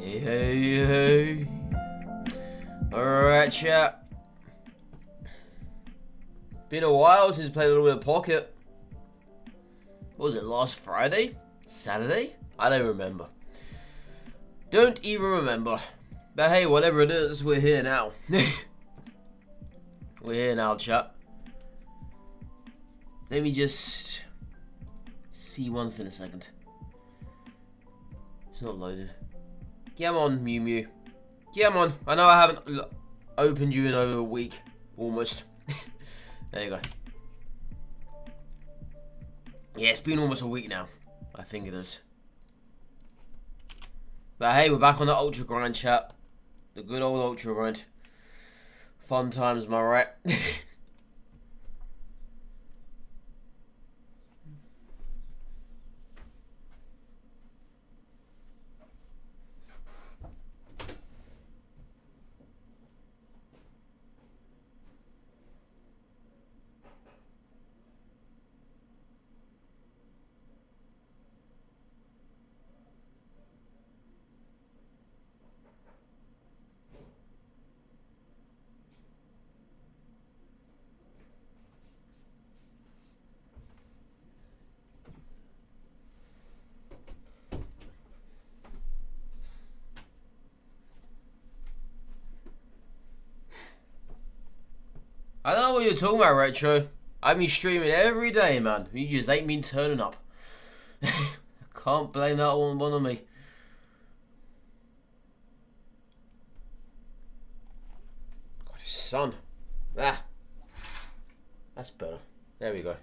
Hey. Alright, chat. Been a while since played a little bit of Pocket. What was it, last Friday? Saturday? I don't remember. Don't even remember. But hey, whatever it is, we're here now. We're here now, chat. Let me just see one thing a second. It's not loaded. Come on, Mew Mew. Come on. I know I haven't opened you in over a week. Almost. There you go. Yeah, it's been almost a week now. I think it is. But hey, we're back on the Ultra Grind, chat. The good old Ultra Grind. Fun times, am I right? I don't know what you're talking about, Retro. I've been streaming every day, man. You just ain't been turning up. I can't blame that one on me. God, his son. Ah. That's better. There we go.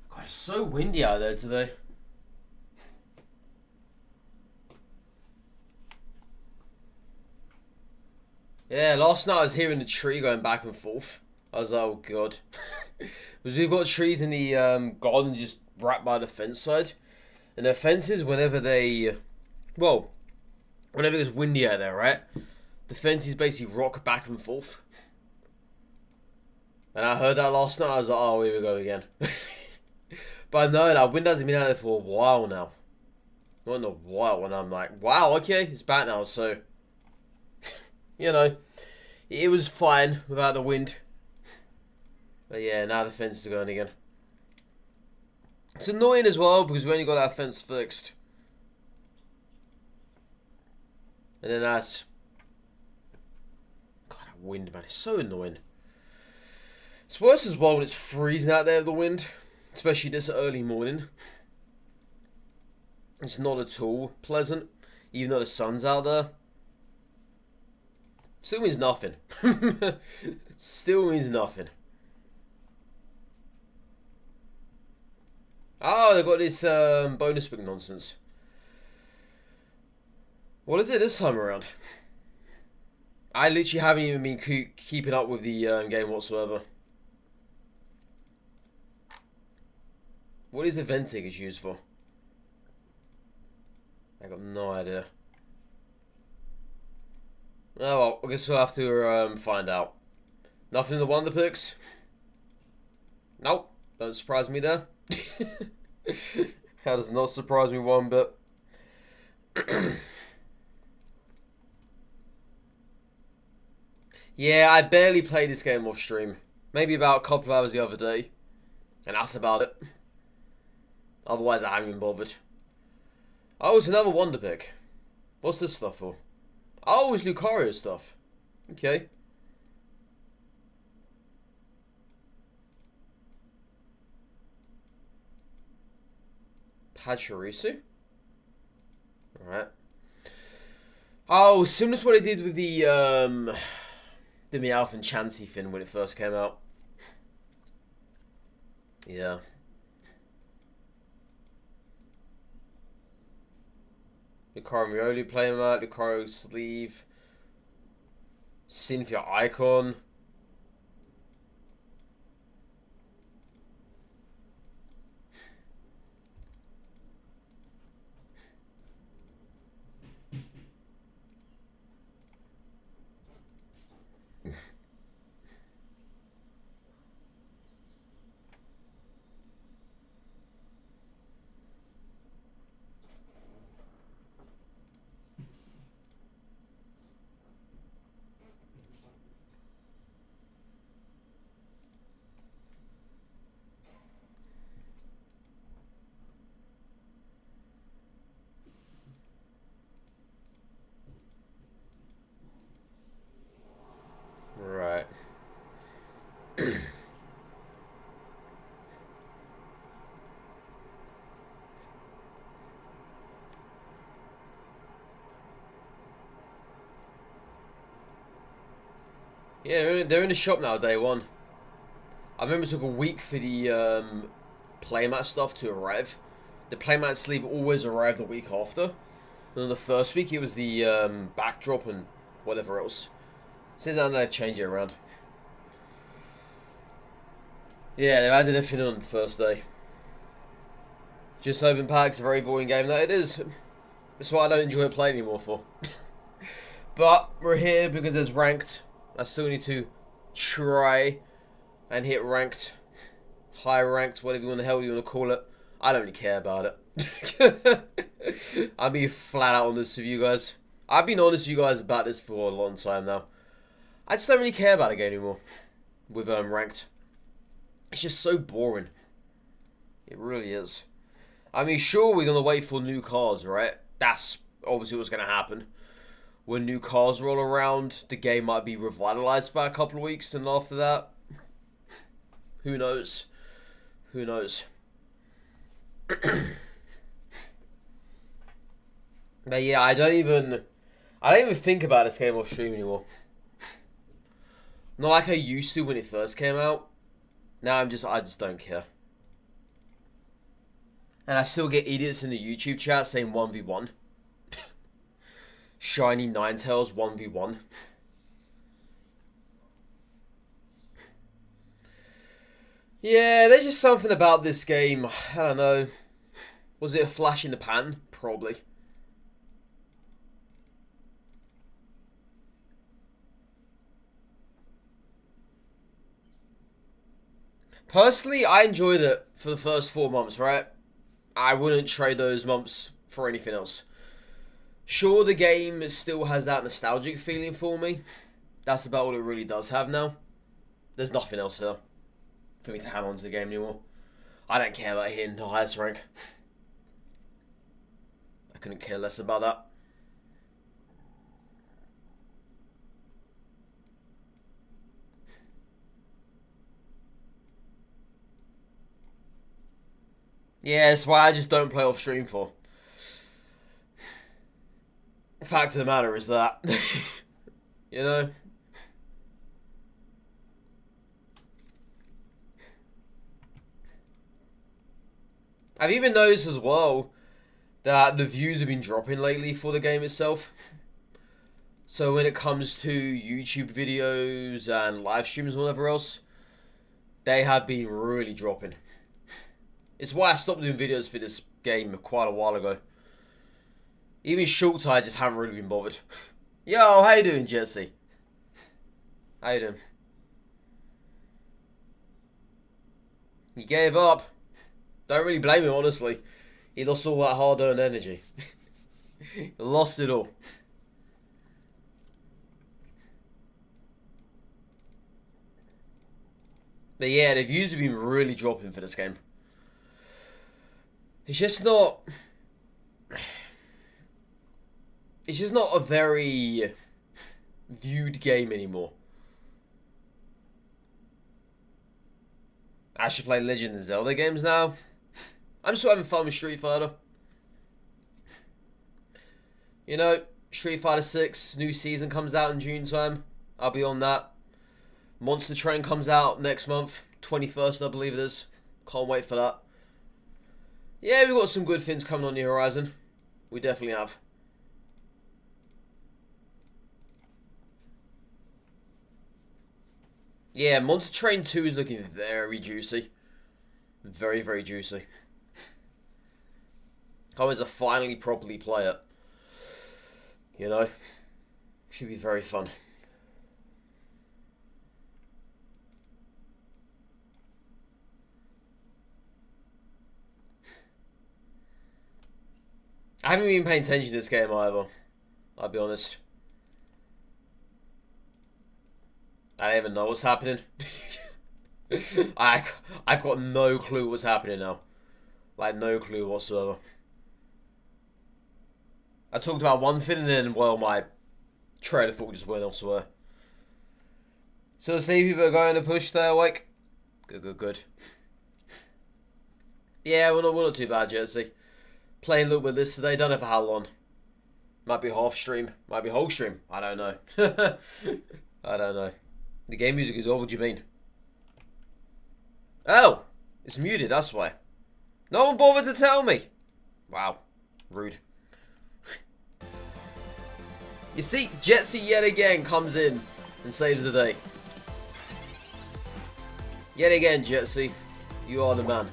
God, it's so windy out there today. Yeah, last night I was hearing the tree going back and forth. I was like, oh god. Because we've got trees in the garden just right by the fence side. And the fences, whenever they... Well, whenever it's windy out there, right? The fences basically rock back and forth. And I heard that last night, I was like, oh, here we go again. But no, that wind hasn't been out there for a while now. Not in a while, and I'm like, wow, okay, it's back now, so... You know, it was fine without the wind. But yeah, now the fence is going again. It's annoying as well because we only got our fence fixed. And then that's... God, that wind, man, it's so annoying. It's worse as well when it's freezing out there, the wind. Especially this early morning. It's not at all pleasant, even though the sun's out there. Still means nothing. Still means nothing. Oh, they've got this bonus book nonsense. What is it this time around? I literally haven't even been keeping up with the game whatsoever. What is event tickets used for? I got no idea. Oh well, I guess we'll have to find out. Nothing in the Wonder Picks? Nope, don't surprise me there. That does not surprise me one bit. Yeah, I barely played this game off stream. Maybe about a couple of hours the other day. And that's about it. Otherwise I haven't even bothered. Oh, it's another Wonder Pick. What's this stuff for? Oh, it's Lucario stuff. Okay. Pachirisu? Alright. Oh, similar to what I did with the Meowth and Chansey thing when it first came out. Yeah. Lucario Mioli playing that, Lucario sleeve, Cynthia icon. Yeah, they're in the shop now, day one. I remember it took a week for the playmat stuff to arrive. The playmat sleeve always arrived the week after. And then the first week it was the backdrop and whatever else. Since then they change it around. Yeah, they added everything on the first day. Just open packs, a very boring game. That it is. That's why I don't enjoy playing anymore for. But we're here because there's ranked. I still need to try and hit ranked, high ranked, whatever the hell you want to call it. I don't really care about it. I'll be flat out honest with you guys. I've been honest with you guys about this for a long time now. I just don't really care about the game anymore with ranked. It's just so boring. It really is. I mean, sure, we're going to wait for new cards, right? That's obviously what's going to happen. When new cards roll around, the game might be revitalized for a couple of weeks, and after that, who knows? Who knows? But yeah, I don't even think about this game off stream anymore. Not like I used to when it first came out. Now I just don't care. And I still get idiots in the YouTube chat saying 1v1. Shiny Ninetales 1v1. Yeah, there's just something about this game. I don't know. Was it a flash in the pan? Probably. Personally, I enjoyed it for the first 4 months, right? I wouldn't trade those months for anything else. Sure, the game still has that nostalgic feeling for me. That's about all it really does have now. There's nothing else there for me to hang on to the game anymore. I don't care about hitting the highest rank. I couldn't care less about that. Yeah, that's why I just don't play off stream for. The fact of the matter is that, you know. I've even noticed as well that the views have been dropping lately for the game itself. So when it comes to YouTube videos and live streams and whatever else, they have been really dropping. It's why I stopped doing videos for this game quite a while ago. Even shorts I just haven't really been bothered. Yo, how you doing, Jesse? How you doing? He gave up. Don't really blame him, honestly. He lost all that hard-earned energy. He lost it all. But yeah, the views have been really dropping for this game. It's just not... It's just not a very viewed game anymore. I should play Legend of Zelda games now. I'm still having fun with Street Fighter. You know, Street Fighter 6 new season comes out in June time. I'll be on that. Monster Train comes out next month, 21st I believe it is. Can't wait for that. Yeah, we've got some good things coming on the horizon. We definitely have. Yeah, Monster Train 2 is looking very juicy. Very, very juicy. Can't wait to finally properly play it. You know? Should be very fun. I haven't been paying attention to this game either. I'll be honest. I don't even know what's happening. I've got no clue what's happening now. Like, no clue whatsoever. I talked about one thing and then, well, my train of thought just went elsewhere. So see people are going to push there, like. Good, good, good. Yeah, we're not too bad, Jesse. Playing a little bit of this today, don't know for how long. Might be half stream, might be whole stream. I don't know. I don't know. The game music is all. What do you mean? Oh! It's muted, that's why. No one bothered to tell me! Wow. Rude. You see, Jetsy yet again comes in and saves the day. Yet again, Jetsy. You are the man.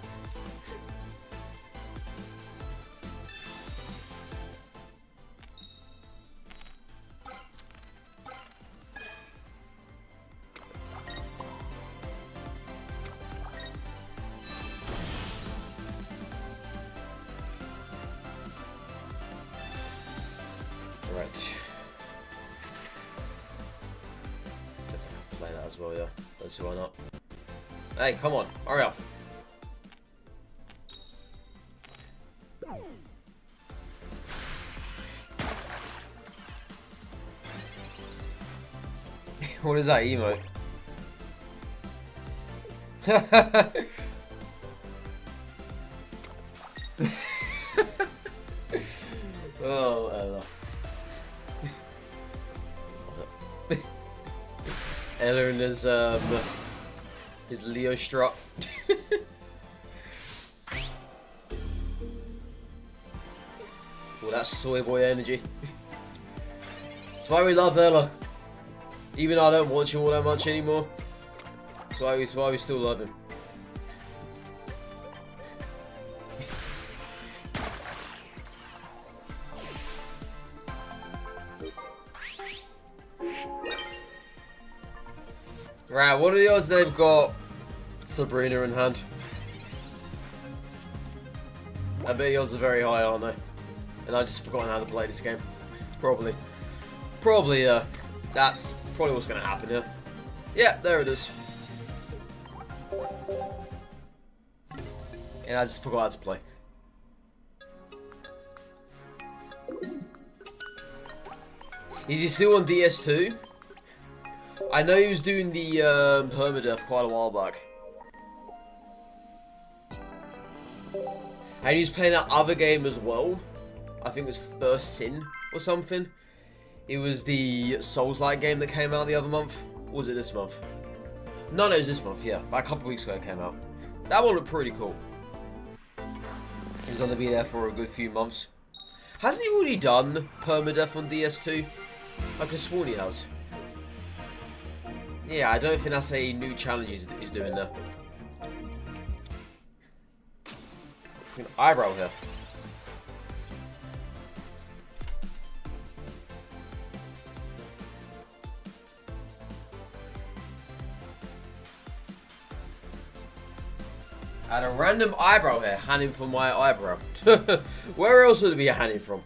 Right. Guess I can play that as well, yeah. Let's see why not. Hey, come on, hurry up. What is that emote? Oh, Ella. Ella and his Leo strut. All that soy boy energy. That's why we love Ella. Even though I don't watch him all that much anymore. That's why we still love him. Right, what are the odds they've got Sabrina in hand? I bet the odds are very high, aren't they? And I've just forgotten how to play this game. Probably, that's probably what's going to happen here. Yeah, there it is. And I just forgot how to play. Is he still on DS2? I know he was doing the permadeath quite a while back. And he was playing that other game as well. I think it was First Sin or something. It was the Souls-like game that came out the other month. Or was it this month? No, it was this month, yeah. About a couple of weeks ago it came out. That one looked pretty cool. He's going to be there for a good few months. Hasn't he already done permadeath on DS2? I could have sworn he has. Yeah, I don't think that's a new challenge he's doing there. An eyebrow here. I had a random eyebrow hair hanging from my eyebrow. Where else would it be hanging from?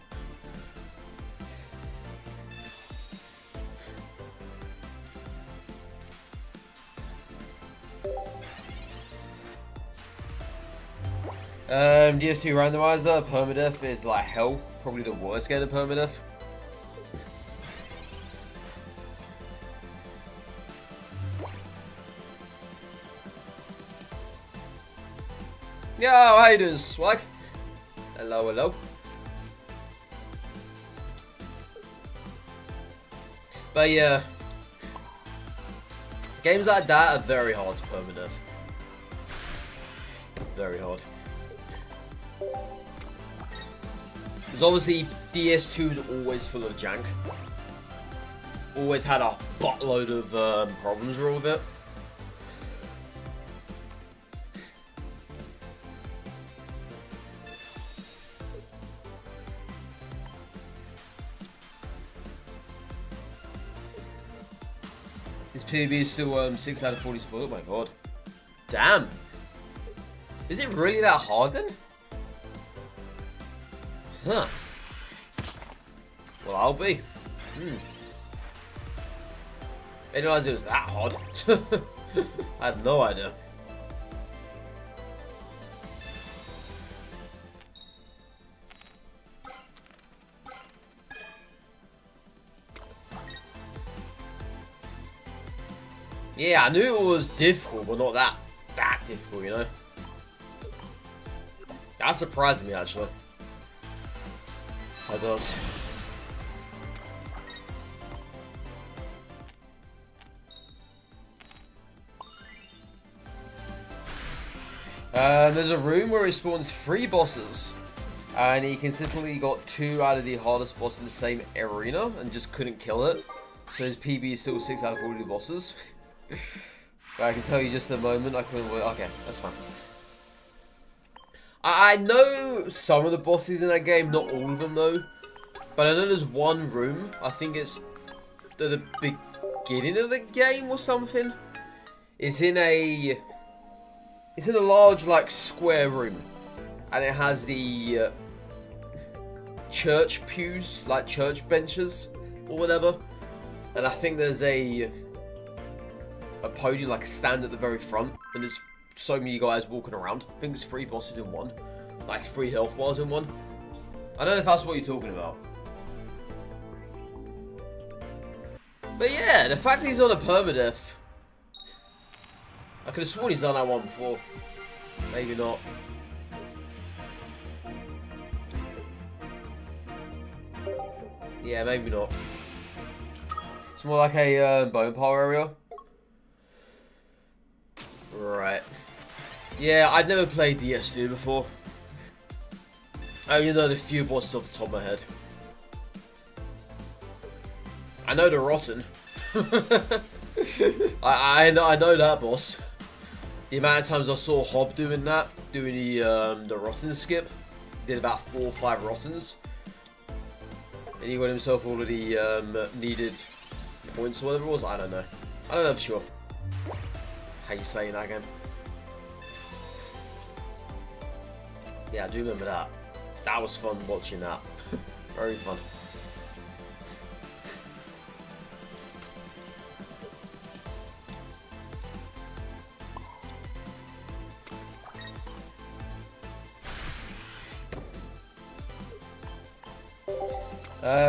DS2 randomizer, permadeath is like hell. Probably the worst game of permadeath. Yo, how you doing, Swag? Hello, hello. But yeah, games like that are very hard to permadeath. Very hard. Because obviously DS2 is always full of jank. Always had a buttload of problems with it. This PB is still 6 out of 40 spoiled. Oh my god. Damn. Is it really that hard then? Huh. Well, I'll be. I didn't realize it was that hard. I had no idea. Yeah, I knew it was difficult, but not that difficult, you know? That surprised me, actually. That does. There's a room where he spawns 3 bosses. And he consistently got 2 out of the hardest boss in the same arena and just couldn't kill it. So his PB is still 6 out of 40 bosses. But I can tell you just a moment, I couldn't wait. Okay, that's fine. I know some of the bosses in that game, not all of them though. But I know there's one room, I think it's at the beginning of the game or something. It's in a large like square room. And it has the church pews, like church benches or whatever. And I think there's a podium, like a stand at the very front. And there's so many guys walking around. I think it's 3 bosses in one. Like 3 health bars in one. I don't know if that's what you're talking about. But yeah, the fact that he's on a permadeath. I could have sworn he's done that one before. Maybe not. Yeah, maybe not. It's more like a bone pile area. Right. Yeah, I've never played DS2 before. I only know the few bosses off the top of my head. I know the Rotten. I know that boss. The amount of times I saw Hob doing that, doing the Rotten skip, did about 4 or 5 Rottens. And he got himself all of the needed points or whatever it was. I don't know. I don't know for sure. How you saying that again? Yeah, I do remember that. That was fun watching that. Very fun.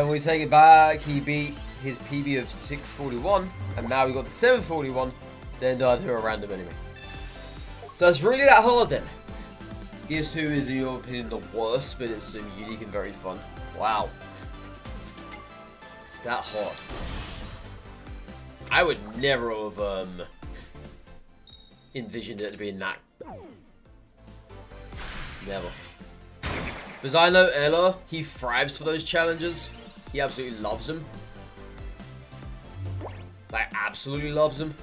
We take it back. He beat his PB of 641, and now we got the 741. Then died to a random enemy. So it's really that hard then. Guess who is, in your opinion, the worst, but it's unique and very fun. Wow. It's that hard. I would never have envisioned it to be that. Never. Because I know Ella, he thrives for those challenges. He absolutely loves them. Like, absolutely loves them.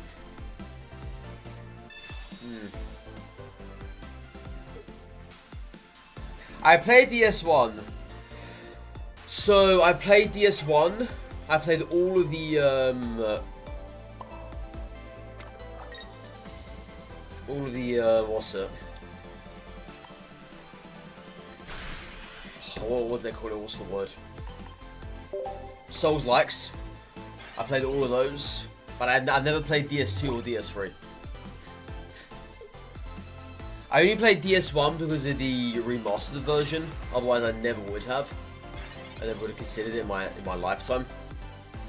I played DS1. So, I played DS1. I played all of the, what's it? What do they call it? What's the word? Souls-likes. I played all of those. But I never played DS2 or DS3. I only played DS1 because of the remastered version. Otherwise, I never would have. I never would have considered it in my lifetime.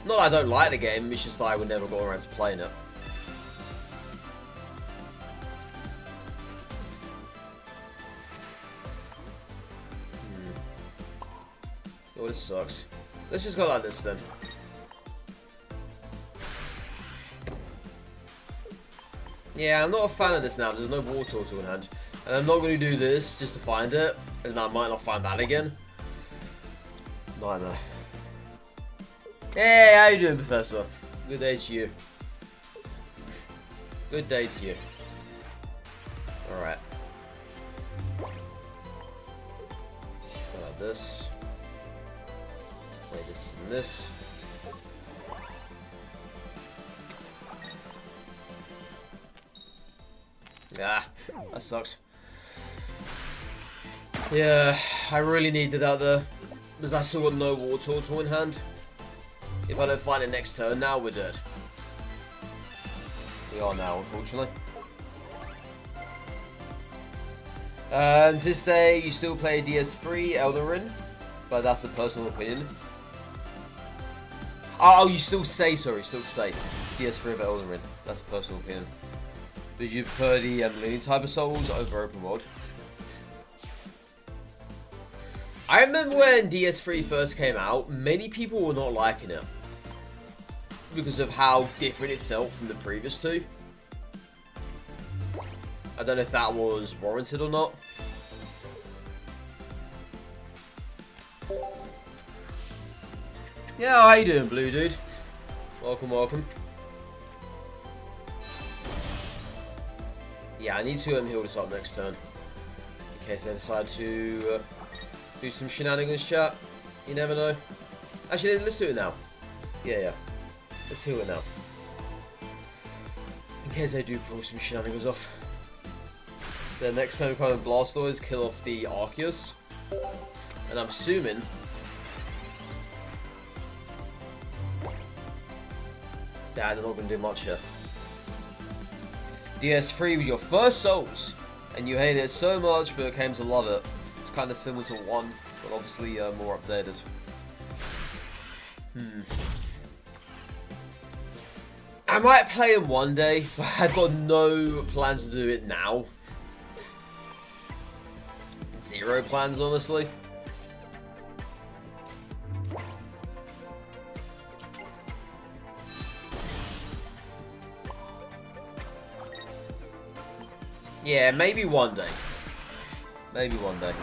Not that I don't like the game, it's just that I would never go around to playing it. Oh, this sucks. Let's just go like this then. Yeah, I'm not a fan of this now. There's no water turtle in hand. And I'm not going to do this just to find it. And I might not find that again. Nightmare. Hey, how you doing, Professor? Good day to you. Good day to you. Alright. Go like this. Wait, this and this. Ah, that sucks. Yeah, I really needed that there. Because I still got no water turtle in hand. If I don't find it next turn, now we're dead. We are now, unfortunately. And this day, you still play DS3 Elden Ring. But that's a personal opinion. Oh, you still say, sorry, still say DS3 of Elden Ring. That's a personal opinion. Because you prefer the linear type of Souls over open world. I remember when DS3 first came out, many people were not liking it. Because of how different it felt from the previous two. I don't know if that was warranted or not. Yeah, how you doing, blue dude? Welcome, welcome. Yeah, I need to heal this up next turn. In case I decide to do some shenanigans, chat. You never know. Actually, let's do it now. Yeah. Let's heal it now. In case I do pull some shenanigans off. The next time we come and Blastoise, kill off the Arceus. And I'm assuming... Dad, they're not going to do much here. DS3 was your first Souls, and you hated it so much but came to love it. It's kind of similar to 1, but obviously more updated. I might play him one day, but I've got no plans to do it now. Zero plans, honestly. Yeah, maybe one day. Maybe one day.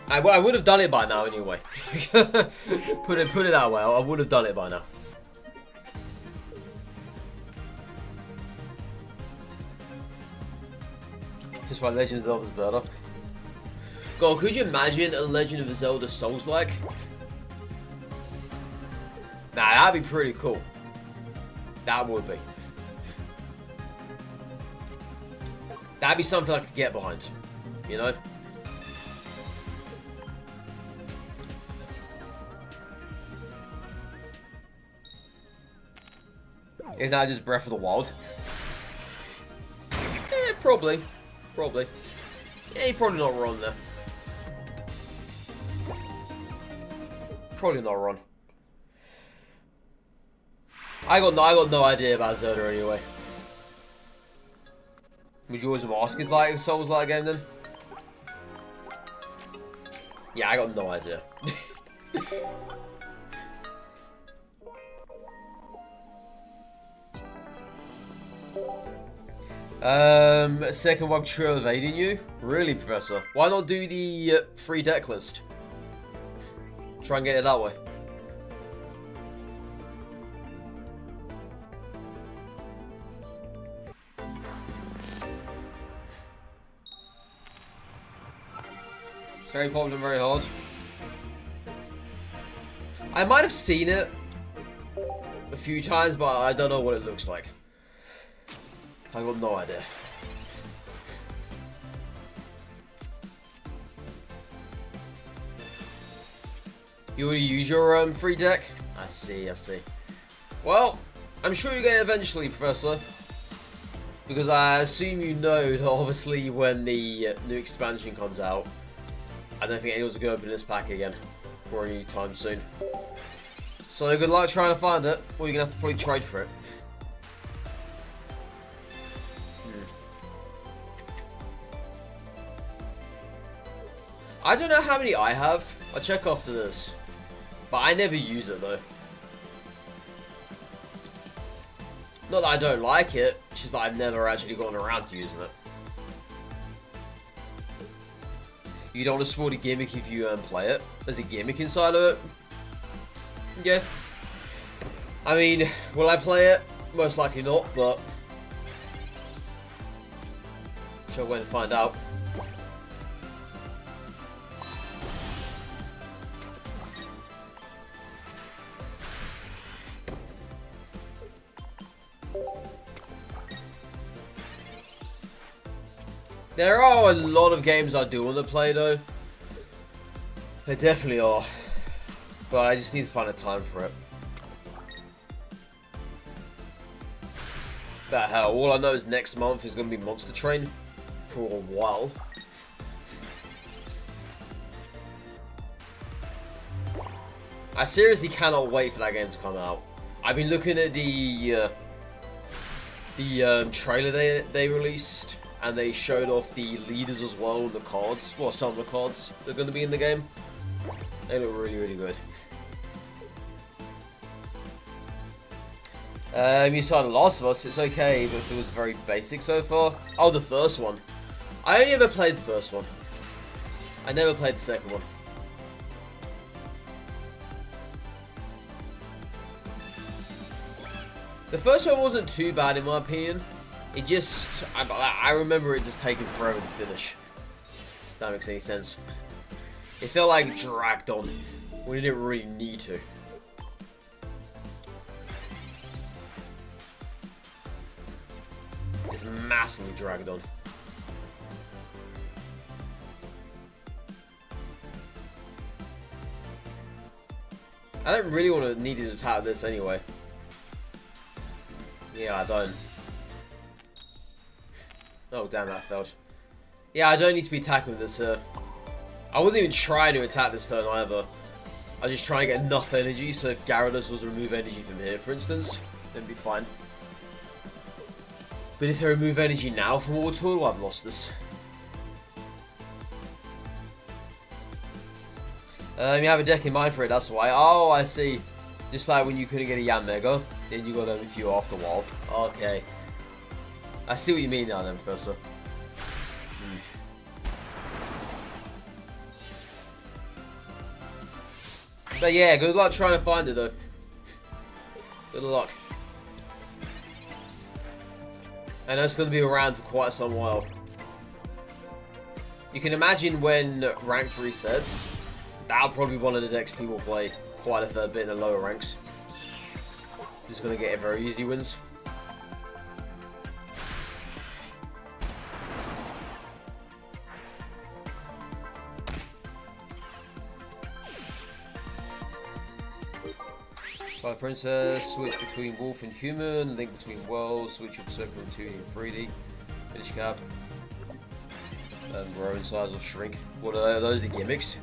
I would have done it by now anyway. put it that way. I would have done it by now. Just why Legend of Zelda's better. God, could you imagine a Legend of Zelda Souls-like? Nah, that'd be pretty cool. That would be. That'd be something I could get behind. You know? Is that just Breath of the Wild? Eh, probably. Probably. Yeah, you're probably not wrong there. Probably not wrong. I got no idea about Zelda anyway. Would you always ask is like Souls like game then? Yeah, I got no idea. Second one true evading you? Really, Professor? Why not do the free deck list? Try and get it that way. It's very popular, very hard. I might have seen it a few times, but I don't know what it looks like. I got no idea. You already use your free deck? I see, I see. Well, I'm sure you get it eventually, Professor. Because I assume you know that obviously when the new expansion comes out, I don't think anyone's going to open this pack again for any time soon. So good luck trying to find it, or you're going to have to probably trade for it. I don't know how many I have. I'll check after this. But I never use it though. Not that I don't like it, it's just that I've never actually gotten around to using it. You don't want to spoil the gimmick if you play it. There's a gimmick inside of it. Yeah. I mean, will I play it? Most likely not, but... Sure, when to find out. There are a lot of games I do want to play though. There definitely are. But I just need to find a time for it. The hell, all I know is next month is going to be Monster Train for a while. I seriously cannot wait for that game to come out. I've been looking at the trailer they released, and they showed off the leaders as well, the cards. Well, some of the cards that are going to be in the game. They look really, really good. You saw The Last of Us, it's okay, but it was very basic so far. Oh, the first one. I only ever played the first one. I never played the second one. The first one wasn't too bad in my opinion. It just, I remember it just taking forever to finish. If that makes any sense. It felt like it dragged on when it didn't really need to. It's massively dragged on. I don't really want to need to attack this anyway. Yeah, I don't. Oh, damn, that failed. Yeah, I don't need to be attacking with this here. I wasn't even trying to attack this turn either. I was just trying to get enough energy, so if Gyarados was to remove energy from here, for instance, then it'd be fine. But if they remove energy now from Water, well, I've lost this. You have a deck in mind for it, that's why. Oh, I see. Just like when you couldn't get a Yanmega, then you got them if you after a while. Okay. I see what you mean now then, Professor. But yeah, good luck trying to find it though. Good luck. I know it's going to be around for quite some while. You can imagine when ranked resets, that'll probably be one of the decks people play quite a fair bit in the lower ranks. Just going to get very easy wins. Twilight Princess, switch between Wolf and Human, link between worlds, switch up circle and 2D and 3D, finish cap, and grow in size or shrink. What are those, the gimmicks?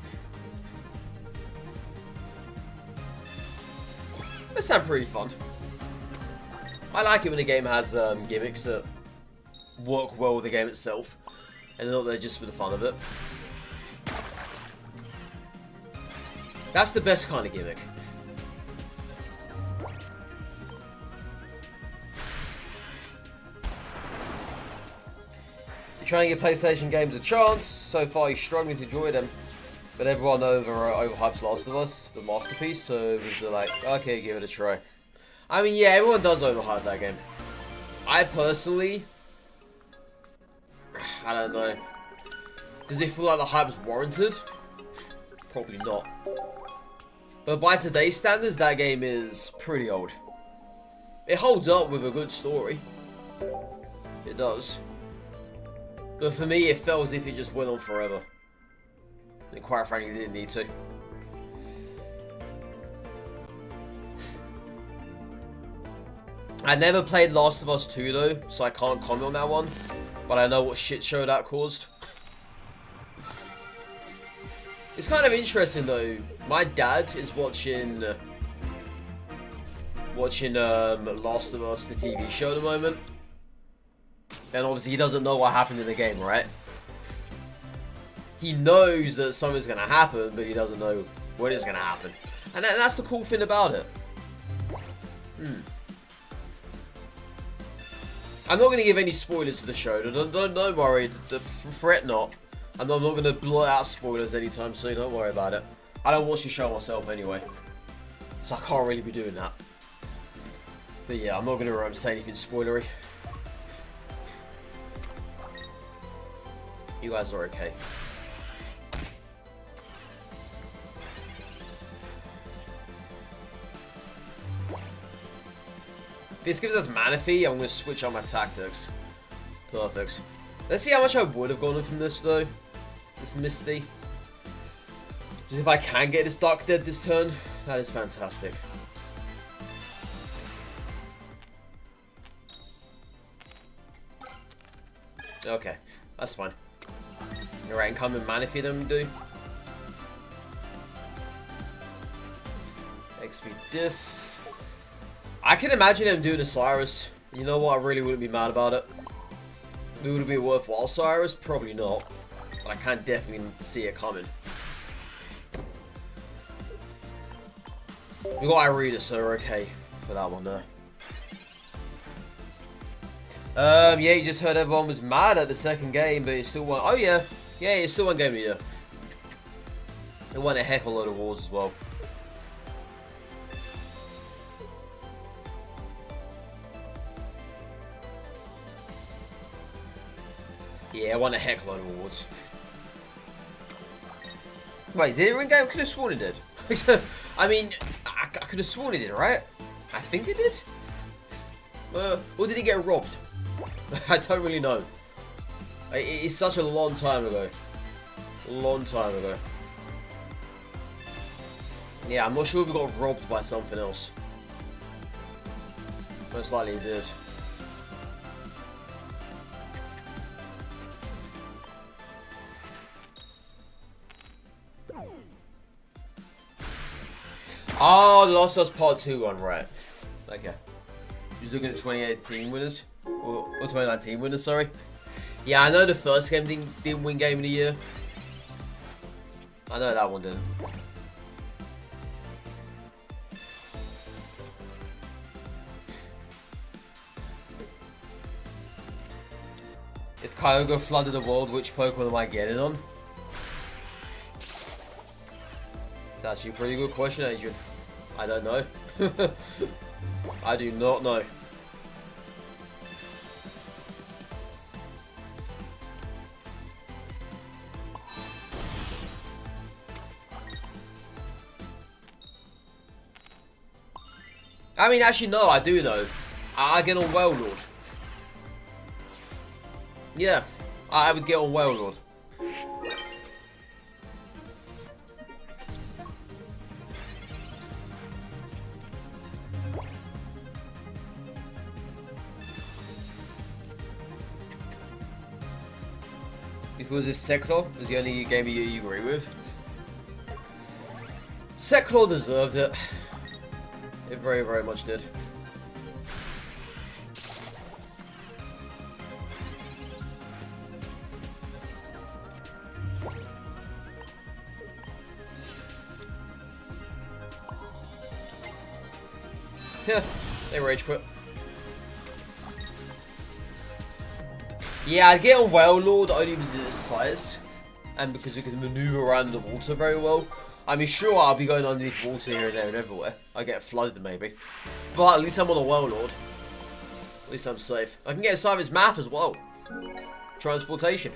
They sound pretty fun. I like it when a game has gimmicks that work well with the game itself, and not they're just for the fun of it. That's the best kind of gimmick. You're trying to give PlayStation games a chance. So far, you're struggling to enjoy them. But everyone overhypes Last of Us, the masterpiece. So they're like, okay, give it a try. I mean, yeah, everyone does overhype that game. I personally, I don't know. Does it feel like the hype is warranted? Probably not. But by today's standards, that game is pretty old. It holds up with a good story. It does. But for me, it felt as if it just went on forever. And quite frankly, didn't need to. I never played Last of Us 2 though, so I can't comment on that one. But I know what shit show that caused. It's kind of interesting though. My dad is watching Last of Us, the TV show at the moment. And obviously he doesn't know what happened in the game, right? He knows that something's going to happen, but he doesn't know when it's going to happen. And that's the cool thing about it. I'm not going to give any spoilers for the show. Don't worry. Fret not. I'm not going to blow out spoilers anytime soon. Don't worry about it. I don't watch the show myself anyway. So I can't really be doing that. But yeah, I'm not going to say anything spoilery. You guys are okay. This gives us Manaphy. I'm going to switch on my tactics. Perfect. Let's see how much I would have gone from this though. This Misty. Just if I can get this Dark Dead this turn, that is fantastic. Okay, that's fine. Alright, incoming Manaphy them do. XP this. I can imagine them doing a Cyrus. You know what? I really wouldn't be mad about it. Would it be worthwhile Cyrus? Probably not. But I can definitely see it coming. We got Irida, so we're okay for that one there. Yeah, you just heard everyone was mad at the second game, but it still won. Oh yeah, yeah, it still won game of the year. It won a heck of a load of awards as well. Yeah, it won a heck of a load of awards. Wait, did it win game? I could have sworn it did. I mean, I could have sworn it did, right? I think it did. Or did he get robbed? I don't really know. It's such a long time ago. Long time ago. Yeah, I'm not sure if we got robbed by something else. Most likely he did. Oh, The Last of Us Part 2 one, right. Okay. He's looking at 2018 winners. Or 2019 winners, sorry. Yeah, I know the first game didn't win Game of the Year. I know that one didn't. If Kyogre flooded the world, which Pokemon am I getting on? That's actually a pretty good question, Adrian. I don't know. I do not know. I mean, actually, no, I do know. I get on Wailord. Yeah, I would get on Wailord. If it was if Sektor was the only game you agree with. Sektor deserved it. It very, very much did. Yeah, they rage quit. Yeah, I'd get on Wailord only because of its size and because we can maneuver around the water very well. I mean, sure, I'll be going underneath water here and there and everywhere. I get flooded maybe, but at least I'm on a Wailord. At least I'm safe. I can get inside of his mouth as well. Transportation.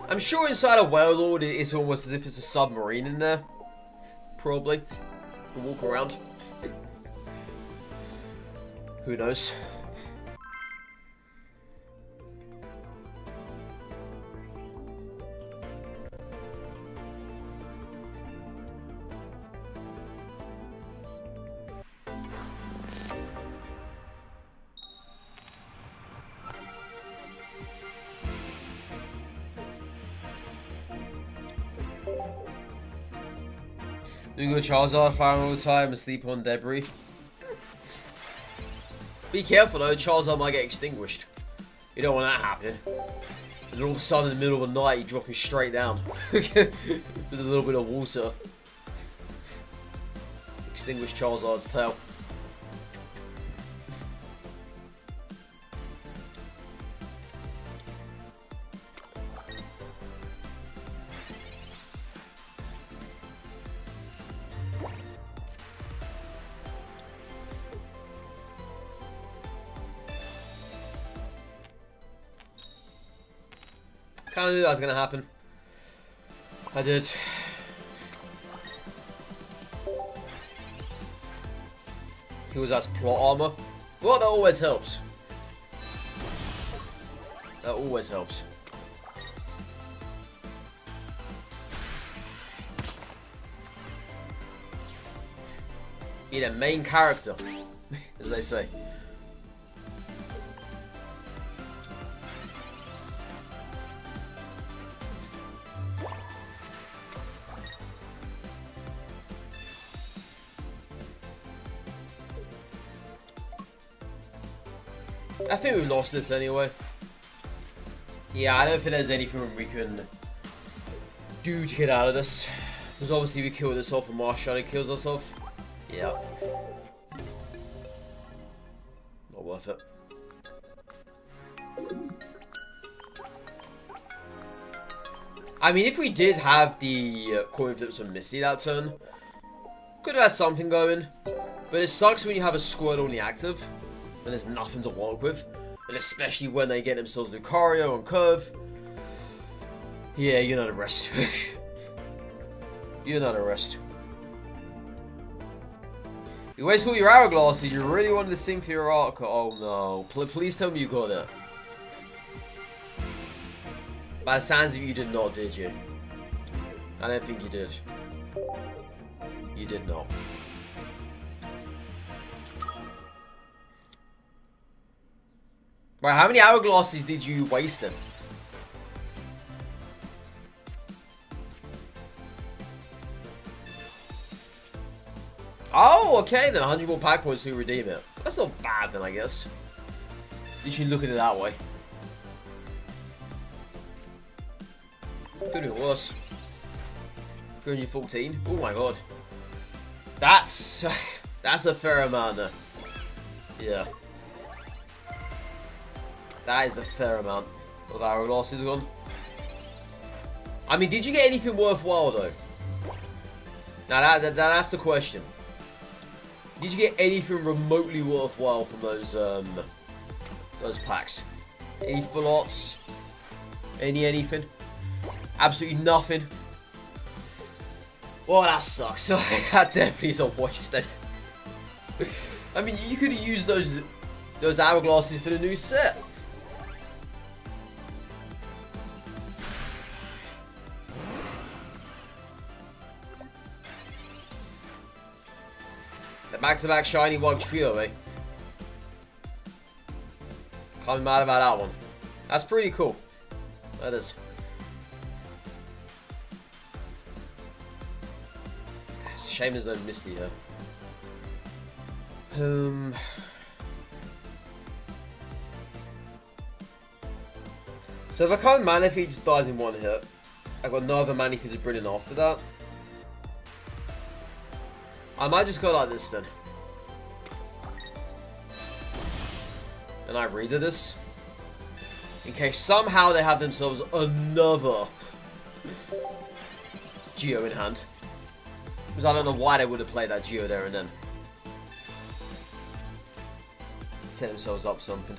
I'm sure inside a Wailord it's almost as if it's a submarine in there. Probably. You can walk around. Who knows? Do go Charizard fire all the time and sleep on debris. Be careful though, Charizard might get extinguished. You don't want that happening. And all of a sudden in the middle of the night you drop him straight down. With a little bit of water. Extinguish Charizard's tail. Kinda knew that was gonna happen. I did. He was as plot armor. Well, that always helps. That always helps. Be the main character, as they say. I think we lost this anyway. Yeah, I don't think there's anything we can do to get out of this. Because obviously we killed this off and Marshall kills us off. Yeah. worth it. I mean, if we did have the coin flips on Misty that turn, could have had something going. But it sucks when you have a Squirtle on the active and there's nothing to work with. And especially when they get themselves Lucario on curve. Yeah, you're not a rest. You're not a rest. You wasted all your hourglasses. You really wanted to sing for your arc. Oh no. Please tell me you got it. By the sounds of it, you did not, did you? I don't think you did. You did not. Right, how many hourglasses did you waste then? Oh, okay then. 100 more pack points to redeem it. That's not bad then, I guess. You should look at it that way. Could be worse. 314. Oh my god. That's a fair amount there. Yeah. That is a fair amount of hourglasses gone. I mean, did you get anything worthwhile though? Now that's the question. Did you get anything remotely worthwhile from those packs? Any full arts? Anything? Absolutely nothing. Well, that sucks. That definitely is a waste then. I mean, you could have used those hourglasses for the new set. The back-to-back shiny one trio, eh? Can't be mad about that one. That's pretty cool. That is. It's a shame there's no Misty here. So if I can't Manaphy, just dies in one hit. I've got no other Manaphy to bring in after that. I might just go like this then. And I read this. In case somehow they have themselves another Geo in hand. Because I don't know why they would have played that Geo there and then. Set themselves up something.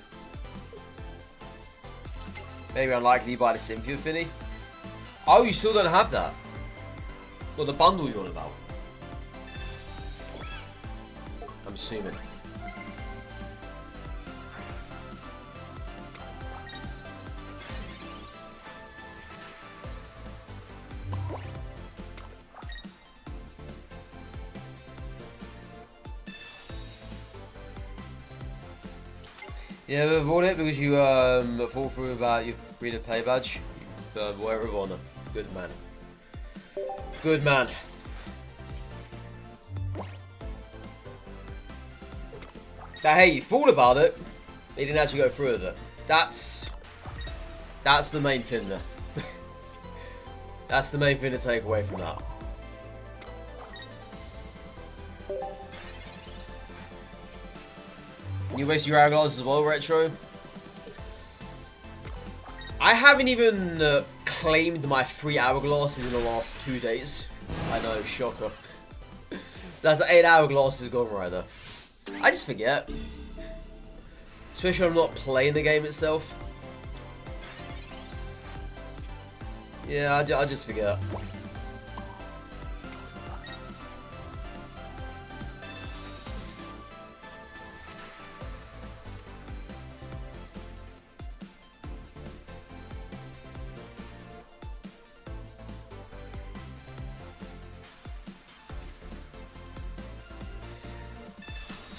Maybe unlikely by the Symphony Affinity. Oh, you still don't have that? Well, the bundle you're on about. I'm assuming. Yeah, we bought it because you thought through about your free-to-play badge. You wear it with honor. Good man. Good man. Now, hey, you thought about it. You didn't actually go through with it. That's the main thing there. That's the main thing to take away from that. You waste your hourglass as well, Retro. I haven't even claimed my 3 hourglasses in the last 2 days. I know, shocker. So that's 8 hourglasses gone right there. I just forget. Especially when I'm not playing the game itself. Yeah, I just forget.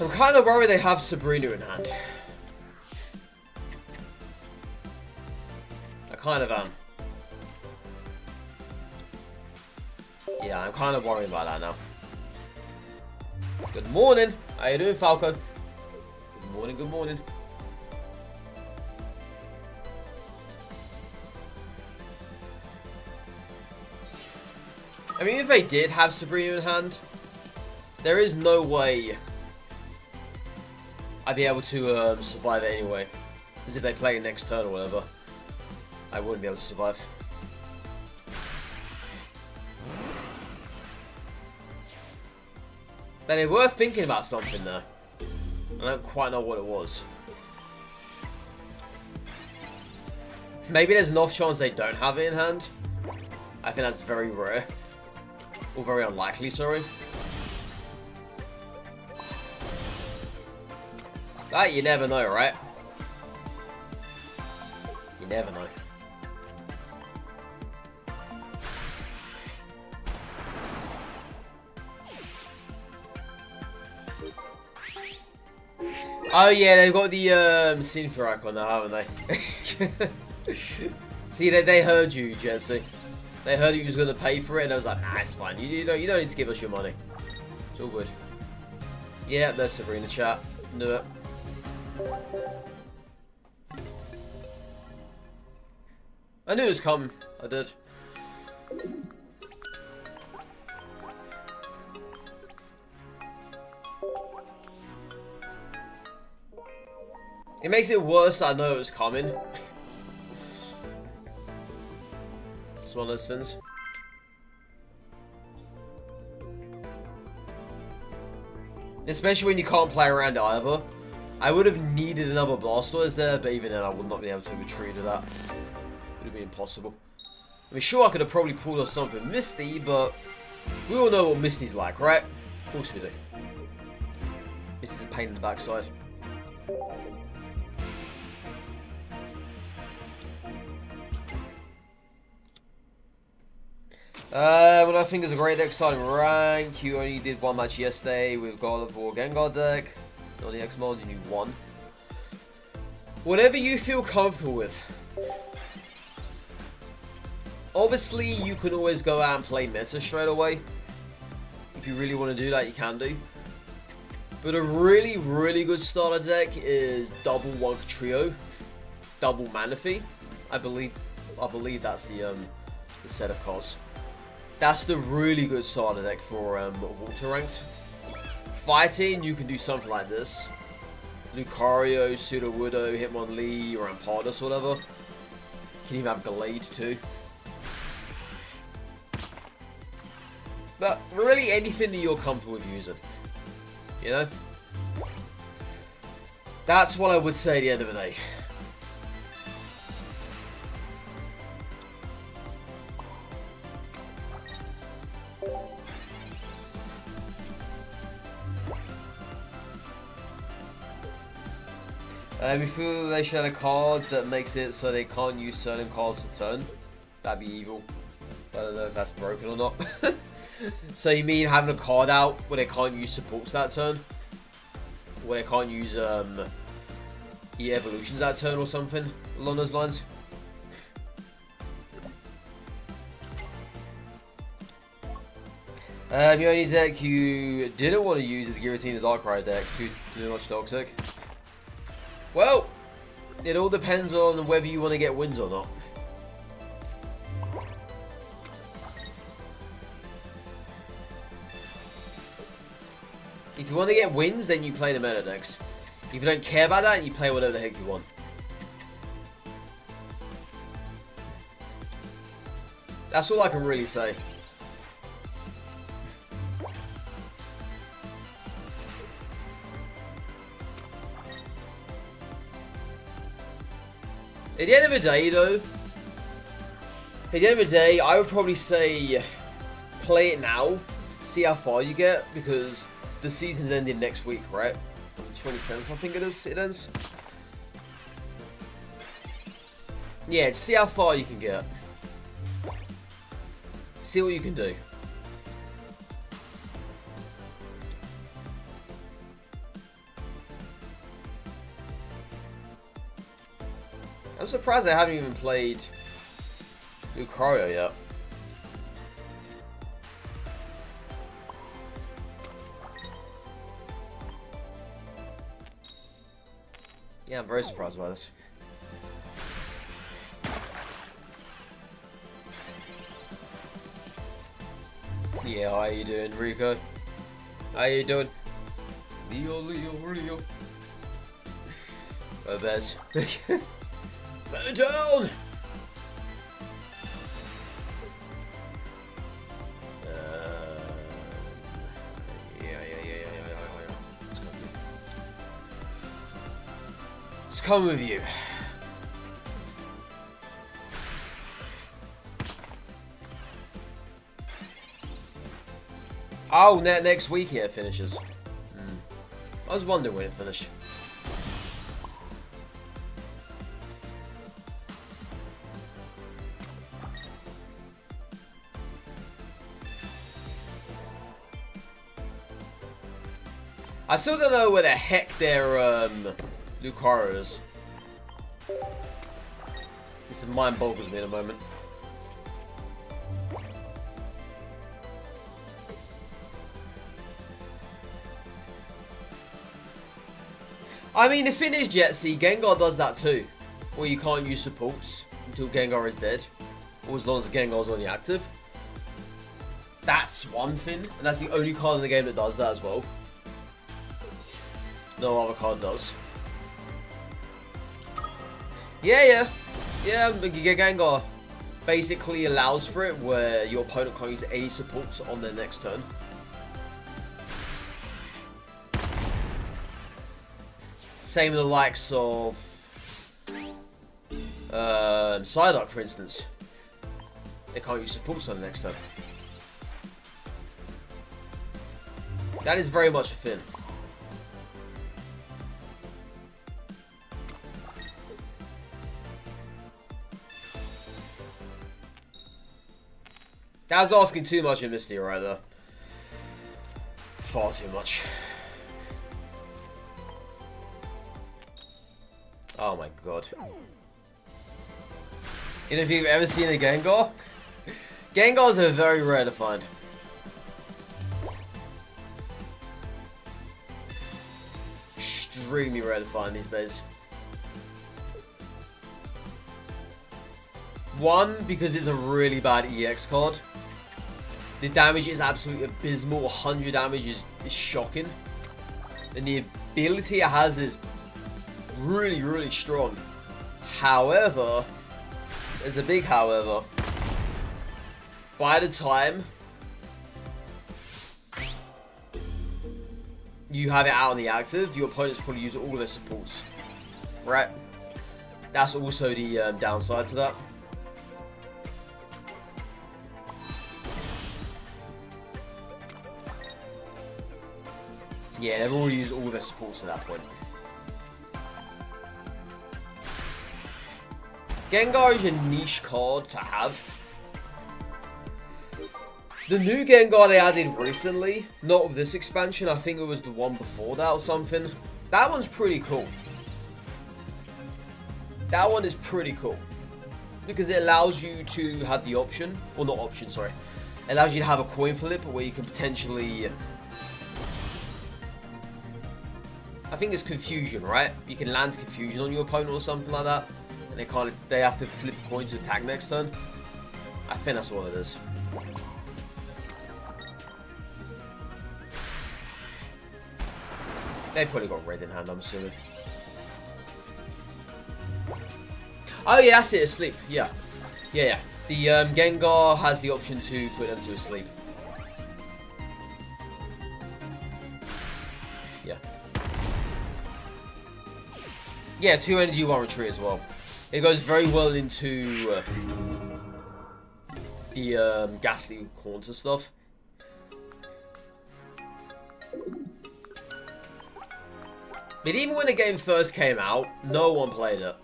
I'm kind of worried they have Sabrina in hand. I kind of am. Yeah, I'm kind of worried about that now. Good morning. How you doing, Falco? Good morning, good morning. I mean, if they did have Sabrina in hand, there is no way I'd be able to survive it anyway. Because if they play it next turn or whatever, I wouldn't be able to survive. But they were thinking about something there. I don't quite know what it was. Maybe there's an off chance they don't have it in hand. I think that's very rare. Or very unlikely, sorry. But you never know, right? You never know. Oh yeah, they've got the Sinfer icon now, haven't they? See, they heard you, Jesse. They heard you was going to pay for it, and I was like, nah, it's fine. You don't need to give us your money. It's all good. Yeah, there's Sabrina chat. Knew it. I knew it was coming. I did. It makes it worse that I know it was coming. It's one of those things. Especially when you can't play around it either. I would have needed another Blastoise there, but even then I would not be able to have retreated that. It would have been impossible. I mean, sure, I could have probably pulled off something Misty, but we all know what Misty's like, right? Of course we do. Misty's a pain in the backside. What I think is a great deck starting rank. You only did one match yesterday with God of War Gengar deck. On the X mod, you need one. Whatever you feel comfortable with. Obviously, you can always go out and play meta straight away. If you really want to do that, you can do. But a really, really good starter deck is double Wonka Trio, double Manaphy. I believe that's the set of cards. That's the really good starter deck for water ranked. Fighting, you can do something like this. Lucario, Sudowoodo, Hitmonlee, or Rampardos, whatever. You can even have Glade too. But really anything that you're comfortable with using. You know? That's what I would say at the end of the day. We feel they should have a card that makes it so they can't use certain cards for turn. That'd be evil. I don't know if that's broken or not. So you mean having a card out where they can't use supports that turn? Where they can't use evolutions that turn or something along those lines? The only deck you didn't want to use is Guillotine the Darkrai deck. Too much toxic. Well, it all depends on whether you want to get wins or not. If you want to get wins, then you play the meta decks. If you don't care about that, you play whatever the heck you want. That's all I can really say. At the end of the day, though, I would probably say play it now, see how far you get, because the season's ending next week, right? On the 27th, I think it ends. Yeah, see how far you can get. See what you can do. I'm surprised I haven't even played Lucario yet. Yeah, I'm very surprised by this. Yeah, how you doing, Rico? How you doing? Leo. Oh, there's. Burn down! Let's come with you. Oh, next week it finishes. I was wondering when it finished. I still don't know where the heck their Lucario is. This mind boggles me in a moment. I mean, the thing is, Jetsy, Gengar does that too. Where you can't use supports until Gengar is dead. Or as long as Gengar's only active. That's one thing. And that's the only card in the game that does that as well. No other card does. Yeah, Gengar basically allows for it where your opponent can't use any supports on their next turn. Same with the likes of Psyduck, for instance. They can't use supports on the next turn. That is very much a thing. That was asking too much in Misty right there. Far too much. Oh my god. You know, if you've ever seen a Gengar, Gengars are very rare to find. Extremely rare to find these days. One, because it's a really bad EX card. The damage is absolutely abysmal. 100 damage is shocking. And the ability it has is really, really strong. However, there's a big however. By the time you have it out on the active, your opponent's probably using all their supports. Right? That's also the downside to that. Yeah, they've already used all their supports at that point. Gengar is a niche card to have. The new Gengar they added recently, not with this expansion, I think it was the one before that or something. That one's pretty cool. That one is pretty cool. Because it allows you to have the option, or not option, sorry. It allows you to have a coin flip where you can potentially... I think it's confusion, right? You can land confusion on your opponent or something like that. And they have to flip a coin to attack next turn. I think that's what it is. They probably got red in hand, I'm assuming. Oh yeah, that's it, asleep. Yeah. The Gengar has the option to put them to sleep. Yeah, 2 energy, 1 retreat as well. It goes very well into the Ghastly Haunter stuff. But even when the game first came out, no one played it.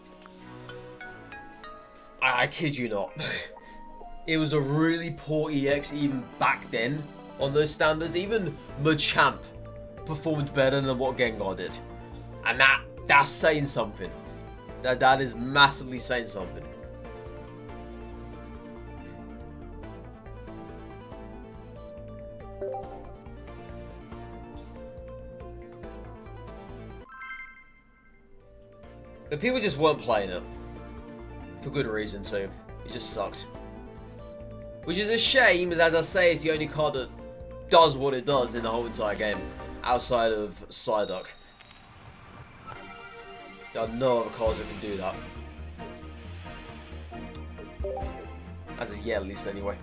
I kid you not. It was a really poor EX even back then on those standards. Even Machamp performed better than what Gengar did. And that's saying something. That is massively saying something. But people just weren't playing it. For good reason too. It just sucks. Which is a shame, as I say, it's the only card that does what it does in the whole entire game. Outside of Psyduck. There are no other cards that can do that. As of yet, at least, anyway.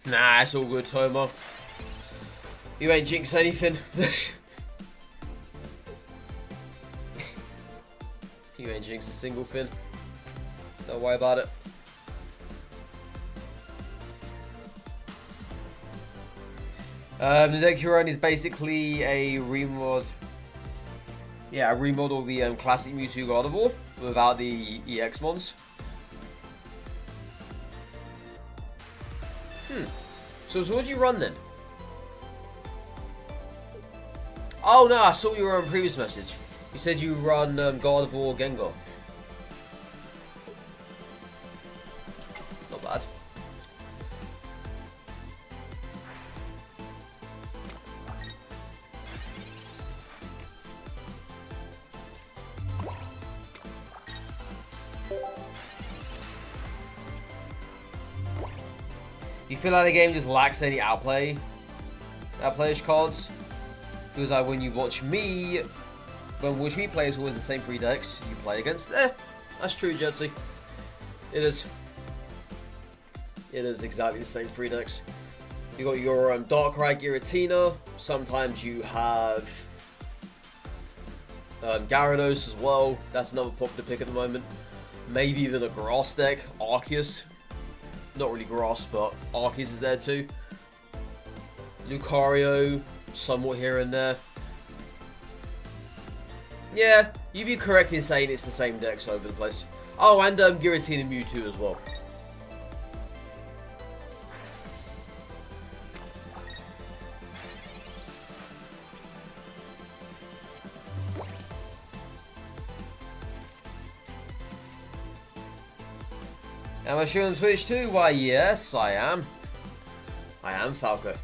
Nah, it's all good, Tomo. You ain't jinx anything. You ain't jinx a single thing. Don't worry about it. The deck you're on is basically a remod. Yeah, a remodel of the classic Mewtwo Gardevoir without the EX mons. So what did you run then? Oh no, I saw your previous message. You said you run Gardevoir Gengar. Not bad. You feel like the game just lacks any outplayish cards? Because like when you watch me, when we play, it's always the same 3 decks you play against. That's true, Jesse. It is. It is exactly the same 3 decks. You got your Darkrai Giratina. Sometimes you have Gyarados as well. That's another popular pick at the moment. Maybe even a grass deck, Arceus. Not really grass, but Arceus is there too. Lucario, somewhat here and there. Yeah, you'd be correct in saying it's the same decks over the place. Oh, and Giratina and Mewtwo as well. Am I sure on Twitch too? Why, yes, I am. I am, Falco.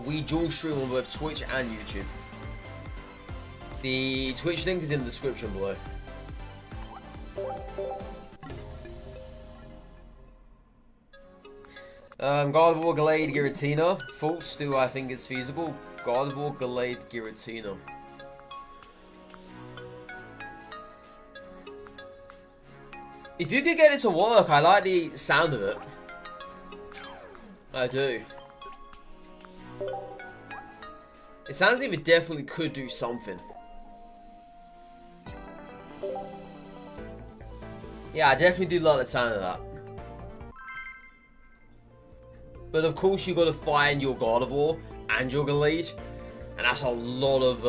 We dual stream on both Twitch and YouTube. The Twitch link is in the description below. Gardevoir, Gallade, Giratina. Thoughts? Do I think it's feasible? Gardevoir, Gallade, Giratina. If you could get it to work, I like the sound of it. I do. It sounds like it definitely could do something. Yeah, I definitely do like the sound of that. But of course, you got to find your Gardevoir and your Gallade, and that's a lot of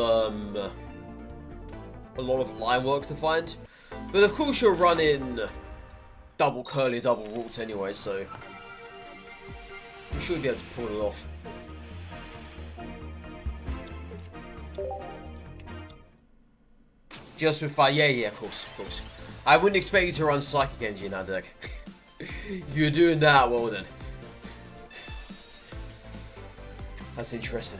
line work to find. But of course, you're running double curly, double roots anyway, so you should be able to pull it off. Just with fire, yeah, of course. I wouldn't expect you to run Psychic Energy in that deck. If you're doing that, well then. That's interesting.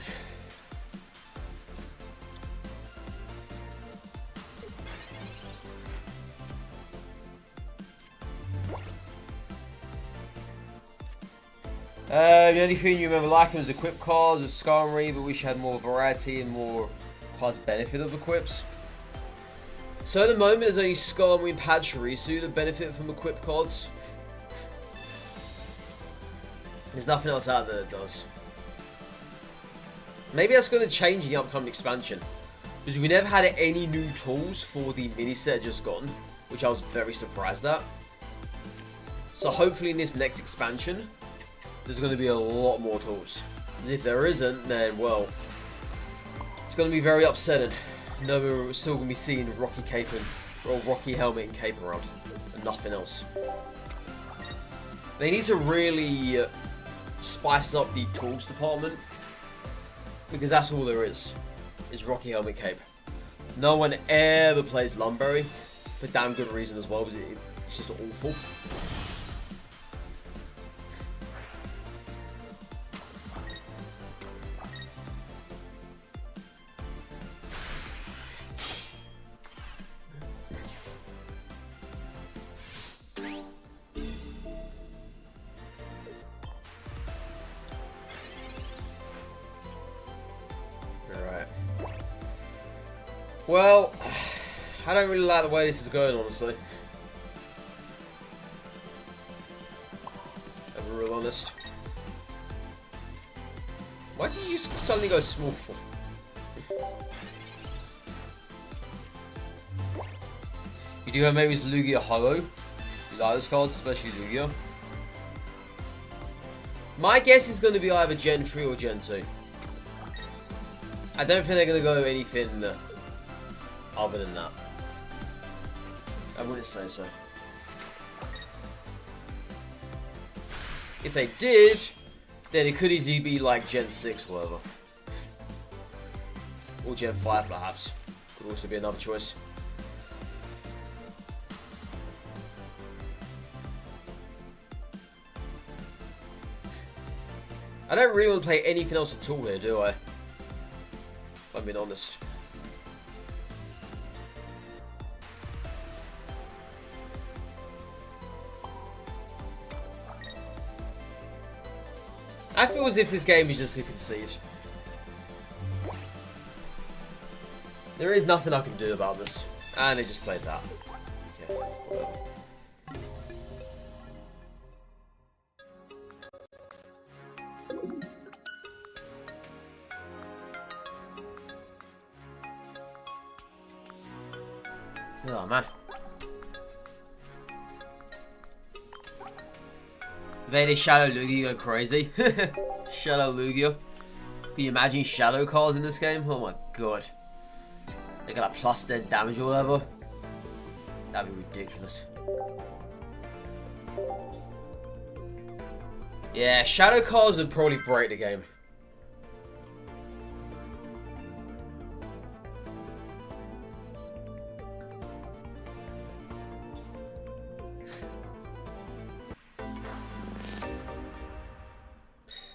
The only thing you remember liking was equip cards with Skarmory, but we should have more variety and more cards benefit of equips. So at the moment, there's only Skarmory and Pachirisu that benefit from equip cards. There's nothing else out there that does. Maybe that's going to change in the upcoming expansion, because we never had any new tools for the mini set just gone, which I was very surprised at. So hopefully in this next expansion, there's going to be a lot more tools. And if there isn't, then well, it's going to be very upsetting. No, we're still going to be seeing Rocky Cape or Rocky Helmet and Cape around, and nothing else. They need to really spice up the tools department, because that's all there is Rocky Helmet Cape. No one ever plays Lumberry, for damn good reason as well, because it's just awful. Well, I don't really like the way this is going, honestly. If we're real honest. Why did you suddenly go small for? You do have maybe Lugia Hollow. You like those cards, especially Lugia. My guess is going to be either Gen 3 or Gen 2. I don't think they're going to go anything other than that. I wouldn't say so. If they did, then it could easily be like Gen 6 or whatever. Or Gen 5 perhaps. Could also be another choice. I don't really want to play anything else at all here, do I? If I'm being honest. I feel as if this game is just a concede. There is nothing I can do about this. And they just played that. Okay, whatever. Oh man. They Shadow Lugia go crazy. Shadow Lugia. Can you imagine shadow cards in this game? Oh my god. They got a plus their damage or whatever. That'd be ridiculous. Yeah, shadow cards would probably break the game.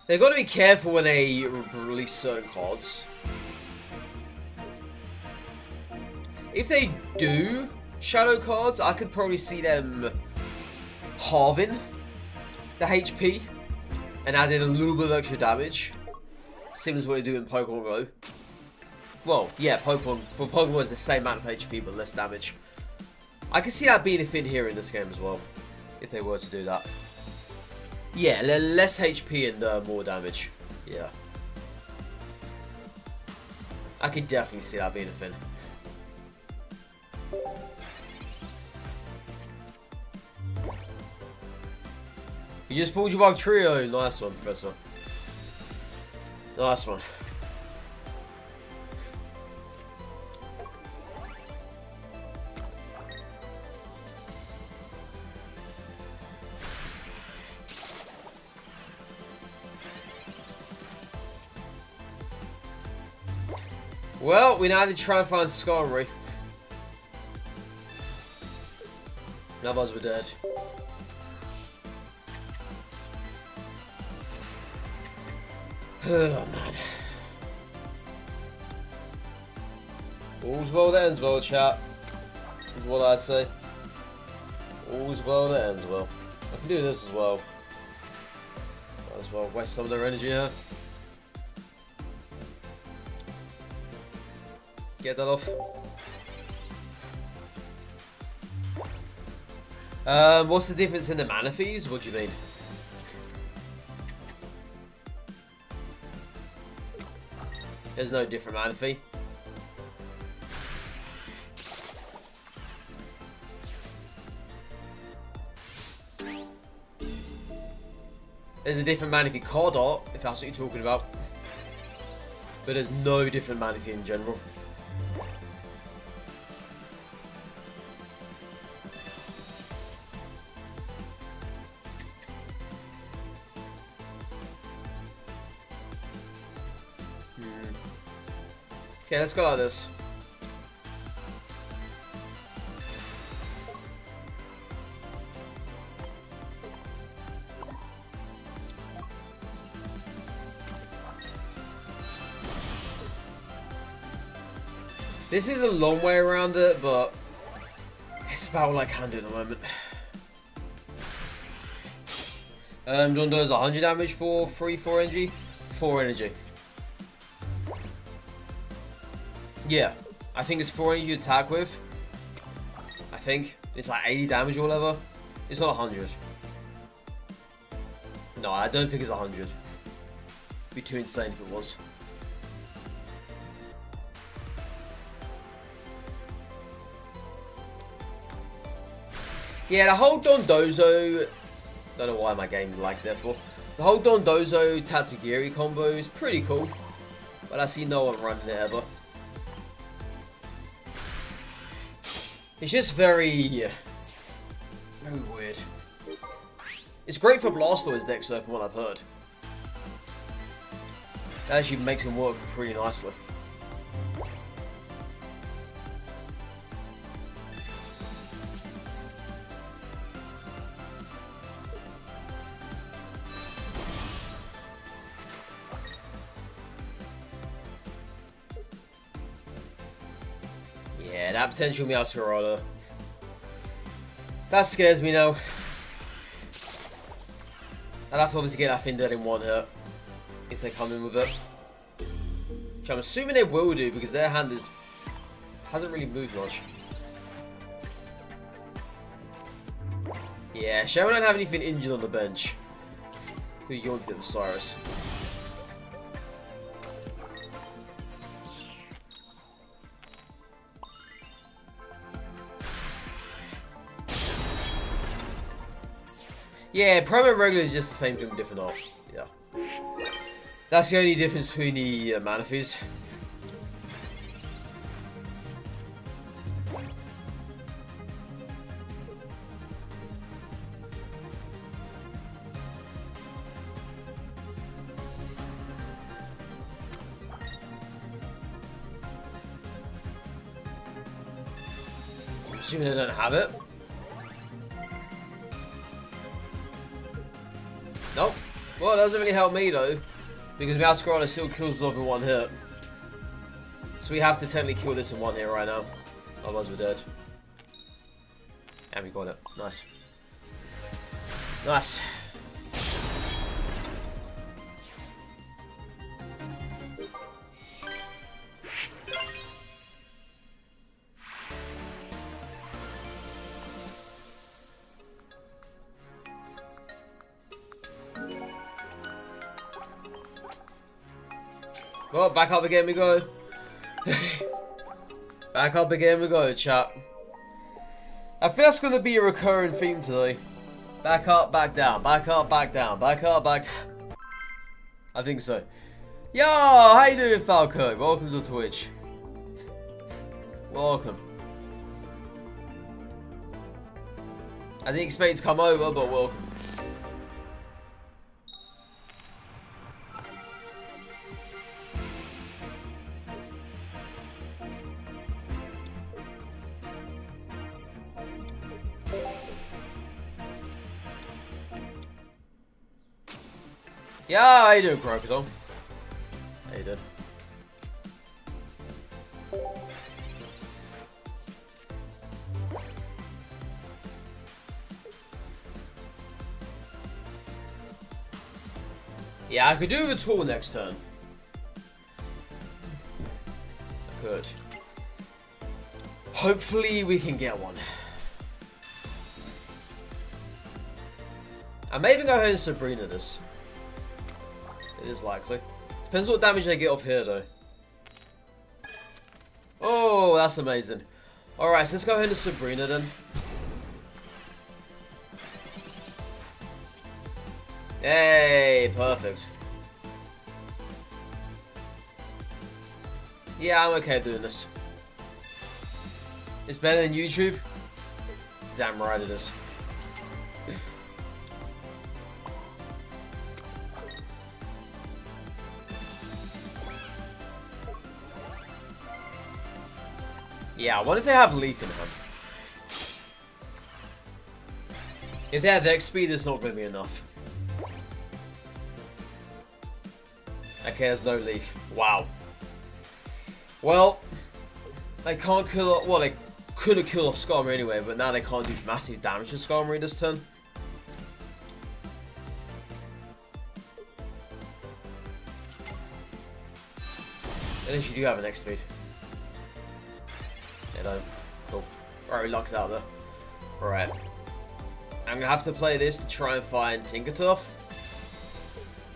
They've got to be careful when they release certain cards. If they do shadow cards, I could probably see them halving the HP and adding a little bit of extra damage. Similar to what they do in Pokemon Go. Well, yeah, Pokemon is the same amount of HP but less damage. I can see that being a thing here in this game as well, if they were to do that. Yeah, less HP and more damage. Yeah. I could definitely see that being a thing. You just pulled your bug trio. Nice one, Professor. Nice one. Well, we now need to try and find Skarmory. Otherwise we're dead. Oh man. All's well that ends well, chat. Is what I say. All's well that ends well. I can do this as well. Might as well waste some of their energy here. Get that off. What's the difference in the mana fees? What do you mean? There's no different mana fee. There's a different mana fee card art, if that's what you're talking about. But there's no different mana fee in general. Okay, let's go like this. This is a long way around it, but it's about all I can do at the moment. John does 100 damage for 4 energy. 4 energy. Yeah, I think it's 400 you attack with. I think. It's like 80 damage or whatever. It's not 100. No, I don't think it's 100. It'd be too insane if it was. Yeah, the whole Dondozo... Don't know why my game like that for. The whole Dondozo Tatsugiri combo is pretty cool. But I see no one running it ever. It's just very weird. It's great for Blastoise decks though, from what I've heard. That actually makes him work pretty nicely. Yeah, that potential Meowscarada. That scares me now. I'd have to obviously get that thing dead in one hit. If they come in with it. Which I'm assuming they will do because their hand hasn't really moved much. Yeah, Sharon don't have anything injured on the bench. Who yoinked at the Cyrus. Yeah, Prime and Regular is just the same thing, different art. Yeah. That's the only difference between the Manaphy's. I'm assuming they don't have it. Nope. Well, it doesn't really help me though, because Meowscarada still kills us off in one hit. So we have to technically kill this in one hit right now. Otherwise we're dead. And we got it. Nice. Nice. Well, back up again we go. Back up again we go, chat. I think that's going to be a recurring theme today. Back up, back down. Back up, back down. Back up, back down. I think so. Yo, how you doing, Falco? Welcome to Twitch. Welcome. I didn't expect you to come over, but welcome. Yeah, how you doing, Crocodile? How you doing? Yeah, I could do with a tool next turn. I could. Hopefully we can get one. I may even go ahead and Sabrina this. It is likely. Depends what damage they get off here, though. Oh, that's amazing. Alright, so let's go ahead and Sabrina then. Hey, perfect. Yeah, I'm okay doing this. It's better than YouTube? Damn right it is. Yeah, what if they have Leaf in hand? If they have X speed, it's not going to be enough. Okay, there's no Leaf. Wow. Well, they can't kill off. Well, they could have killed off Skarmory anyway, but now they can't do massive damage to Skarmory this turn. At least you do have an X speed. don't. Cool. Alright, we locked out there. Alright. I'm gonna have to play this to try and find Tinkertuff.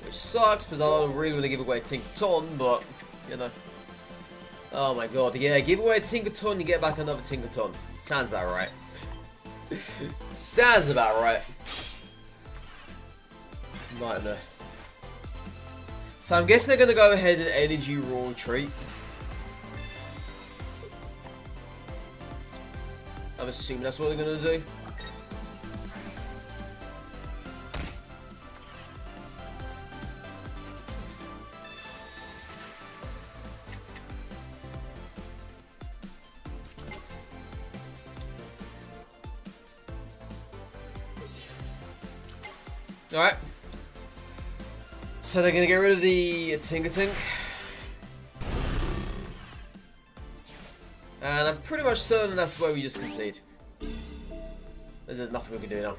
Which sucks, because I don't really want to give away Tinkerton, but, you know. Oh my god, yeah, give away Tinkerton, you get back another Tinkerton. Sounds about right. Sounds about right. Nightmare. So I'm guessing they're going to go ahead and energy raw retreat. I'm assuming that's what they're going to do. Alright. So they're going to get rid of the Tinkertink. And I'm pretty much certain that's where we just concede. There's nothing we can do now.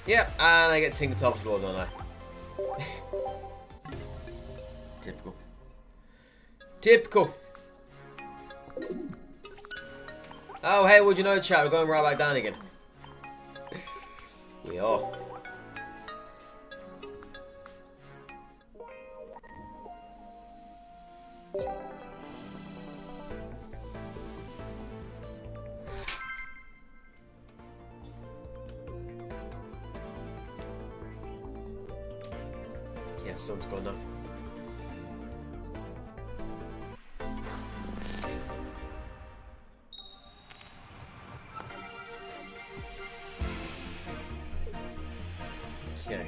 Yep, and I get Tinkertuff as well, don't I? Typical. Typical. Oh, hey, what'd you know, chat? We're going right back down again. We are. Yeah, sun's gone now. Okay.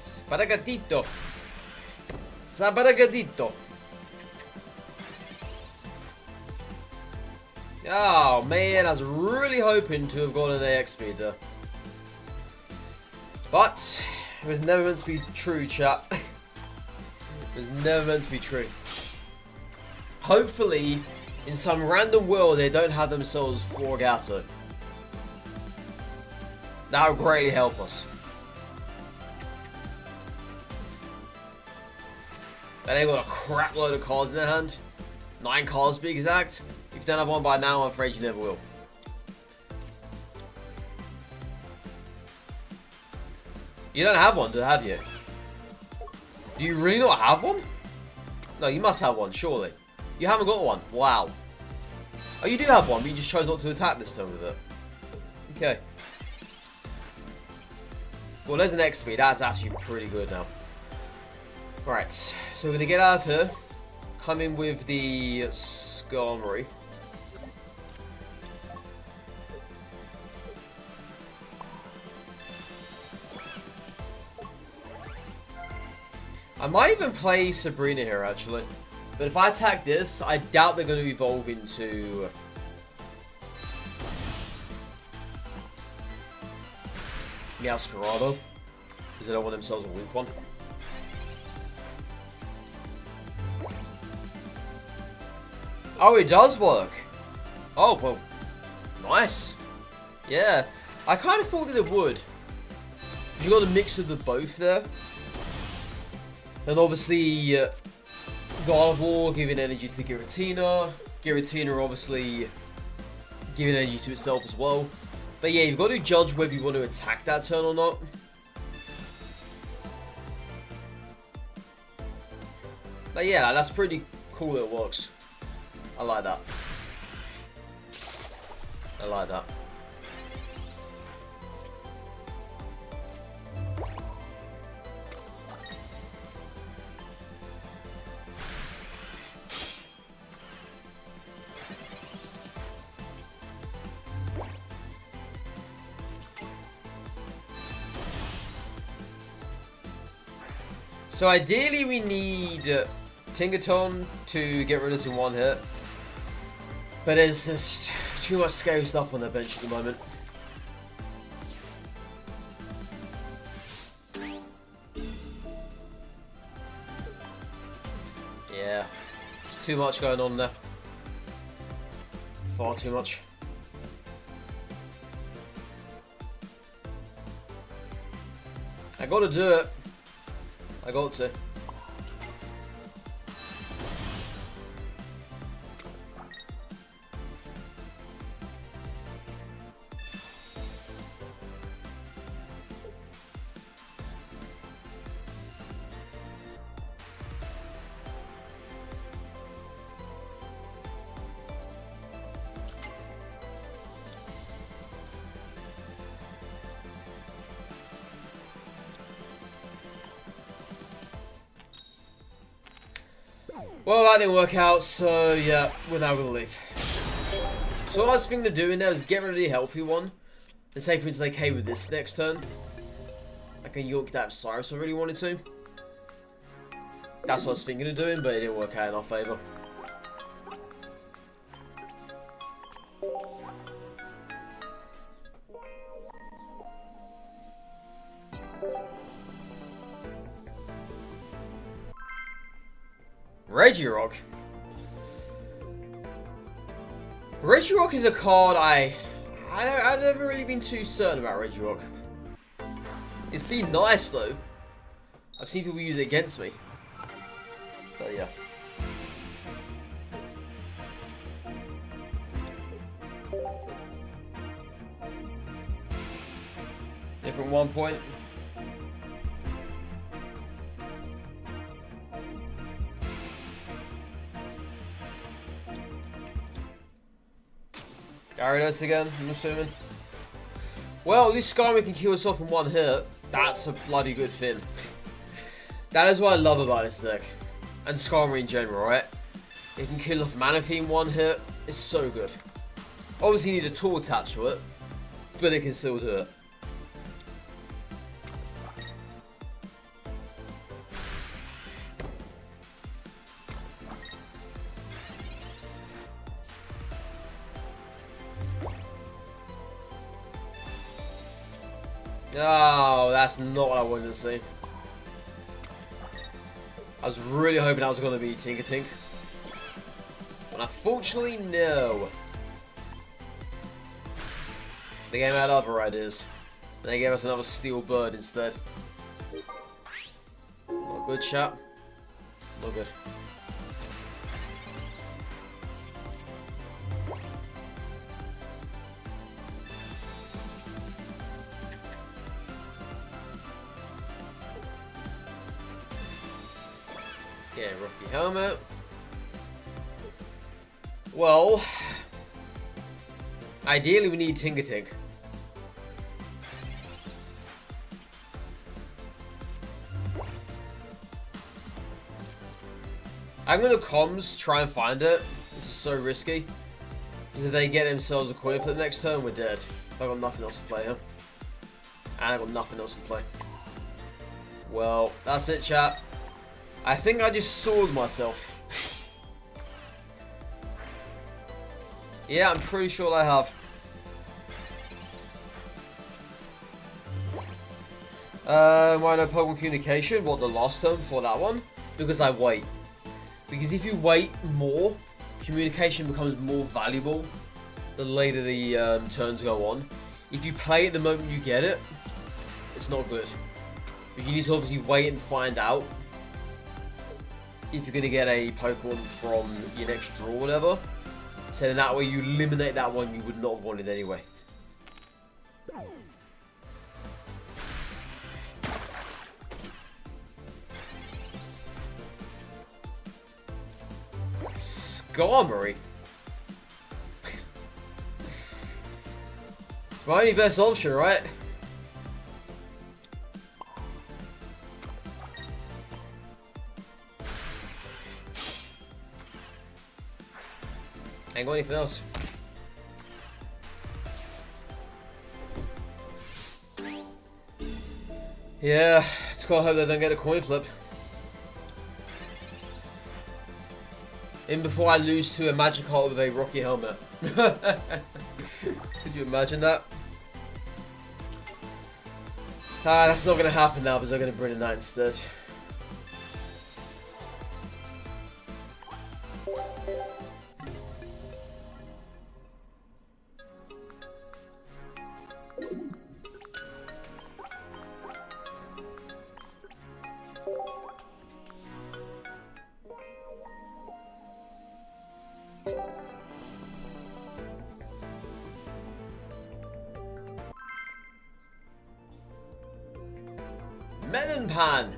Sparagatito. Sabaragatito. Oh man, I was really hoping to have got an AX speed there. But it was never meant to be true, chat. It was never meant to be true. Hopefully, in some random world, they don't have themselves 4 Gato. That would greatly help us. And they got a crap load of cards in their hand. 9 cards to be exact. If you don't have one by now, I'm afraid you never will. You don't have one, have you? Do you really not have one? No, you must have one, surely. You haven't got one. Wow. Oh, you do have one, but you just chose not to attack this turn with it. Okay. Well, there's an X speed. That's actually pretty good now. Alright, so we're going to get out of here. Come in with the Skarmory. I might even play Sabrina here, actually. But if I attack this, I doubt they're going to evolve into... Meowscarado. Because they don't want themselves a weak one. Oh, it does work. Oh, well, nice. Yeah, I kind of thought that it would. You got a mix of the both there. And obviously, Gardevoir giving energy to Giratina. Giratina obviously giving energy to itself as well. But yeah, you've got to judge whether you want to attack that turn or not. But yeah, that's pretty cool that it works. I like that. I like that. So ideally we need Tinkerton to get rid of us in one hit. But there's just too much scary stuff on the bench at the moment. Yeah, there's too much going on there. Far too much. I gotta do it. I got to. Well, that didn't work out, so yeah, we're now gonna leave. So all I was thinking of doing now is get rid of the healthy one. And say for instance, like, hey, with this next turn, I can York that Cyrus if I really wanted to. That's what I was thinking of doing, but it didn't work out in our favour. Regirock. Regirock is a card I've never really been too certain about Regirock. It's been nice though. I've seen people use it against me. But yeah. Different 1 point. Gyarados again, I'm assuming. Well, at least Skarmory can kill us off in one hit. That's a bloody good thing. That is what I love about this deck. And Skarmory in general, right? It can kill off Manaphy in one hit. It's so good. Obviously you need a tool attached to it, but it can still do it. Oh, that's not what I wanted to see. I was really hoping that was going to be Tinkertink. But unfortunately, no. The game had other ideas. They gave us another Steel Bird instead. Not good, chat. Not good. Yeah, Rocky Helmet. Well, ideally we need Tinkertink. I'm gonna comms try and find it. This is so risky. Because if they get themselves a coin for the next turn, we're dead. I've got nothing else to play here. And I've got nothing else to play. Well, that's it, chat. I think I just sword myself. Yeah, I'm pretty sure I have. Why no Pokemon Communication? What, the last turn for that one? Because I wait. Because if you wait more, communication becomes more valuable the later the turns go on. If you play it the moment you get it, it's not good. But you need to obviously wait and find out if you're going to get a Pokemon from your next draw or whatever. So then that way you eliminate that one you would not have wanted anyway. Skarmory. It's my only best option, right? Ain't got anything else. Yeah, just gotta hope they don't get a coin flip. In before I lose to a Magikarp with a Rocky helmet. Could you imagine that? That's not going to happen now because I'm going to bring a knight instead. Melon pan!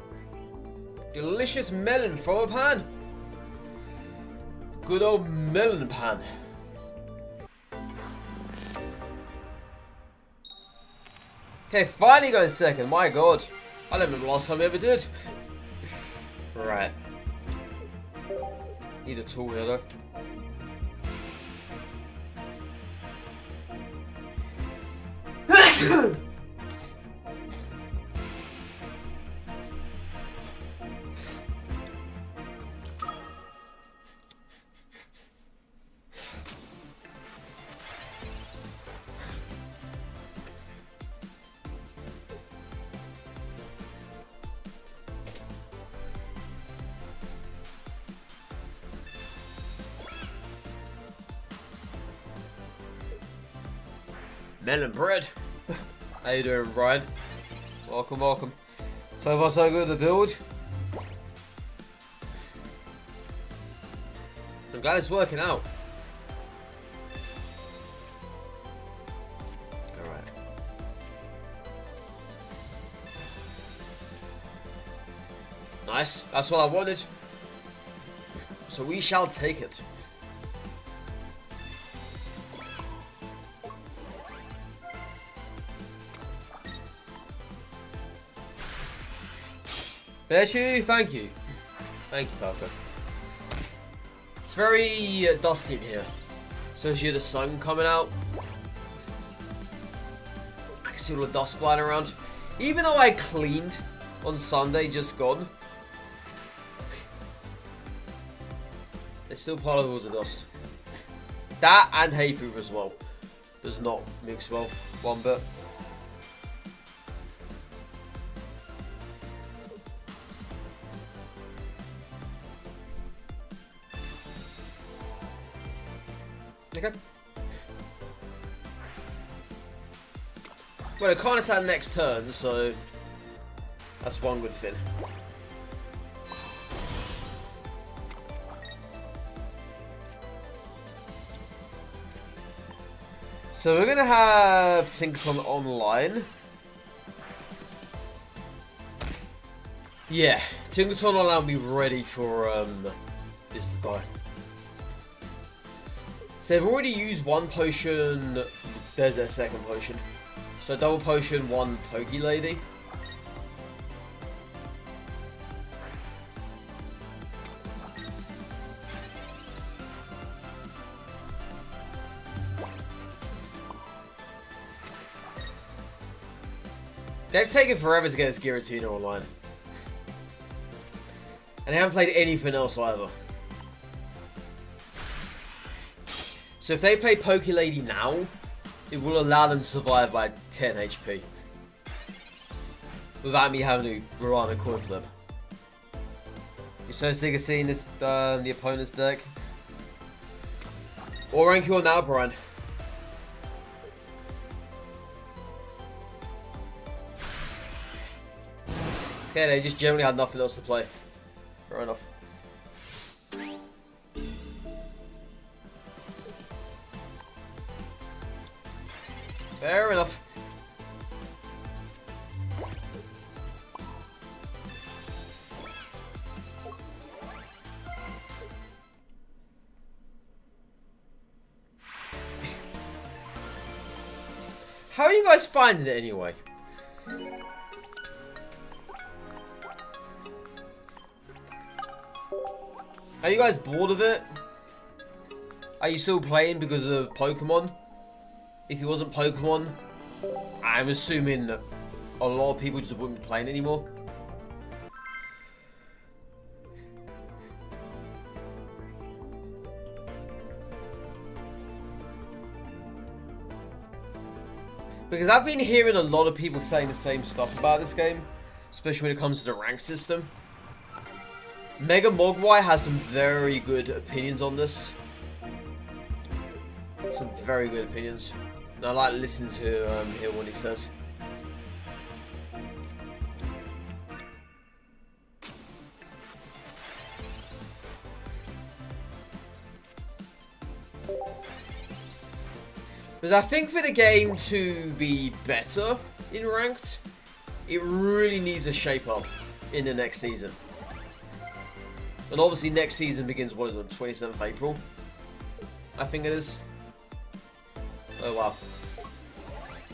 Delicious melon from a pan! Good old melon pan. Okay, finally going second. My god. I don't remember the last time we ever did. Right. Need a tool here though. Melon bread. How you doing, Brian? Welcome, welcome. So far so good, the build. I'm glad it's working out. Alright. Nice, that's what I wanted. So we shall take it. Bless you, thank you. Thank you, Parker. It's very dusty in here. Especially with the sun coming out. I can see all the dust flying around. Even though I cleaned on Sunday, just gone. There's still particles of dust. That and hay fever as well. Does not mix well one bit. Okay. Well, it can't attack next turn, so that's one good thing. So we're gonna have Tinkerton online. Yeah, Tinkerton online will be ready for this to die. So they've already used one potion, there's their second potion. So double potion, one Pokey Lady. They've taken forever to get this Giratina online. And they haven't played anything else either. So if they play Poké Lady now, it will allow them to survive by 10 HP. Without me having to rely on a coin flip. You're so sick of seeing this, the opponent's deck. What rank you on now, Brian? Okay, they just generally had nothing else to play. Fair enough. Fair enough. How are you guys finding it anyway? Are you guys bored of it? Are you still playing because of Pokemon? If it wasn't Pokemon, I'm assuming that a lot of people just wouldn't be playing anymore. Because I've been hearing a lot of people saying the same stuff about this game, especially when it comes to the rank system. Mega Mogwai has some very good opinions on this. Some very good opinions. And I like listening to hear what he says. Because I think for the game to be better in ranked, it really needs a shape up in the next season. And obviously next season begins, what is it, 27th April? I think it is. Oh wow.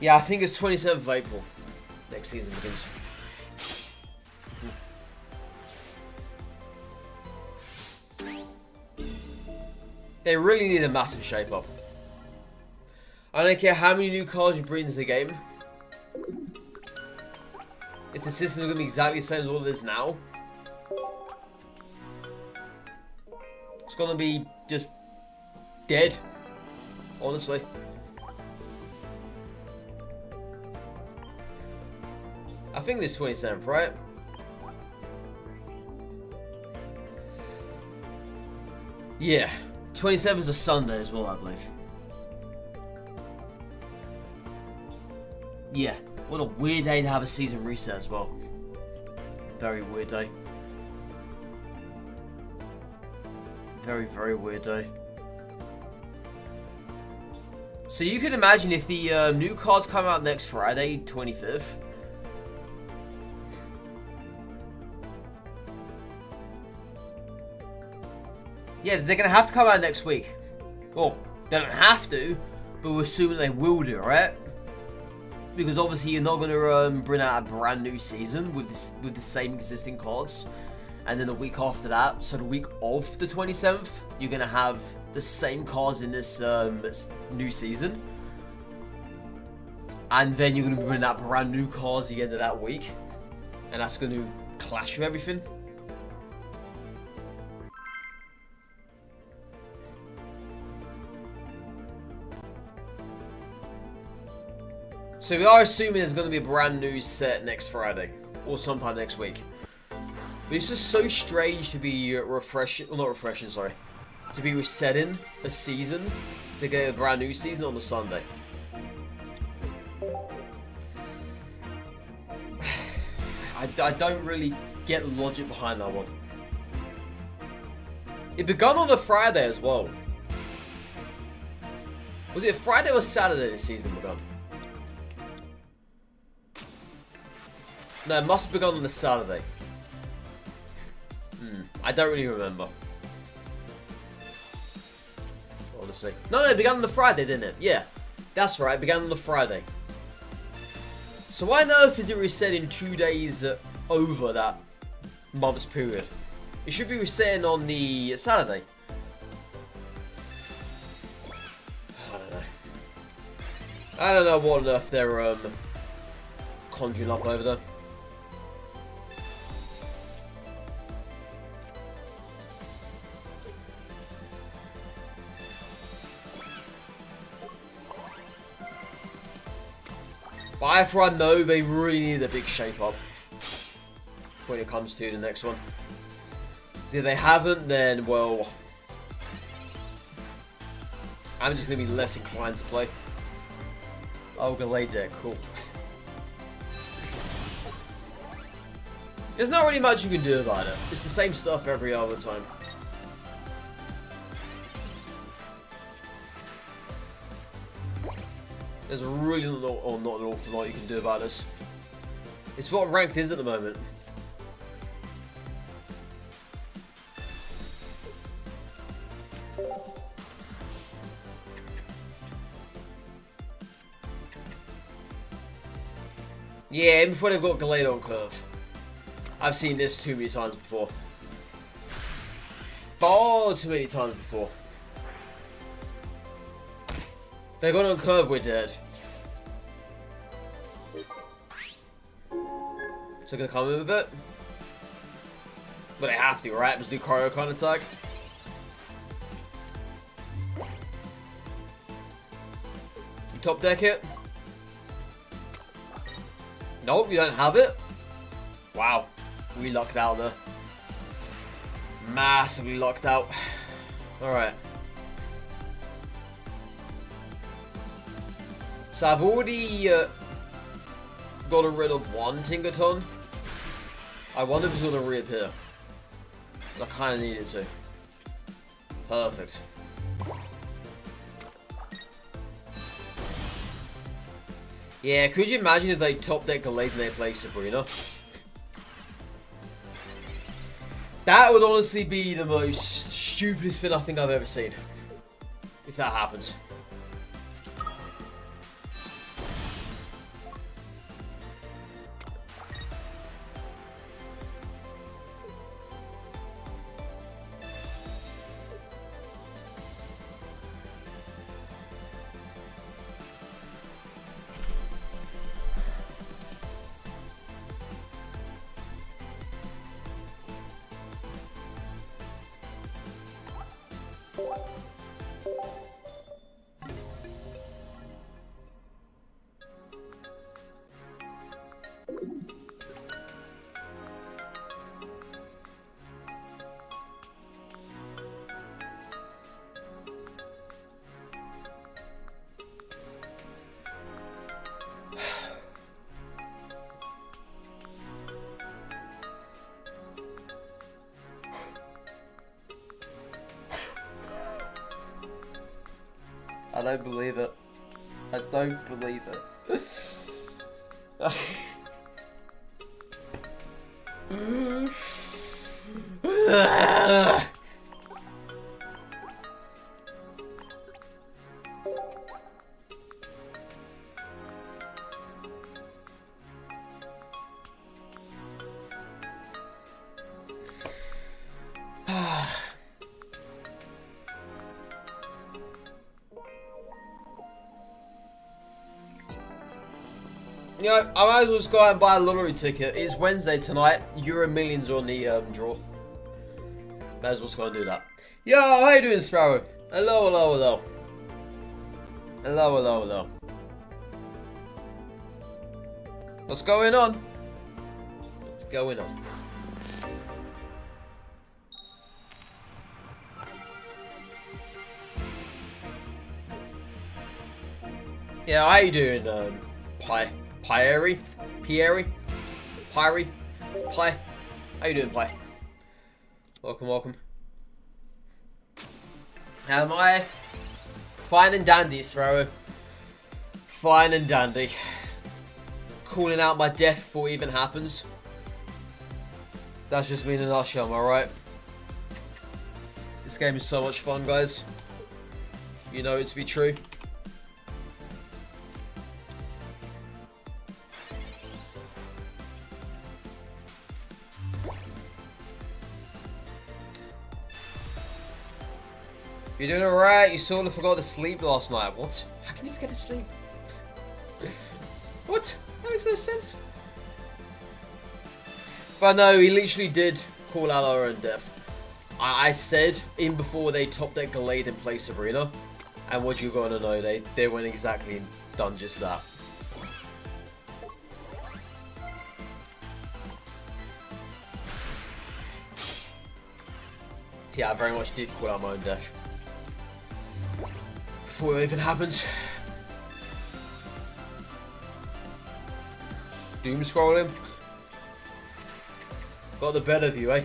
Yeah, I think it's 27th of April. Next season begins. They really need a massive shape up. I don't care how many new cards you bring into the game. If the system is going to be exactly the same as what it is now, it's going to be just dead. Honestly. I think it's 27th, right? Yeah. 27th is a Sunday as well, I believe. Yeah. What a weird day to have a season reset as well. Very weird day. Very, very weird day. So you can imagine if the new cards come out next Friday, 25th. Yeah, they're going to have to come out next week. Well, they don't have to, but we're assuming they will do, right? Because obviously you're not going to bring out a brand new season with the same existing cards. And then the week after that, so the week of the 27th, you're going to have the same cards in this new season. And then you're going to bring out brand new cards at the end of that week. And that's going to clash with everything. So we are assuming there's going to be a brand new set next Friday. Or sometime next week. But it's just so strange to be refreshing, well, not refreshing, sorry. To be resetting a season to get a brand new season on the Sunday. I don't really get the logic behind that one. It begun on a Friday as well. Was it a Friday or Saturday this season begun? No, it must have begun on the Saturday. I don't really remember. Honestly. No, it began on the Friday, didn't it? Yeah. That's right, it began on the Friday. So why on earth is it reset in 2 days over that month's period? It should be resetting on the Saturday. I don't know what on earth they're conjuring up over there. But for I know they really need a big shape up when it comes to the next one. So if they haven't, then well, I'm just gonna be less inclined to play. Oh, Gallade deck, cool. There's not really much you can do about it. It's the same stuff every other time. There's really not an awful lot you can do about this. It's what ranked is at the moment. Yeah, even before they've got Gallade on curve. I've seen this too many times before. Far too many times before. They got on curve, we're dead. So gonna come in with it? But they have to, right? Just do Cryo kind of attack. You top deck it. Nope, you don't have it. Wow, we lucked out there. Massively lucked out. Alright. So I've already gotten rid of one Tinkerton. I wonder if it's going to reappear. I kind of need it to. Perfect. Yeah, could you imagine if they top deck delayed and they play Sabrina? That would honestly be the most stupidest thing I think I've ever seen. If that happens. I don't believe it. I don't believe it. You know, I might as well just go out and buy a lottery ticket. It's Wednesday tonight. Euro Millions on the draw. Might as well just go and do that. Yo, how you doing, Sparrow? Hello, hello, hello. Hello, hello, hello. What's going on? What's going on? Yeah, how you doing, Pierre? How you doing, Pie? Welcome, welcome. Am I? Fine and dandy, Sparrow. Fine and dandy. Calling out my death before it even happens. That's just me in a nutshell, am I right? This game is so much fun, guys. You know it to be true. You're doing alright, you sort of forgot to sleep last night. What? How can you forget to sleep? What? That makes no sense. But no, he literally did call out our own death. I said in before they top deck delayed and play Sabrina. And what you gotta know, they went exactly and done just that. So yeah, I very much did call out my own death. Before it even happens. Doom scrolling. Got the better view, eh?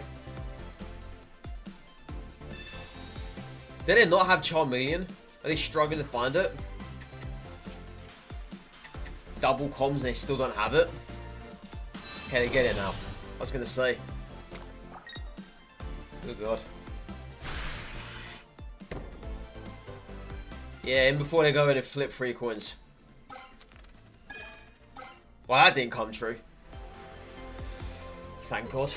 Did they not have Charmeleon? Are they struggling to find it? Double comms, they still don't have it. Okay, they get it now. I was gonna say. Good God. Yeah, and before they go in and flip 3 coins. Well, that didn't come true. Thank God.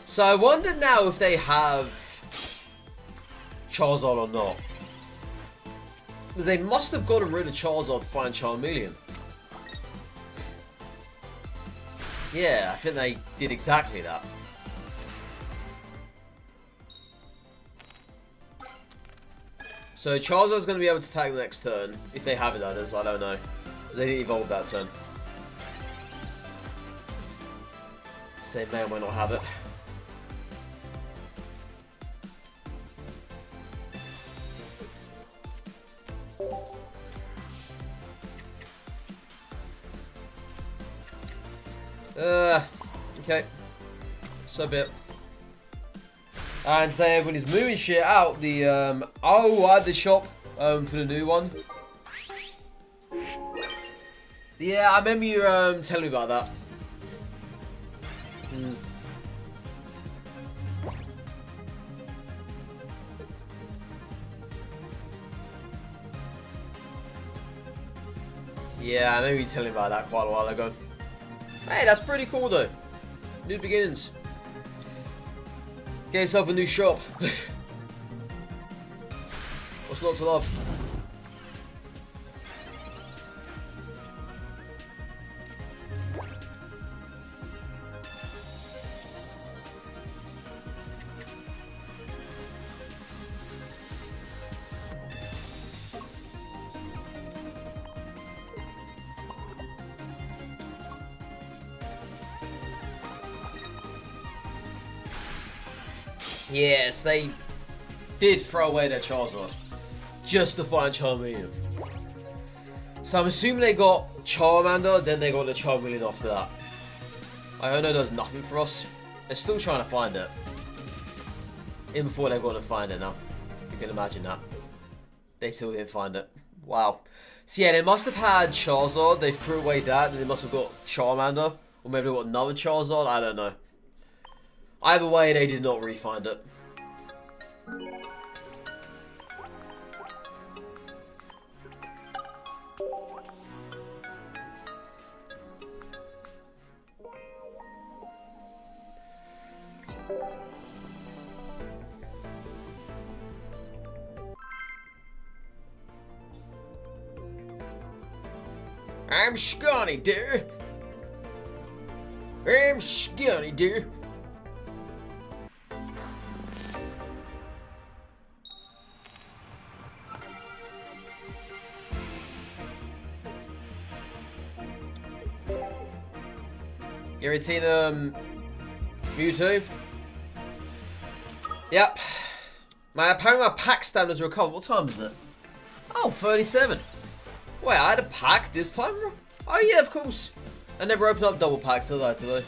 So I wonder now if they have Charizard or not. Because they must have gotten rid of Charizard to find Charmeleon. Yeah, I think they did exactly that. So Charizard's going to be able to attack the next turn. If they have it, that is. I don't know. They didn't evolve that turn. So they may or may not have it. Okay. So bit. And today everyone is moving shit out. The I had the shop for the new one. Yeah, I remember you telling me about that. Yeah, I remember you telling me about that quite a while ago. Hey, that's pretty cool though. New beginnings. Get yourself a new shop. What's not to love? Yes, they did throw away their Charizard just to find Charmeleon. So I'm assuming they got Charmander, then they got the Charmeleon after that. I know does nothing for us. They're still trying to find it. Even before they're going to find it now. You can imagine that. They still didn't find it. Wow. So yeah, they must have had Charizard, they threw away that, and they must have got Charmander. Or maybe they got another Charizard, I don't know. Either way, they did not re-find it. I'm scrawny, dear. I'm scrawny, dear. You ever seen Mewtwo? Yep. Apparently my pack standards are recovered. What time is it? Oh, 37. Wait, I had a pack this time? Oh yeah, of course. I never opened up double packs, did I, today?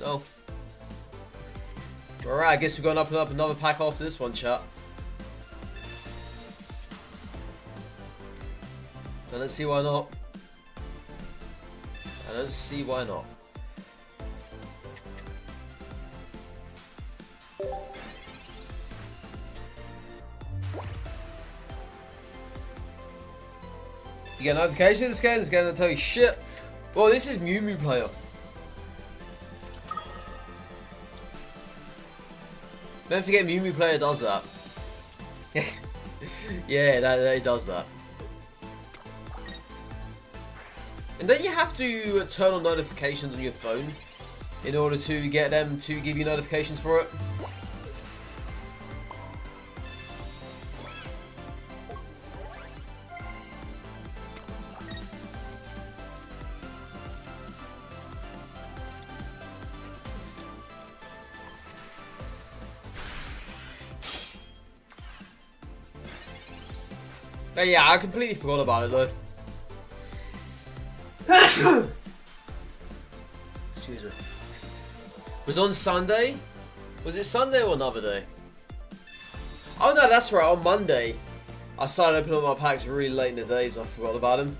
No. Alright, I guess we're going to open up another pack after this one, chat. I don't see why not. I don't see why not. You get a notification of this game, it's going to tell you shit. Well, this is Mew Mew player. Don't forget Mew Mew player does that. Yeah, that does that. And don't you have to turn on notifications on your phone in order to get them to give you notifications for it? But yeah, I completely forgot about it though. Excuse me. It was on Sunday? Was it Sunday or another day? Oh no, that's right, on Monday. I started opening up my packs really late in the day, so I forgot about them.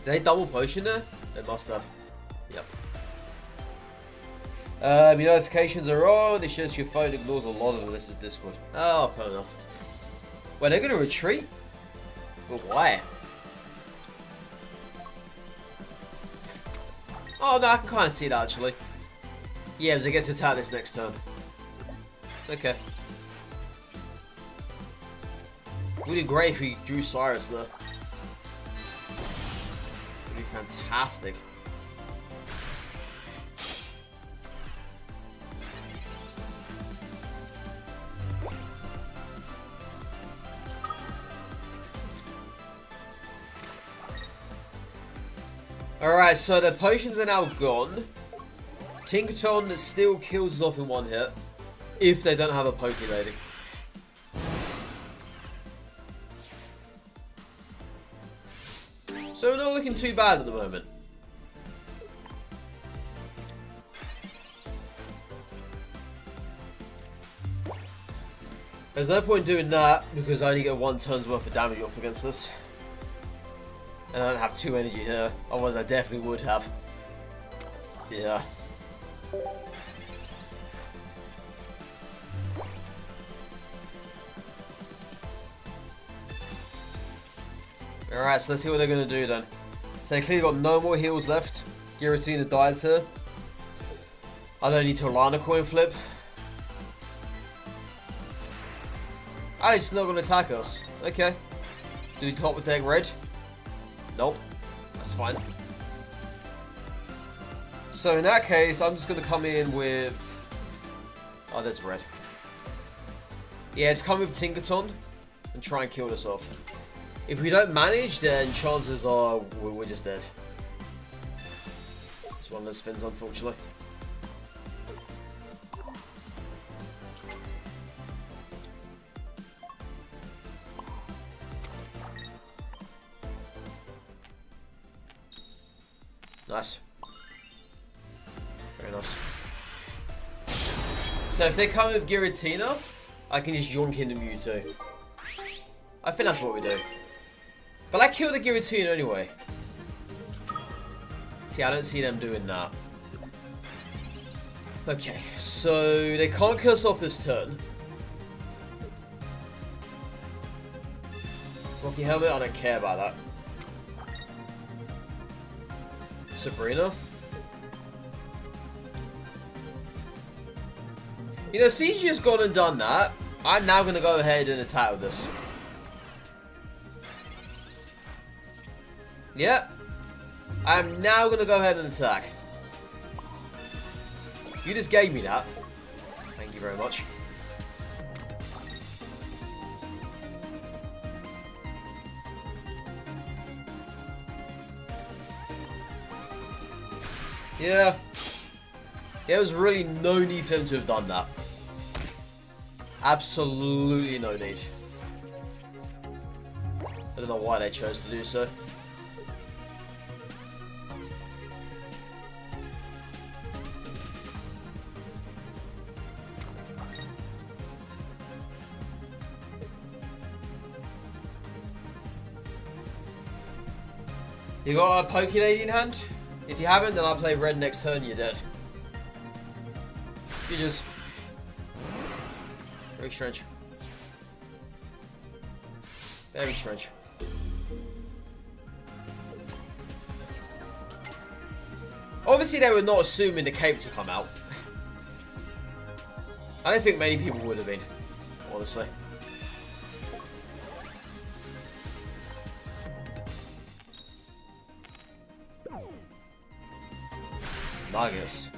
Did they double potion there? They must have. Yep. Your notifications are on, it shows your phone ignores a lot of them. This is Discord. Oh, fair enough. Wait, they're gonna retreat? But why? Oh no, I can kind of see it actually. Yeah, because I get to attack this next turn. Okay. Would be great if we drew Cyrus there. Would be fantastic. Alright, so the potions are now gone. Tinkaton still kills us off in one hit. If they don't have a Poke Lady. So we're not looking too bad at the moment. There's no point doing that because I only get 1 turn's worth of damage off against this. And I don't have 2 energy here. Otherwise I definitely would have. Yeah. Alright, so let's see what they're going to do then. So they clearly got no more heals left. Giratina dies here. I don't need to Lana coin flip. Ah, it's not going to attack us. Okay. Do we top with deck red? Nope. That's fine. So in that case, I'm just going to come in with... Oh, that's red. Yeah, let's come with Tinkaton and try and kill this off. If we don't manage, then chances are we're just dead. It's one of those things, unfortunately. Nice. Very nice. So if they come with Giratina, I can just yonk into Mewtwo. I think that's what we do. But I kill the Giratina anyway. See, I don't see them doing that. Okay, so they can't kill us off this turn. Rocky Helmet, I don't care about that. Sabrina. You know, CG has gone and done that. I'm now going to go ahead and attack with this. Yep. I'm now going to go ahead and attack. You just gave me that. Thank you very much. Yeah. There was really no need for them to have done that. Absolutely no need. I don't know why they chose to do so. You got a Poke Lady in hand? If you haven't, then I'll play red next turn, you're dead. You just... Very strange. Very strange. Obviously they were not assuming the cape to come out. I don't think many people would have been, honestly. Nuggets.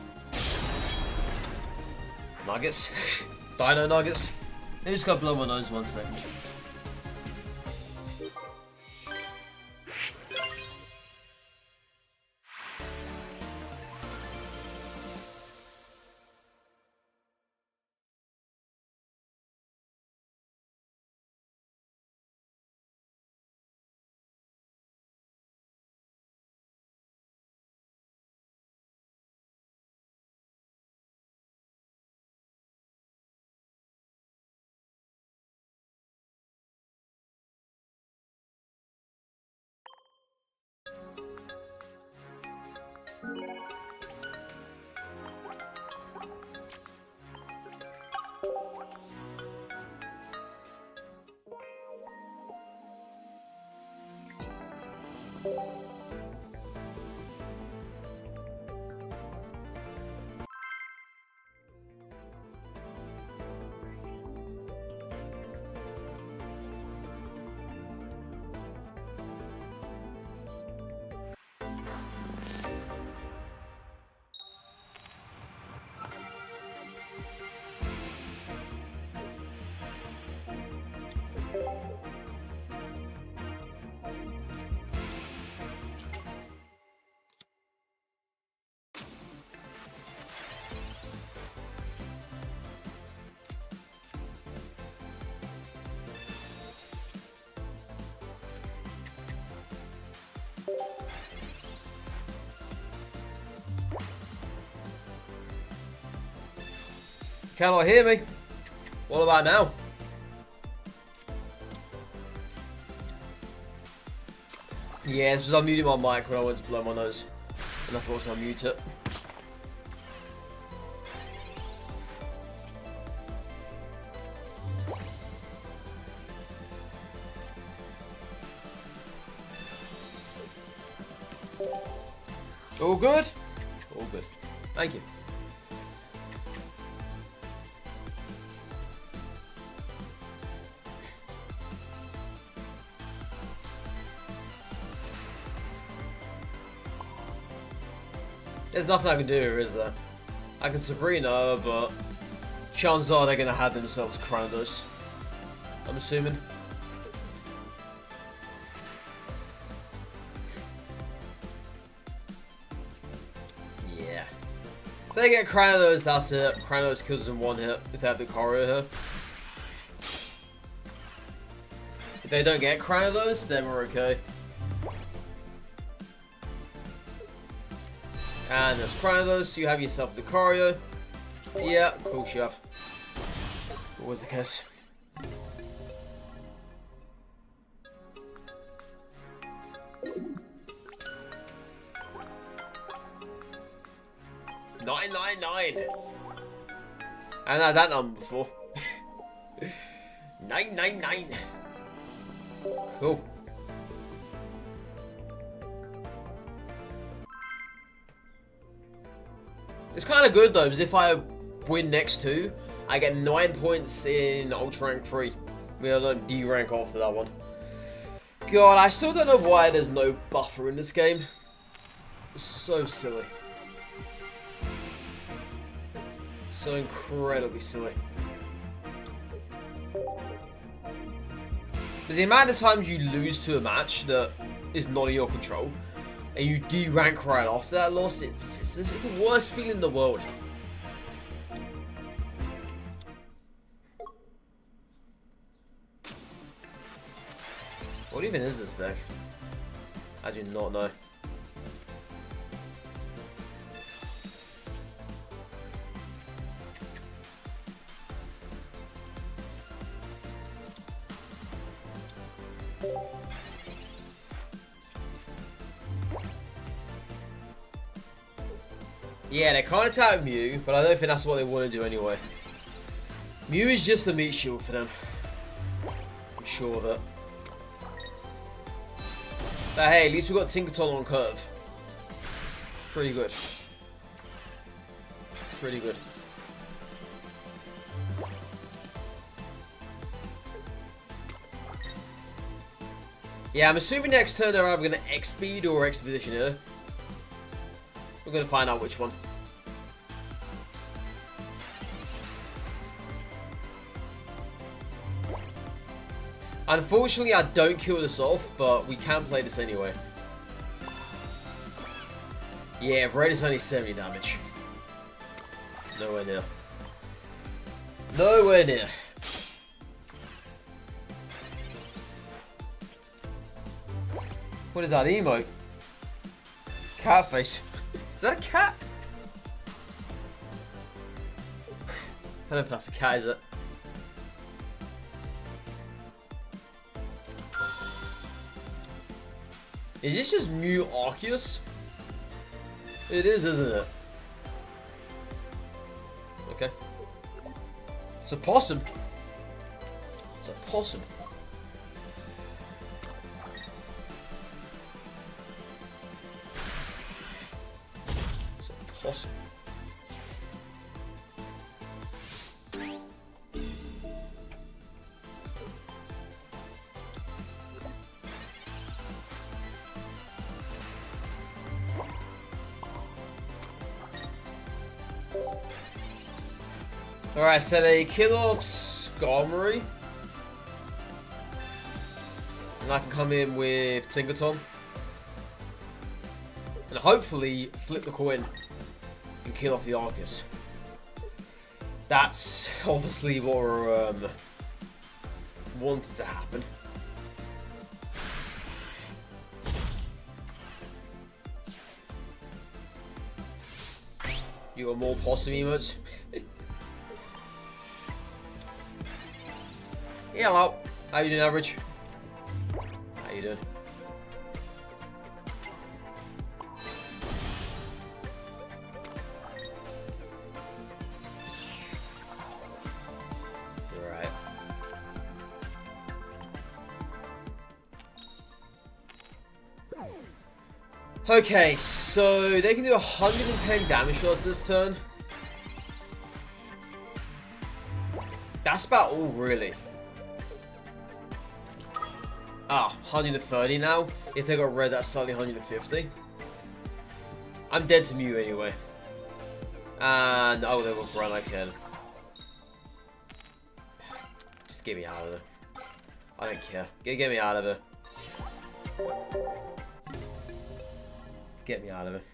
Nuggets? Dino Nuggets? Let me just go blow my nose 1 second. cannot hear me. What about now? Yeah, this was I muted my mic when I went to blow my nose. And I thought I'd mute it. All good? All good. Thank you. There's nothing I can do here, is there? I can Sabrina, but chances are they're going to have themselves Crowdos. I'm assuming. Yeah. If they get Crowdos, that's it. Crowdos kills in one hit if they have the Corio here. If they don't get Crowdos, then we're okay. And there's Crowdos, you have yourself the Corio. Yeah, cool chef. What was the case? $999. I haven't had that number before. 999. Cool. It's kind of good though, because if I win next two, I get 9 points in Ultra Rank 3. We'll learn D rank after that one. God, I still don't know why there's no buffer in this game. It's so silly. So incredibly silly. Because the amount of times you lose to a match that is not in your control, and you D-rank right after that loss, it's the worst feeling in the world. What even is this deck? I do not know. Yeah, they can't attack Mew, but I don't think that's what they want to do anyway. Mew is just a meat shield for them. I'm sure of it. But hey, at least we got Tinkerton on curve. Pretty good. Pretty good. Yeah, I'm assuming next turn they're either going to X-Speed or Expedition here. We're going to find out which one. Unfortunately, I don't kill this off, but we can play this anyway. Yeah, Raid is only 70 damage. Nowhere near. Nowhere near. What is that emote? Cat face. Is that a cat? I don't know if that's a cat, is it? Is this just Mew Arceus? It is, isn't it? Okay. It's a possum. It's a possum. It's a possum. Alright, so they kill off Skarmory. And I can come in with Tinkerton. And hopefully flip the coin and kill off the Arceus. That's obviously what we're wanting to happen. You got more possum emotes? Hello. How you doing, average? How you doing? Right. Okay, so they can do 110 damage to us this turn. That's about all, really. Ah, 130 now. If they got red, that's slightly 150. I'm dead to Mew anyway. And, oh, they will run, I can. Just get me out of there. I don't care. Get me out of it. Just get me out of it.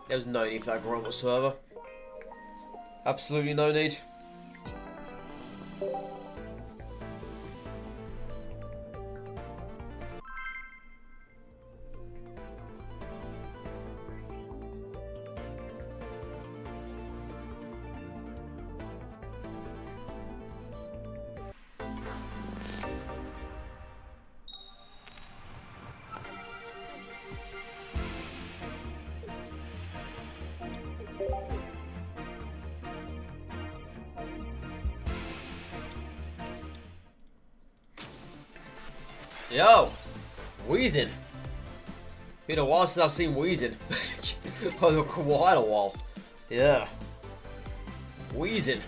There was no need for that grunt whatsoever. Absolutely no need. Yo! Wheezing! Been a while since I've seen Wheezing. Oh, quite a while. Yeah. Wheezing.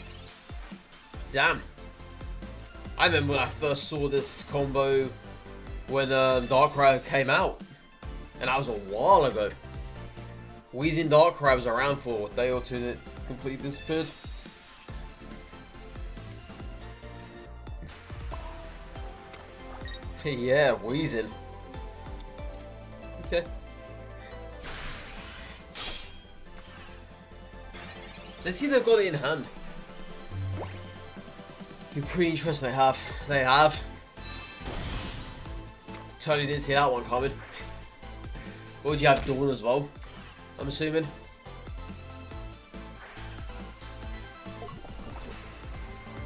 Damn. I remember when I first saw this combo when Darkrai came out. And that was a while ago. Wheezing Darkrai was around for a day or two that completely disappeared. Yeah, Wheezing. Okay. Let's see if they've got it in hand. Be pretty interesting. They have. They have. Totally didn't see that one coming. Or would you have Dawn as well? I'm assuming.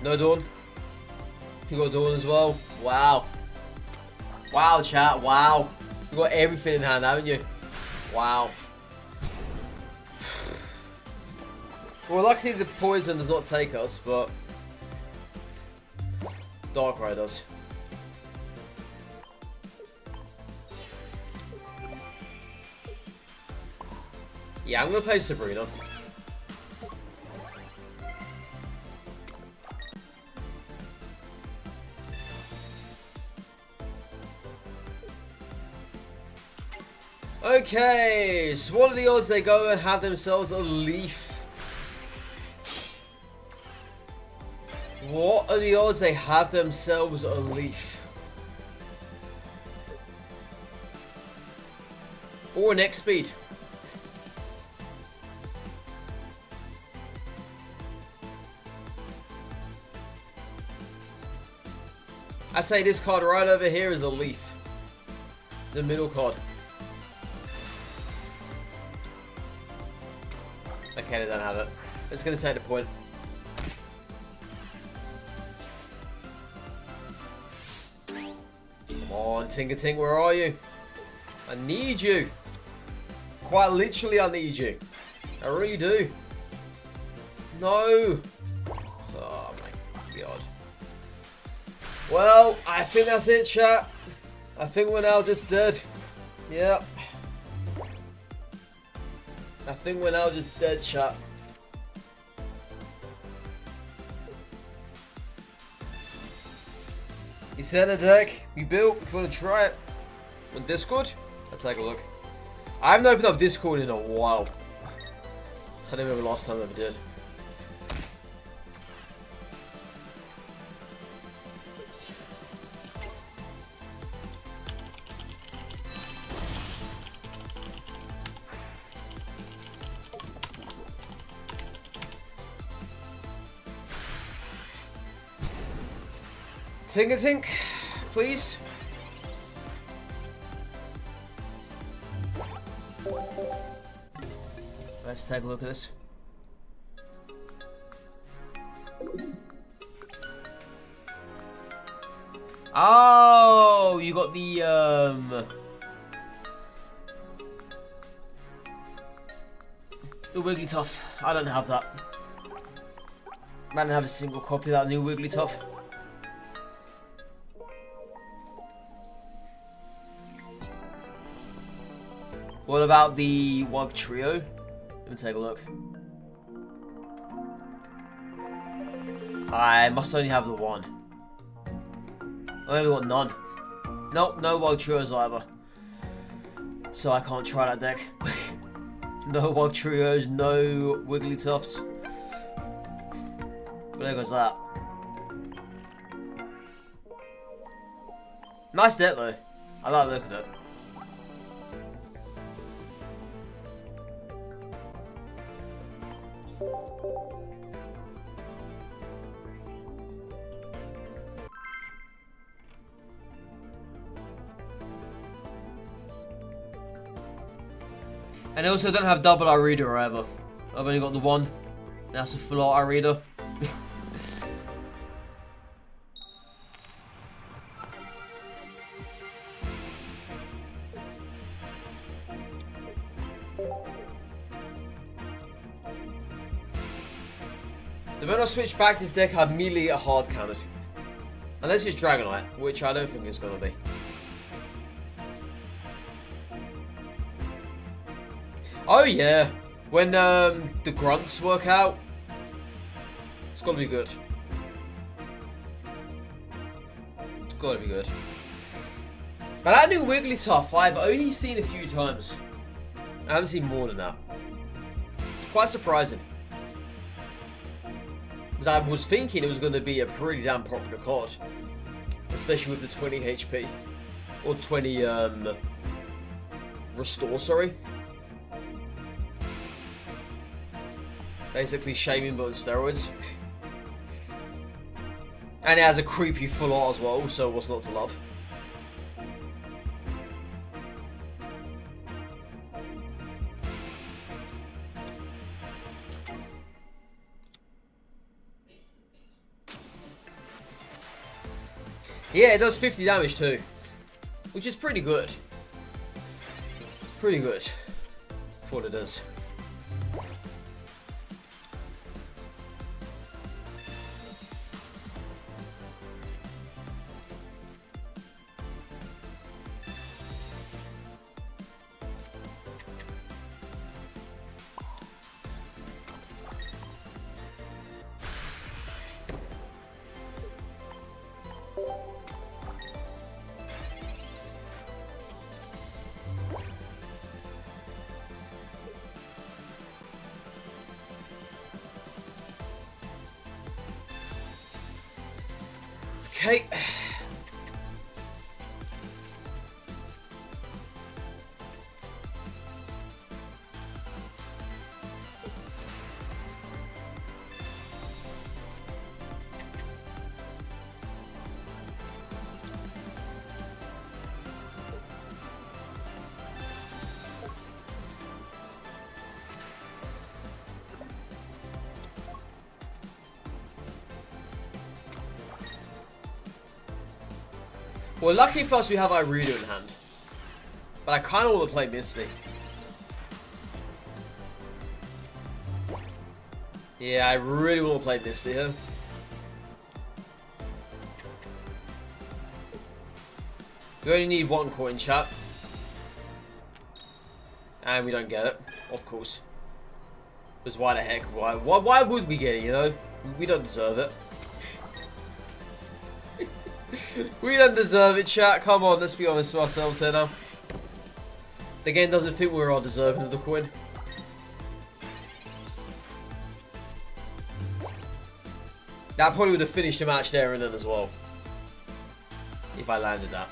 No Dawn. You got Dawn as well. Wow. Wow, chat. Wow. You got everything in hand, haven't you? Wow. Well, luckily the poison does not take us, but Darkrai does. Yeah, I'm gonna play Sabrina. Okay, so what are the odds they go and have themselves a Leaf? What are the odds they have themselves a Leaf? Or an X-Speed? I say this card right over here is a Leaf. The middle card. Okay, they don't have it. It's going to take the point. Come on, Tinker, where are you? I need you. Quite literally, I need you. I really do. No. Oh my god. Well, I think that's it, chat. I think we're now just dead. Yep. I think we're now just dead, chat. You sent a deck we built. If you want to try it on Discord, I'll take a look. I haven't opened up Discord in a while. I don't remember the last time I ever did. Tink, please. Let's take a look at this. Oh, you got the Wigglytuff. I don't have that. I don't have a single copy of that new Wigglytuff. What about the Wug Trio? Let me take a look. I must only have the one. I only got none. Nope, no Wug Trios either. So I can't try that deck. No Wug Trios, no Wigglytuffs. But there goes that. Nice deck though. I like the look of it. And I also don't have double art reader either. I've only got the one. That's a full art reader. The moment I switch back to this deck, I immediately get hard counted. Unless it's Dragonite, which I don't think it's gonna be. Oh yeah, when the grunts work out, it's gotta be good. It's gotta be good. But that new Wigglytuff, I've only seen a few times. I haven't seen more than that. It's quite surprising. Because I was thinking it was going to be a pretty damn popular card. Especially with the 20 HP. Or 20, restore, sorry. Basically shaming but on steroids. And it has a creepy full art as well, so what's not to love? Yeah, it does 50 damage too. Which is pretty good. Pretty good. For what it does. Okay. Well, lucky for us, we have Irudo in hand. But I kind of want to play Misty. Yeah, I really want to play Misty here. We only need one coin, chat. And we don't get it, of course. Because why the heck? Why would we get it, you know? We don't deserve it. We don't deserve it, chat. Come on, let's be honest with ourselves here now. The game doesn't think we're all deserving of the coin. That probably would have finished the match there and then as well. If I landed that.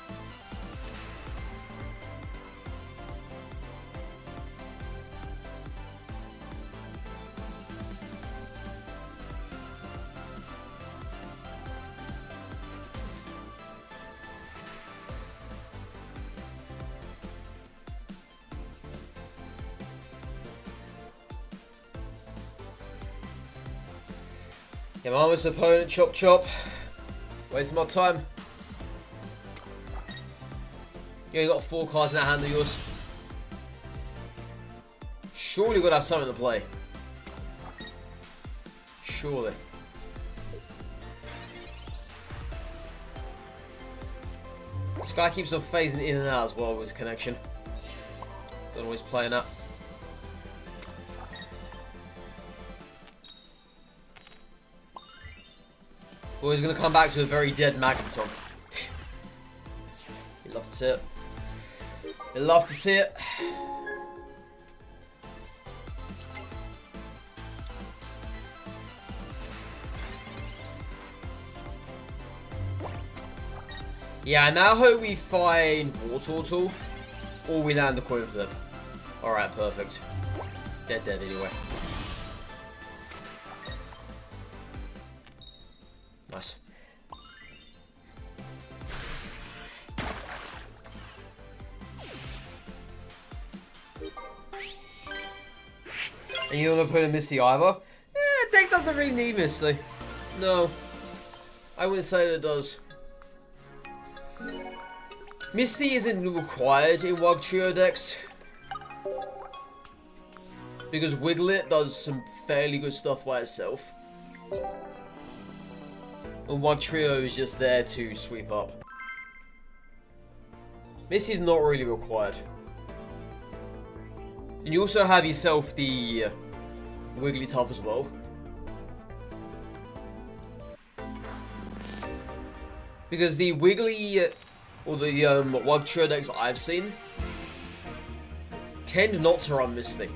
Come on, with opponent, chop chop. Wasting my time. You got 4 cards in that hand of yours. Surely we're gonna have something to play. Surely. This guy keeps on phasing in and out as well with his connection. Don't always play that. Well, he's going to come back to a very dead Magneton. You'd love to see it. You'd love to see it. Yeah, I now hope we find Wartortle or we land the coin flip. Alright, perfect. Dead anyway. Nice. And you don't want to put in Misty either? Yeah, deck doesn't really need Misty. No. I wouldn't say that it does. Misty isn't required in Wug Trio decks. Because Wiglet does some fairly good stuff by itself. And Wug Trio is just there to sweep up. Misty's not really required. And you also have yourself the Wigglytuff as well. Because the Wiggly, or the Wug Trio decks I've seen, tend not to run Misty.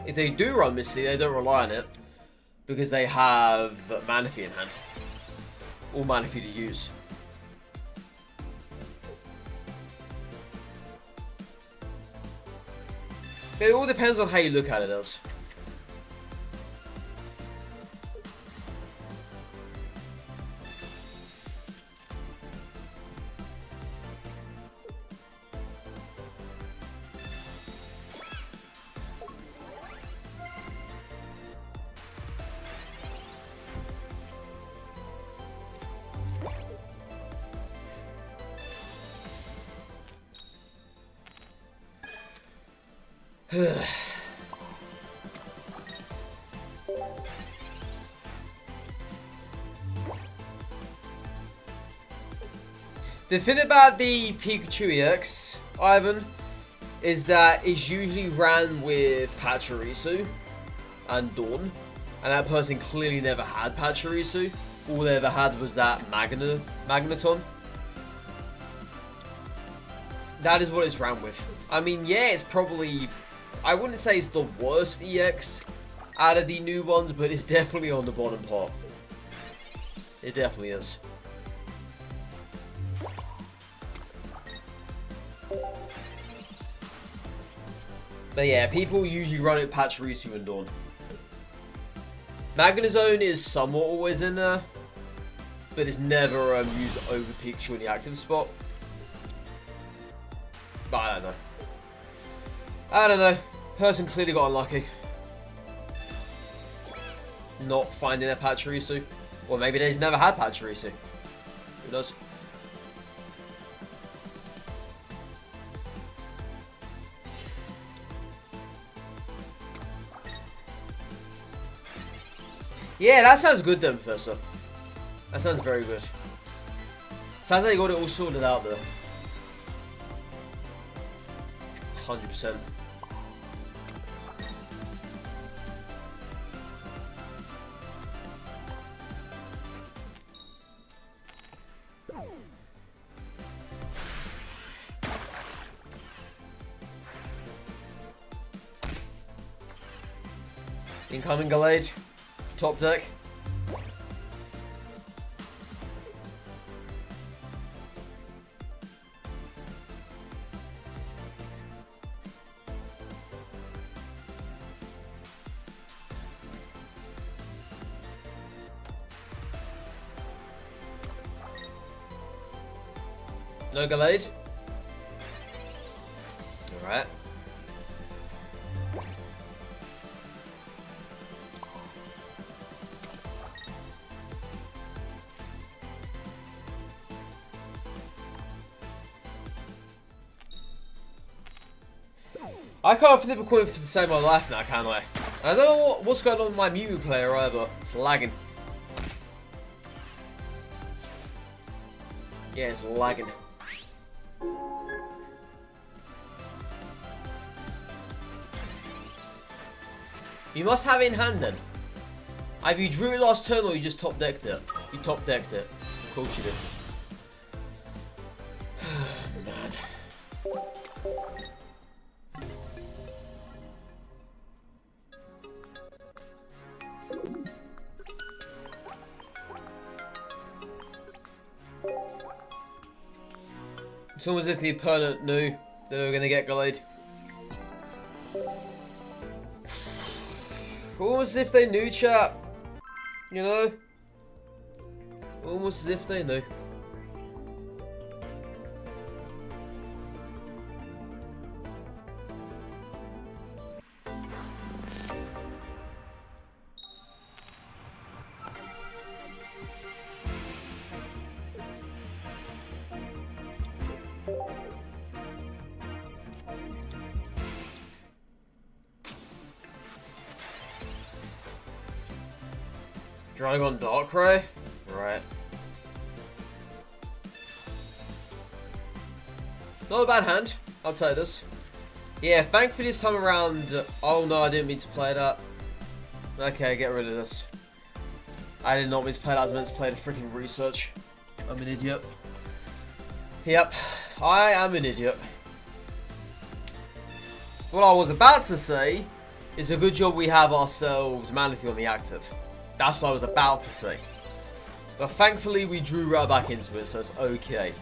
If they do run Misty, they don't rely on it. Because they have Manaphy in hand. Or Manaphy to use. It all depends on how you look at it as. The thing about the Pikachu EX, Ivan, is that it's usually ran with Pachirisu and Dawn, and that person clearly never had Pachirisu. All they ever had was that Magneton. That is what it's ran with. I mean, yeah, it's probably... I wouldn't say it's the worst EX out of the new ones, but it's definitely on the bottom part. It definitely is. But yeah, people usually run it Pachirisu and Dawn. Magnezone is somewhat always in there, but it's never used over Pikachu in the active spot. But I don't know. I don't know. Person clearly got unlucky. Not finding a Pachirisu. Or maybe they've never had Pachirisu. Who knows? Yeah, that sounds good then, Professor. That sounds very good. Sounds like you got it all sorted out there. 100%. Incoming Gallade. Top deck. No Gallade. Alright. I can't flip a coin for the same my life now, can I? I don't know what's going on with my Mew player either. It's lagging. Yeah, it's lagging. You must have it in hand then. Either you drew it last turn or you just top decked it. You top decked it. Of course you did. Man. It's almost as if the opponent knew that they were going to get gullied. Almost as if they knew, chat. You know? Almost as if they knew. Dragon Darkrai? Right. Not a bad hand. I'll take this. Yeah, thankfully this time around... oh no, I didn't mean to play that. Okay, get rid of this. I did not mean to play that. I was meant to play the freaking research. I'm an idiot. Yep, I am an idiot. What I was about to say is a good job we have ourselves Manaphy on the active. That's what I was about to say. But thankfully we drew right back into it, so it's okay.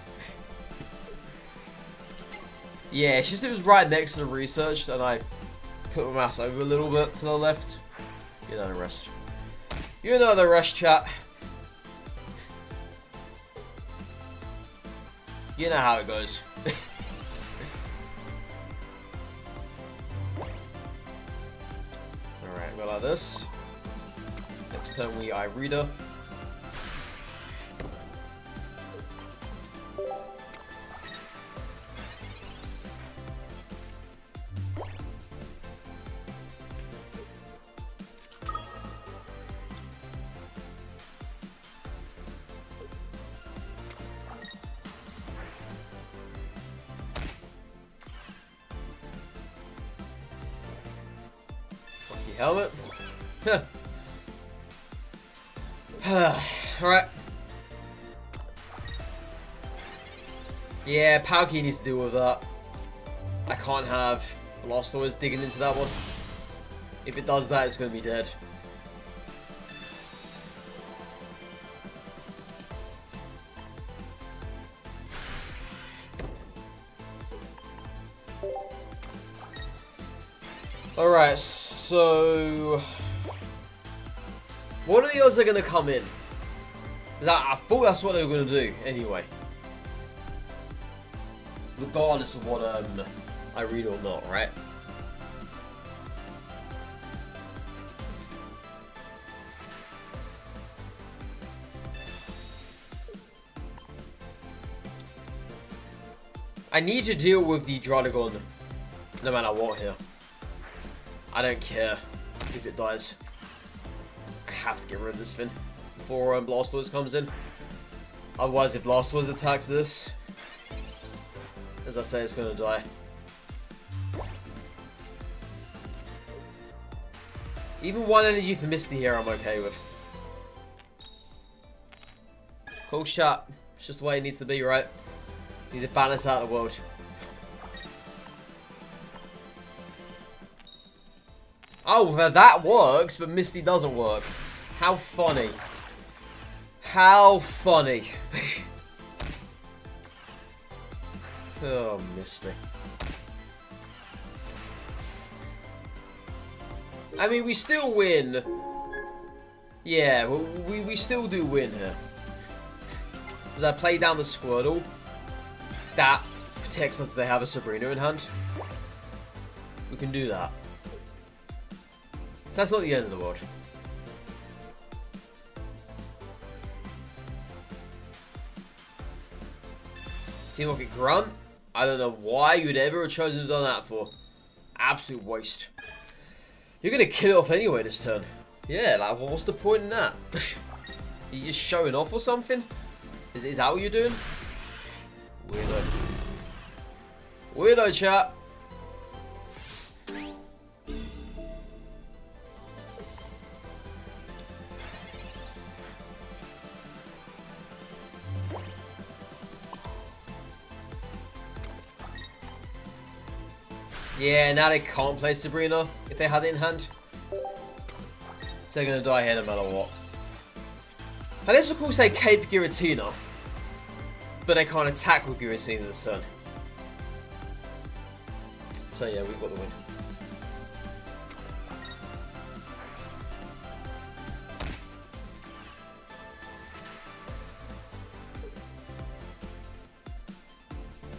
Yeah, it's just it was right next to the research and I put my mouse over a little bit to the left. You know the rest. You know the rest, chat. You know how it goes. Alright, go like this. Next turn we Irida. Lucky helmet. Huh. Alright. Yeah, Palkia needs to deal with that. I can't have Blastoise digging into that one. If it does that, it's going to be dead. Alright, so... what are the odds they're going to come in? Because I thought that's what they were going to do, anyway. Regardless of what I read or not, right? I need to deal with the Dragon no matter what here. I don't care if it dies. I have to get rid of this thing before Blastoise comes in. Otherwise, if Blastoise attacks this, as I say, it's going to die. Even one energy for Misty here I'm okay with. Cool shot. It's just the way it needs to be, right? Need to balance out the world. Oh, well, that works, but Misty doesn't work. How funny. How funny. Oh, Misty. I mean, we still win. Yeah, we still do win here. As I play down the Squirtle, that protects us if they have a Sabrina in hand. We can do that. That's not the end of the world. Team Rocket Grunt. I don't know why you'd ever have chosen to do that for. Absolute waste. You're gonna kill it off anyway this turn. Yeah, like, what's the point in that? You just showing off or something? Is that what you're doing? Weirdo. Weirdo, chat. Yeah, now they can't play Sabrina if they had it in hand. So they're gonna die here no matter what. I guess of course they cape Giratina, but they can't attack with Giratina this turn. So yeah, we've got the win.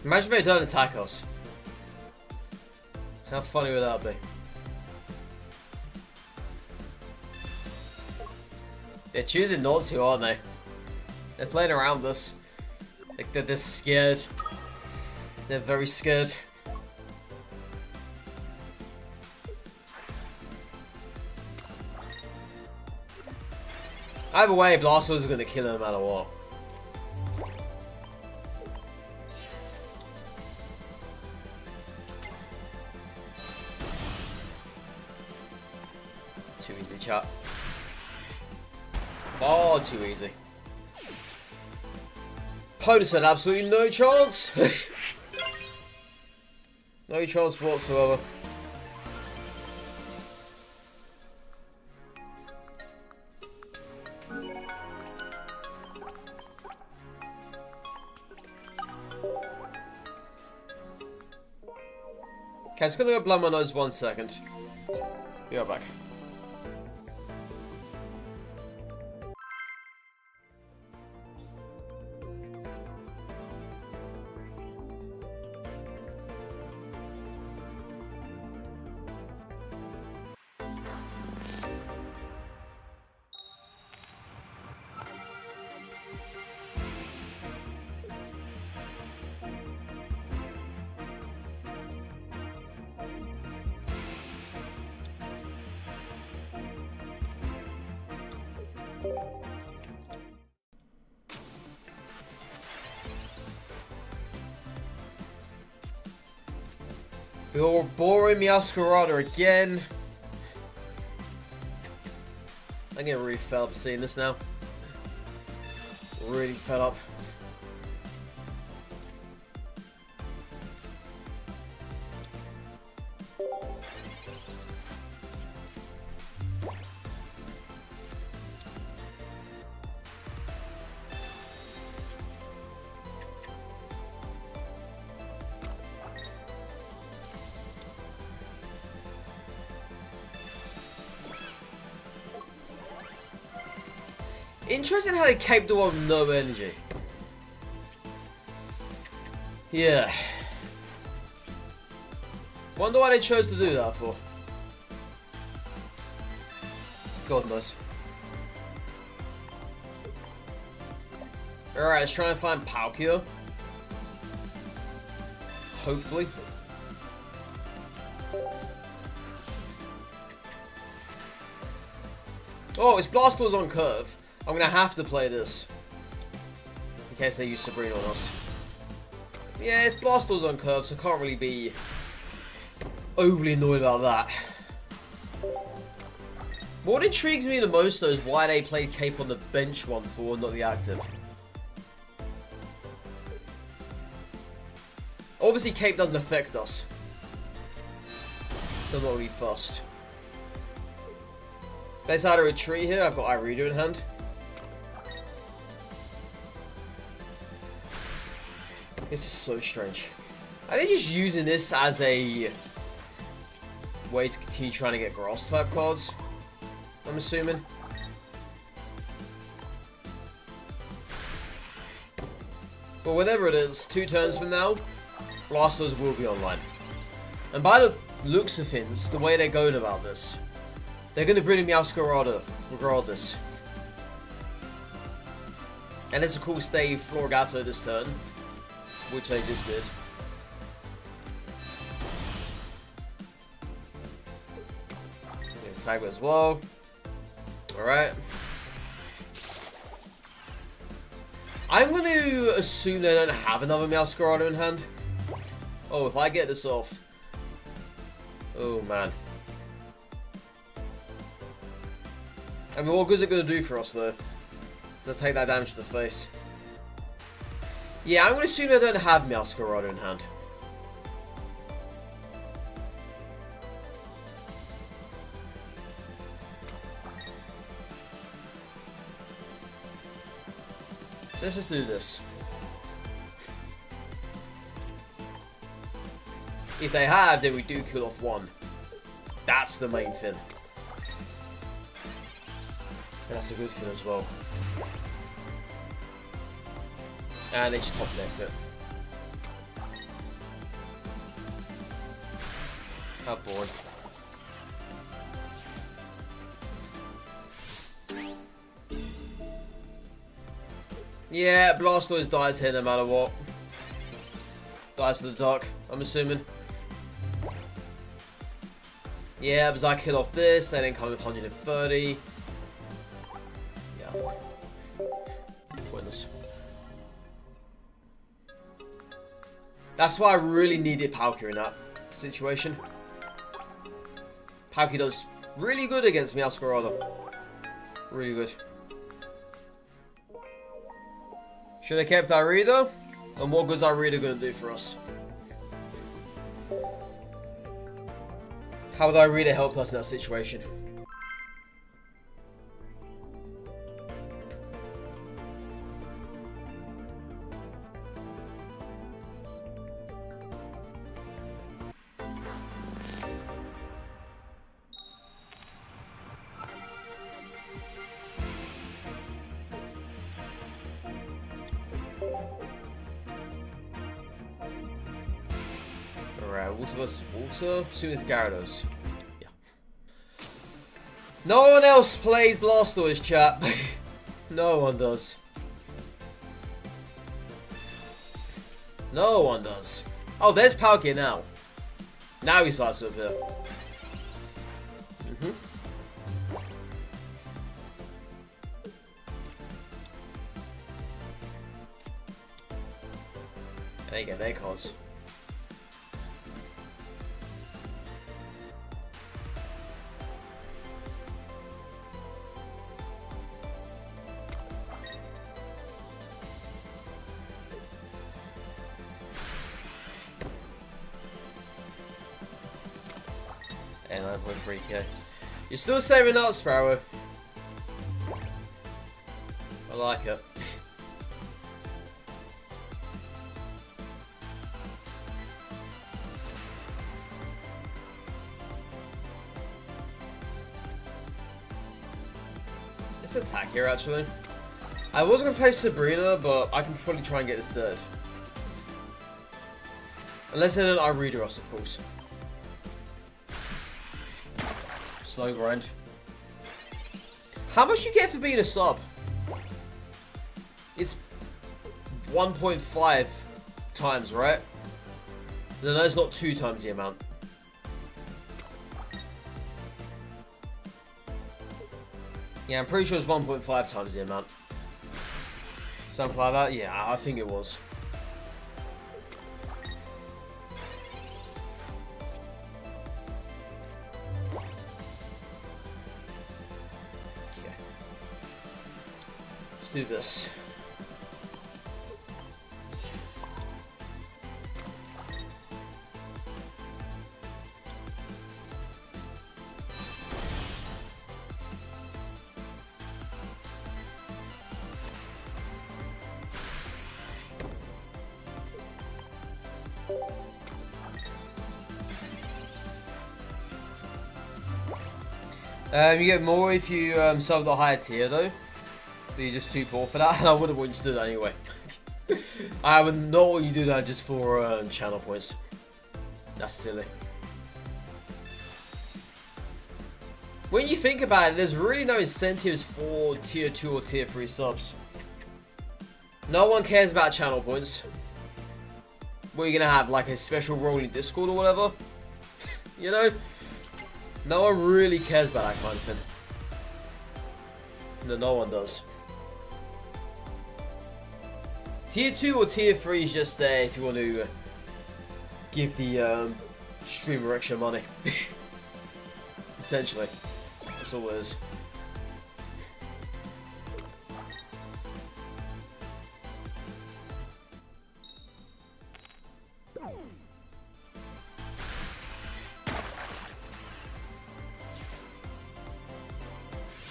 Imagine if they don't attack us. How funny would that be? They're choosing not to, aren't they? They're playing around us. Like they're scared. They're very scared. Either way, Blastoise is going to kill him no matter what. Too easy, chat. Oh, too easy. POTUS had absolutely no chance. No chance whatsoever. Okay, I'm just gonna go blow my nose 1 second. Be right back. You're boring Meowscarada again. I'm getting really fed up seeing this now. Really fed up. Interesting how they caped the one with no energy. Yeah. Wonder why they chose to do that for. God knows. Alright, let's try and find Palkia. Hopefully. Oh, it's Blastoise on curve. I'm gonna have to play this. In case they use Sabrina on us. Yeah, it's Blastoise on curve, so I can't really be overly annoyed about that. What intrigues me the most though is why they played Cape on the bench one for, not the active. Obviously Cape doesn't affect us. So I'm not really fussed. Let's add a retreat here. I've got Iredo in hand. This is so strange. Are they just using this as a way to continue trying to get grass type cards? I'm assuming. But whatever it is, 2 turns from now, Blastoise will be online. And by the looks of things, the way they're going about this, they're going to bring in Meowscarada regardless. And it's of course they Floragato this turn, which they just did. Attack as well. Alright. I'm going to assume they don't have another Meowscarada in hand. Oh, if I get this off. Oh, man. I mean, what good is it going to do for us, though? Let's take that damage to the face. Yeah, I'm going to assume they don't have Meowscarada in hand. So let's just do this. If they have, then we do kill off one. That's the main thing. And that's a good thing as well. And they just top decked it. How boring. Yeah, Blastoise dies here no matter what. Dies to the dark, I'm assuming. Yeah, because I kill off this, they then come with 130. Yeah. Pointless. That's why I really needed Palkia in that situation. Palkia does really good against Meowscarada. Really good. Should have kept Irida? And what good's Irida going to do for us? How would Irida help us in that situation? Alright, water versus water. Soon as Gyarados. Yeah. No one else plays Blastoise, chat. No one does. No one does. Oh, there's Palkia now. Now he starts to appear. There you go, there cards. And 9.3k. You're still saving up, Sparrow. I like it. Let's attack here, actually. I was going to play Sabrina, but I can probably try and get this dead. Unless they don't Irida us, of course. Slow grind. How much you get for being a sub? It's 1.5 times, right? No, that's not 2 times the amount. Yeah, I'm pretty sure it's 1.5 times the amount. Something like that? Yeah, I think it was. Okay. Let's do this. You get more if you sub the higher tier though, but you're just too poor for that, and I wouldn't want you to do that anyway. I would not want you to do that just for channel points. That's silly. When you think about it, there's really no incentives for tier 2 or tier 3 subs. No one cares about channel points. What are you gonna have, like a special role in Discord or whatever? You know? No one really cares about that kind of thing. No, no one does. Tier 2 or Tier 3 is just there if you want to give the streamer extra money. Essentially. That's all it is.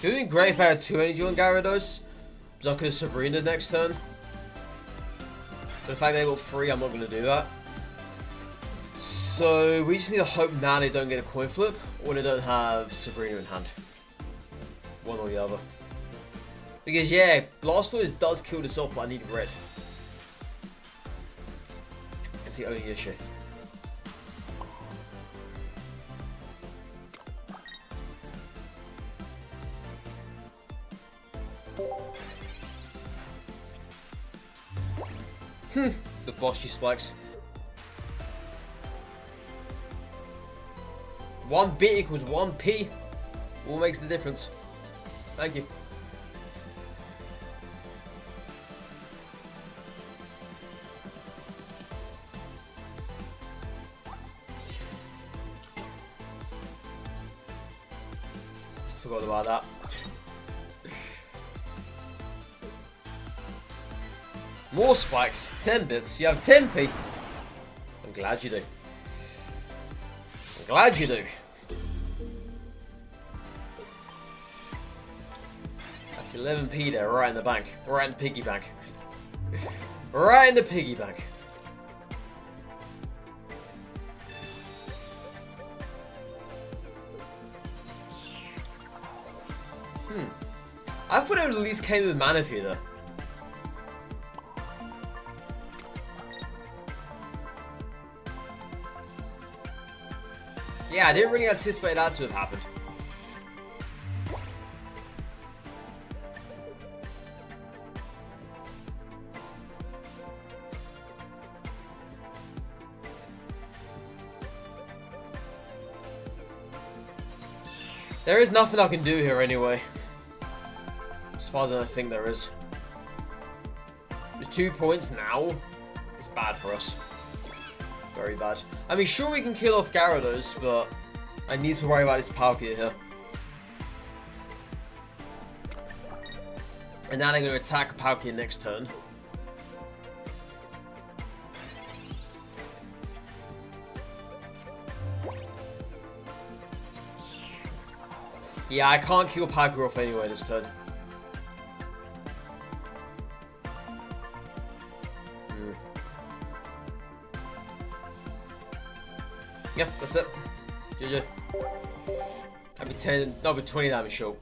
It would have been great if I had 2 energy on Gyarados, because I could have Sabrina next turn. But the fact they got 3, I'm not going to do that. So we just need to hope now they don't get a coin flip, or they don't have Sabrina in hand. One or the other. Because yeah, Blastoise does kill this off, but I need red. That's the only issue. The Boschi spikes. 1 bit equals 1 P. What makes the difference? Thank you. Forgot about that. More spikes. 10 bits. You have 10p. I'm glad you do. I'm glad you do. That's 11p there, right in the bank. Right in the piggy bank. Right in the piggy bank. I thought it would at least came with Manaphy though. Yeah, I didn't really anticipate that to have happened. There is nothing I can do here anyway. As far as I think there is. With 2 points now, it's bad for us. Very bad. I mean, sure we can kill off Gyarados, but I need to worry about this Palkia here. And now they're going to attack Palkia next turn. Yeah, I can't kill Palkia off anyway this turn. Yep, that's it. GG. I'll be 10, no, I'll be 20 damage short.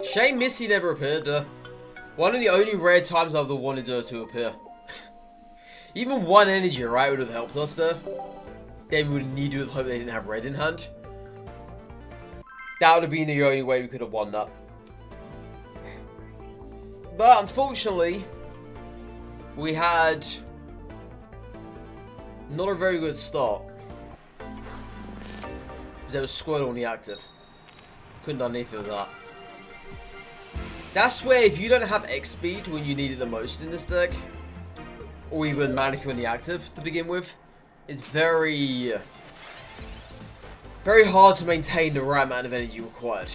Shame Missy never appeared. One of the only rare times I've wanted her to appear. Even 1 energy, right, would have helped us there. Then we would need to hope they didn't have red in hand. That would have been the only way we could have won that. But unfortunately, we had not a very good start. There was Squirtle on the active. Couldn't have done anything with that. That's where if you don't have X speed when you need it the most in this deck, or even Manaphy on the active to begin with, it's very hard to maintain the right amount of energy required.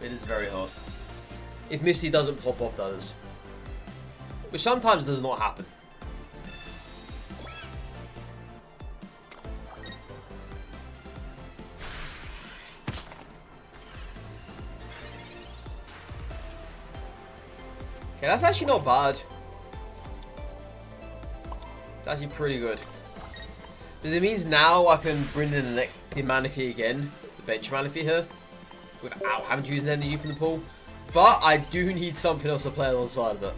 It is very hard. If Misty doesn't pop off, that is. Which sometimes does not happen. Okay, that's actually not bad. It's actually pretty good. Because it means now I can bring in the Manaphy again, the bench Manaphy here, without having to use an energy from the pool. But I do need something else to play alongside of it,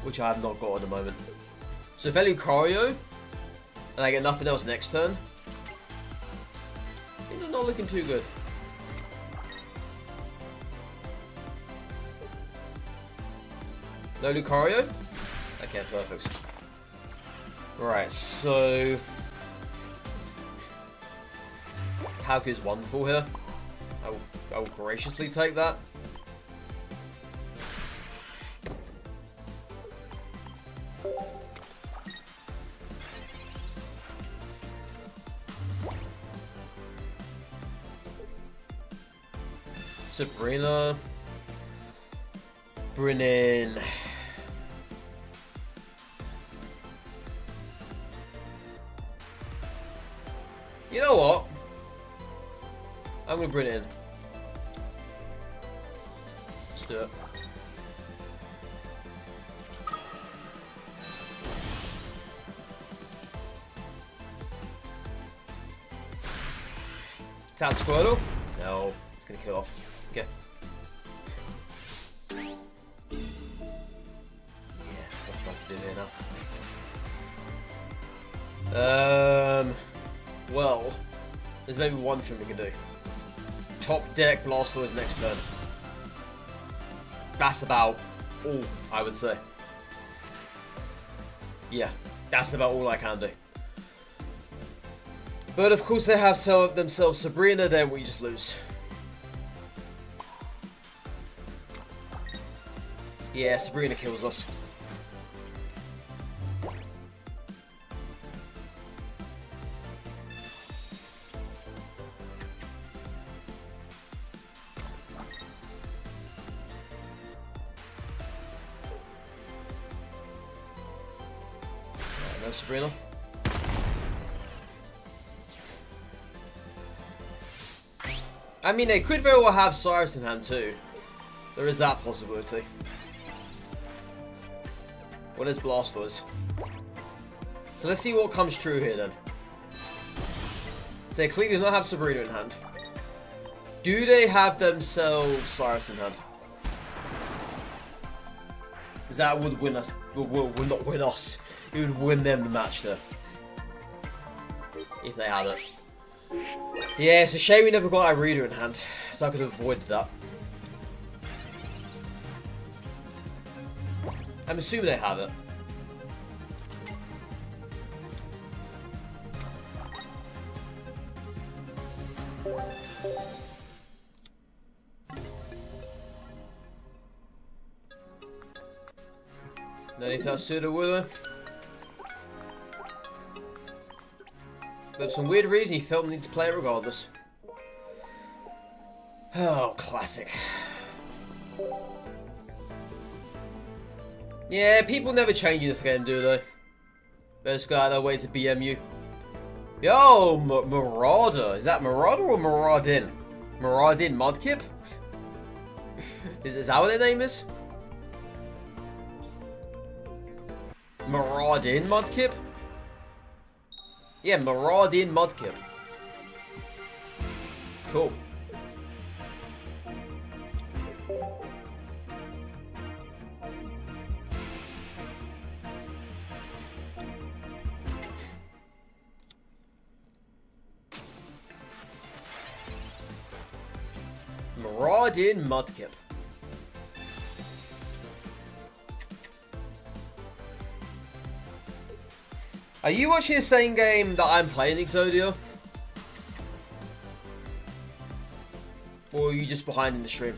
which I have not got at the moment. So if I Lucario, and I get nothing else next turn, things are not looking too good. No Lucario? Okay, perfect. Right, so... Palkia's wonderful here. I will graciously take that. Sabrina. Bring in... You know what? I'm gonna bring it in. Let's do it. Town Squirtle? No, it's gonna kill off. Okay. Yeah, what do I have to do here now? Well, there's maybe one thing we can do. Top deck Blastoise next turn. That's about all I would say. Yeah, that's about all I can do. But of course they have themselves Sabrina, then we just lose. Yeah, Sabrina kills us. No Sabrina. I mean, they could very well have Cyrus in hand too. There is that possibility. What is Blastoise? So let's see what comes true here then. So they clearly do not have Sabrina in hand. Do they have themselves Cyrus in hand? Because that would win us. Would not win us. It would win them the match there. If they had it. Yeah, it's a shame we never got our reader in hand. So I could have avoided that. I'm assuming they have it. No need to have pseudo with her. But for some weird reason he felt the need to play it regardless. Oh, classic. Yeah, people never change in this game, do they? They just go out of their way to BM you. Yo, Marauder. Is that Marauder or Maraudin? Maraudin Mudkip? Is that what their name is? Maraudin Mudkip? Yeah, Maraudin Mudkip. Cool. Maraudin Mudkip. Are you watching the same game that I'm playing, Exodia? Or are you just behind in the stream?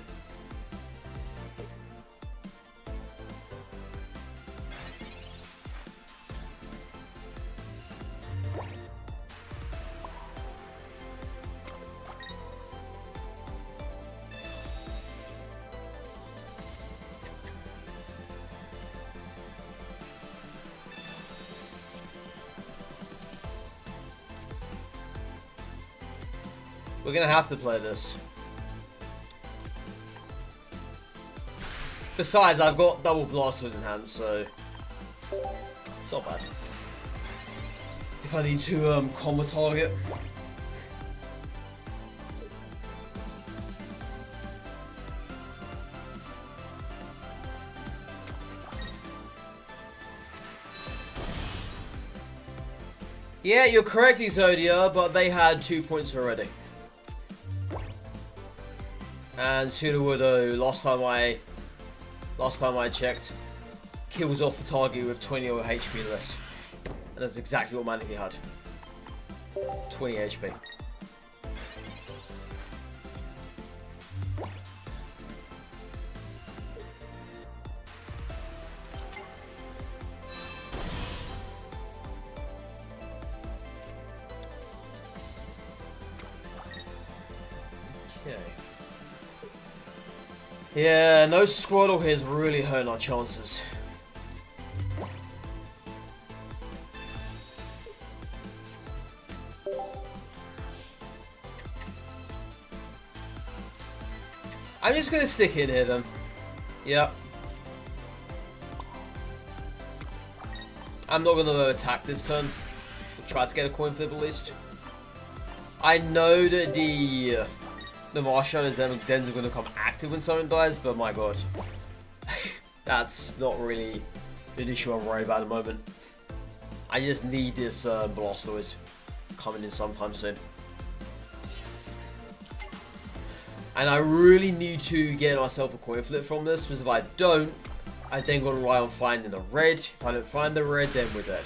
We're gonna have to play this. Besides, I've got double Blastoise in hand, so it's not bad. If I need to combo target. Yeah, you're correct, Exodia, but they had 2 points already. And Sudowoodo, last time I checked, kills off the target with 20 or HP less. And that's exactly what Maniki had. 20 HP. Okay. Yeah, no Squirtle here is really hurting our chances. I'm just gonna stick in here then. Yep. I'm not gonna attack this turn. We'll try to get a coin flip at least. I know that the Marshall is then going to become active when someone dies, but my god. That's not really an issue I'm worried about at the moment. I just need this Blastoise coming in sometime soon. And I really need to get myself a coin flip from this, because if I don't, I then got to rely on finding the red. If I don't find the red, then we're dead.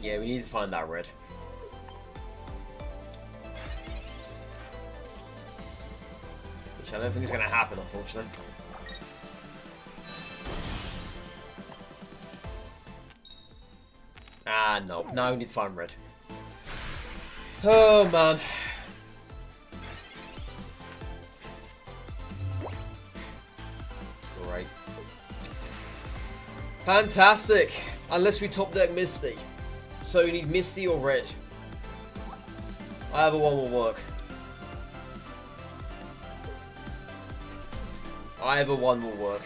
Yeah, we need to find that red. Which I don't think is going to happen, unfortunately. Ah, no. Now we need to find red. Oh, man. Great. Fantastic. Unless we top deck Misty. So we need Misty or red. Either one will work. Either one will work.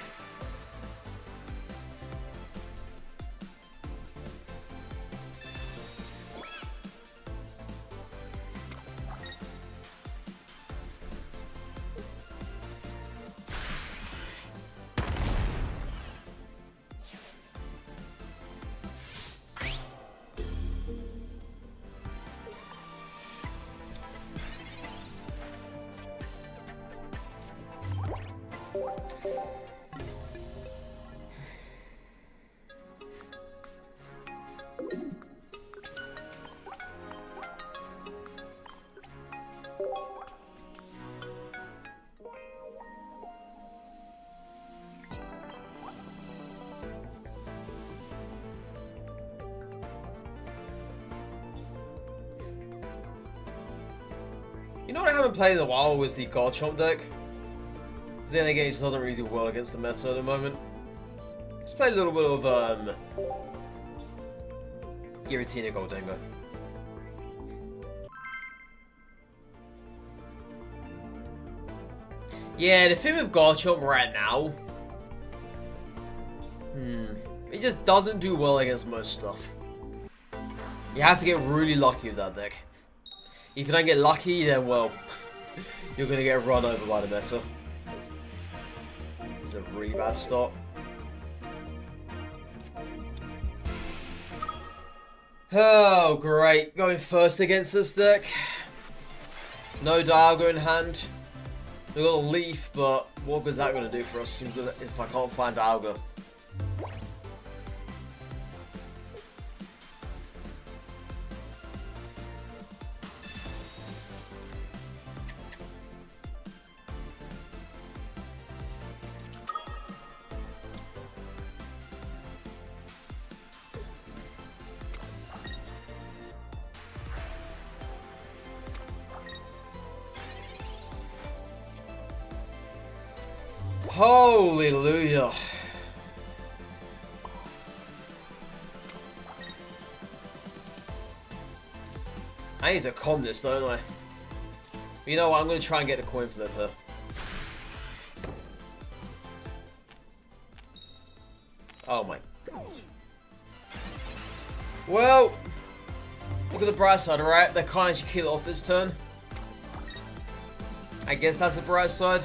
You know what I haven't played in a while was the Garchomp deck. Then again, it just doesn't really do well against the meta at the moment. Let's play a little bit of Giratina Goldengo. Yeah, the thing with Garchomp right now, it just doesn't do well against most stuff. You have to get really lucky with that deck. If you don't get lucky, then well, you're gonna get run over by the meta. It's a really bad start. Oh, great. Going first against this deck. No Dialga in hand. We've got a Leaf, but what is that going to do for us if I can't find Dialga? Hallelujah. I need to calm this, don't I? You know what? I'm going to try and get a coin flip here. Oh my god. Well, look at the bright side, alright? They can't actually kill it off this turn. I guess that's the bright side.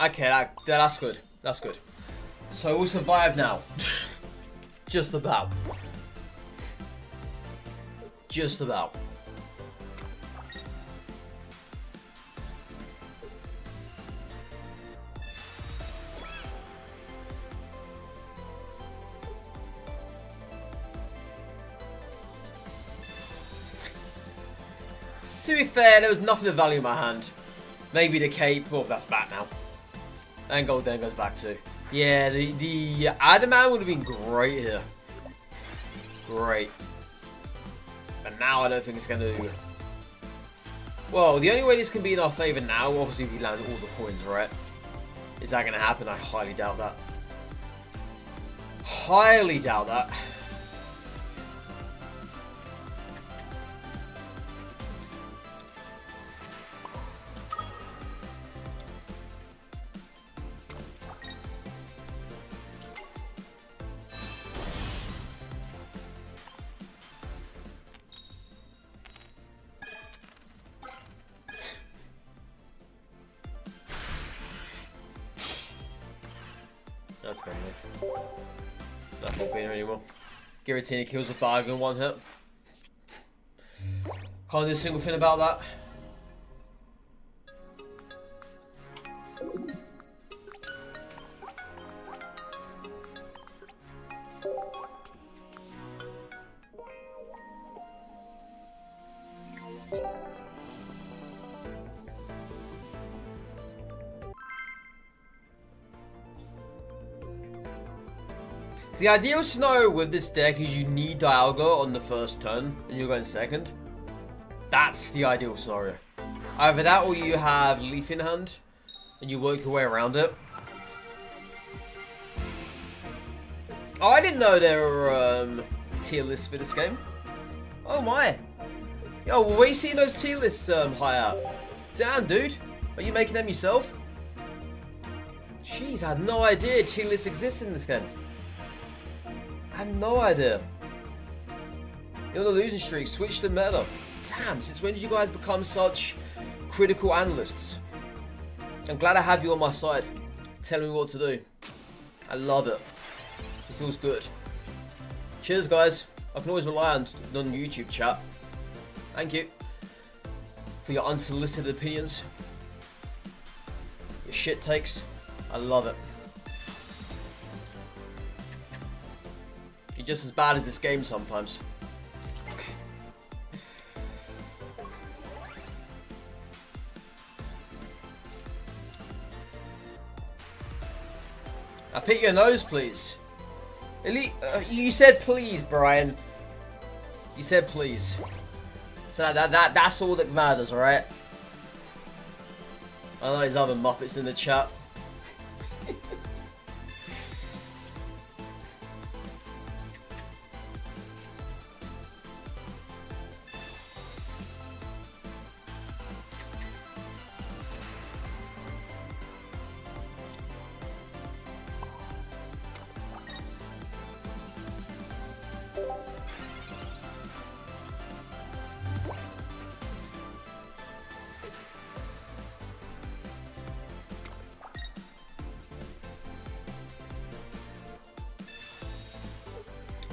Okay, that's good. That's good. So we'll survive now. Just about. Just about. To be fair, there was nothing of value in my hand. Maybe the cape. Oh, that's back now. And gold then goes back too. Yeah, the Adamant would have been great here. Great. But now I don't think it's going to... Well, the only way this can be in our favour now, obviously if we land all the coins, right? Is that going to happen? I highly doubt that. Highly doubt that. That's gonna live. That won't be there anymore. Giratina kills with Diagon in one hit. Can't do a single thing about that. So the ideal scenario with this deck is you need Dialga on the first turn and you're going second. That's the ideal scenario. Either that or you have Leaf in hand and you work your way around it. Oh, I didn't know there were tier lists for this game. Oh my. Yo, where are you seeing those tier lists high up? Damn, dude. Are you making them yourself? Jeez, I had no idea tier lists exist in this game. I had no idea. You're on a losing streak, switch to meta. Damn, since when did you guys become such critical analysts? I'm glad I have you on my side, telling me what to do. I love it. It feels good. Cheers, guys. I can always rely on YouTube chat. Thank you for your unsolicited opinions. Your shit takes. I love it. You're just as bad as this game sometimes. Okay. I pick your nose, please. You said please, Brian. You said please. So that's all that matters, alright? I know there's other Muppets in the chat.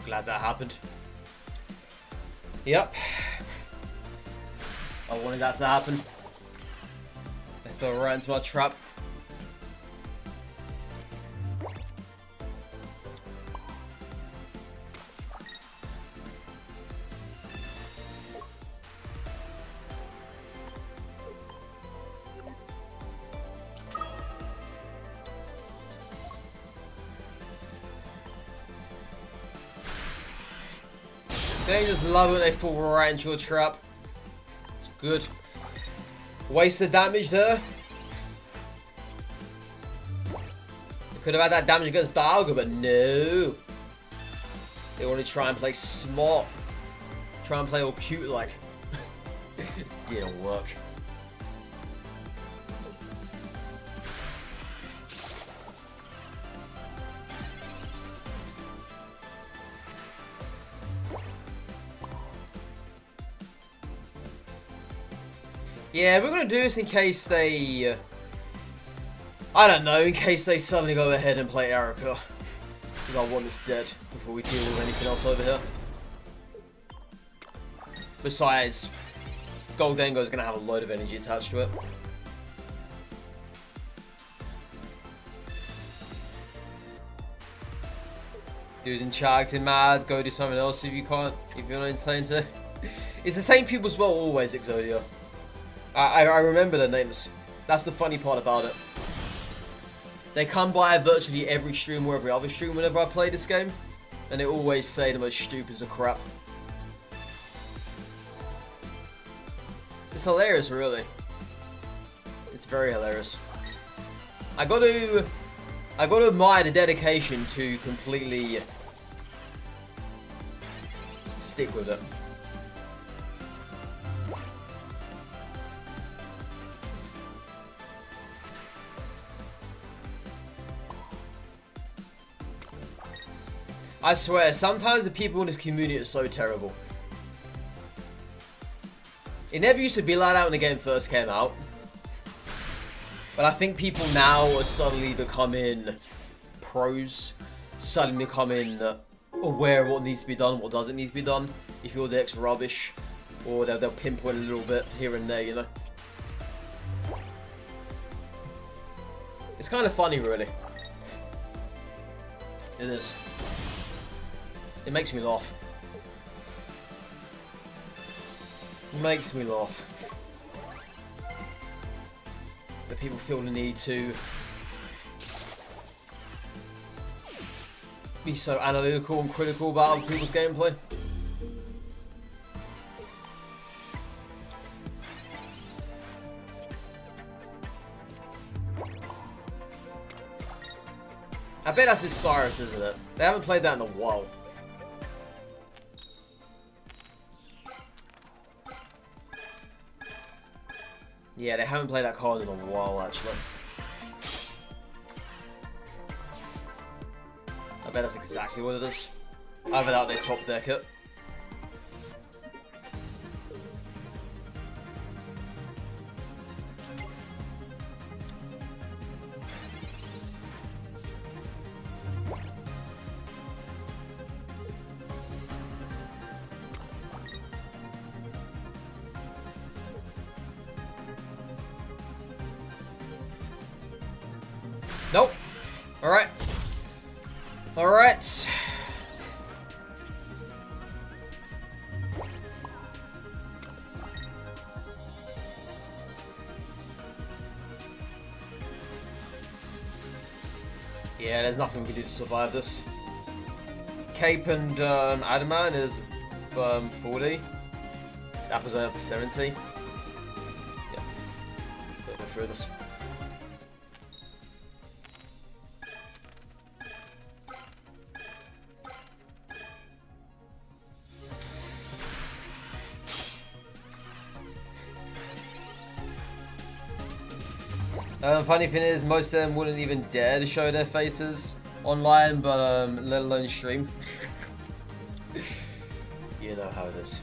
Glad that happened. Yep. I wanted that to happen. I fell right into my trap. They just love it when they fall right into your trap. It's good. Waste the damage there. They could have had that damage against Dialga, but no. They want to try and play smart. Try and play all cute like. Didn't work. Yeah, we're gonna do this in case they I don't know, in case they suddenly go ahead and play Erica. Because I want this dead before we deal with anything else over here. Besides, Goldengo is going to have a load of energy attached to it. Dude in chat acting mad, go do something else if you can't, if you're not insane to. It's the same people as well always, Exodia. I remember their names. That's the funny part about it. They come by virtually every stream or every other stream whenever I play this game. And they always say the most stupid of crap. It's hilarious, really. It's very hilarious. I got to admire the dedication to completely stick with it. I swear, sometimes the people in this community are so terrible. It never used to be like that when the game first came out. But I think people now are suddenly becoming pros. Suddenly becoming aware of what needs to be done, what doesn't need to be done. If your deck's rubbish. Or they'll pinpoint a little bit here and there, you know. It's kind of funny, really. It is. It makes me laugh. It makes me laugh. That people feel the need to be so analytical and critical about other people's gameplay. I bet that's his Cyrus, isn't it? They haven't played that in a while. Yeah, they haven't played that card in a while, actually. I bet that's exactly what it is. I have it out their top deck it. Nope. Alright. Alright. Yeah, there's nothing we can do to survive this. Cape and Adaman is 40. Apple's only up to 70. Yeah. Don't go through this. Funny thing is, most of them wouldn't even dare to show their faces online, but let alone stream. You know how it is.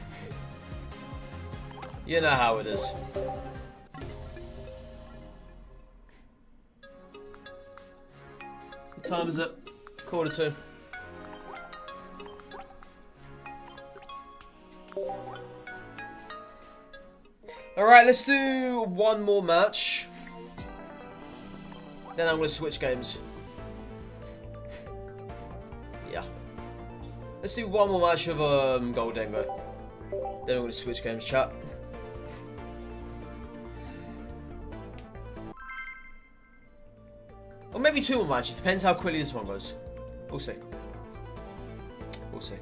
You know how it is. What time is it? 1:45. Alright, let's do one more match. Then I'm going to switch games. Yeah. Let's do one more match of Goldengo. Then I'm going to switch games, chat. Or maybe two more matches. Depends how quickly this one goes. We'll see. We'll see.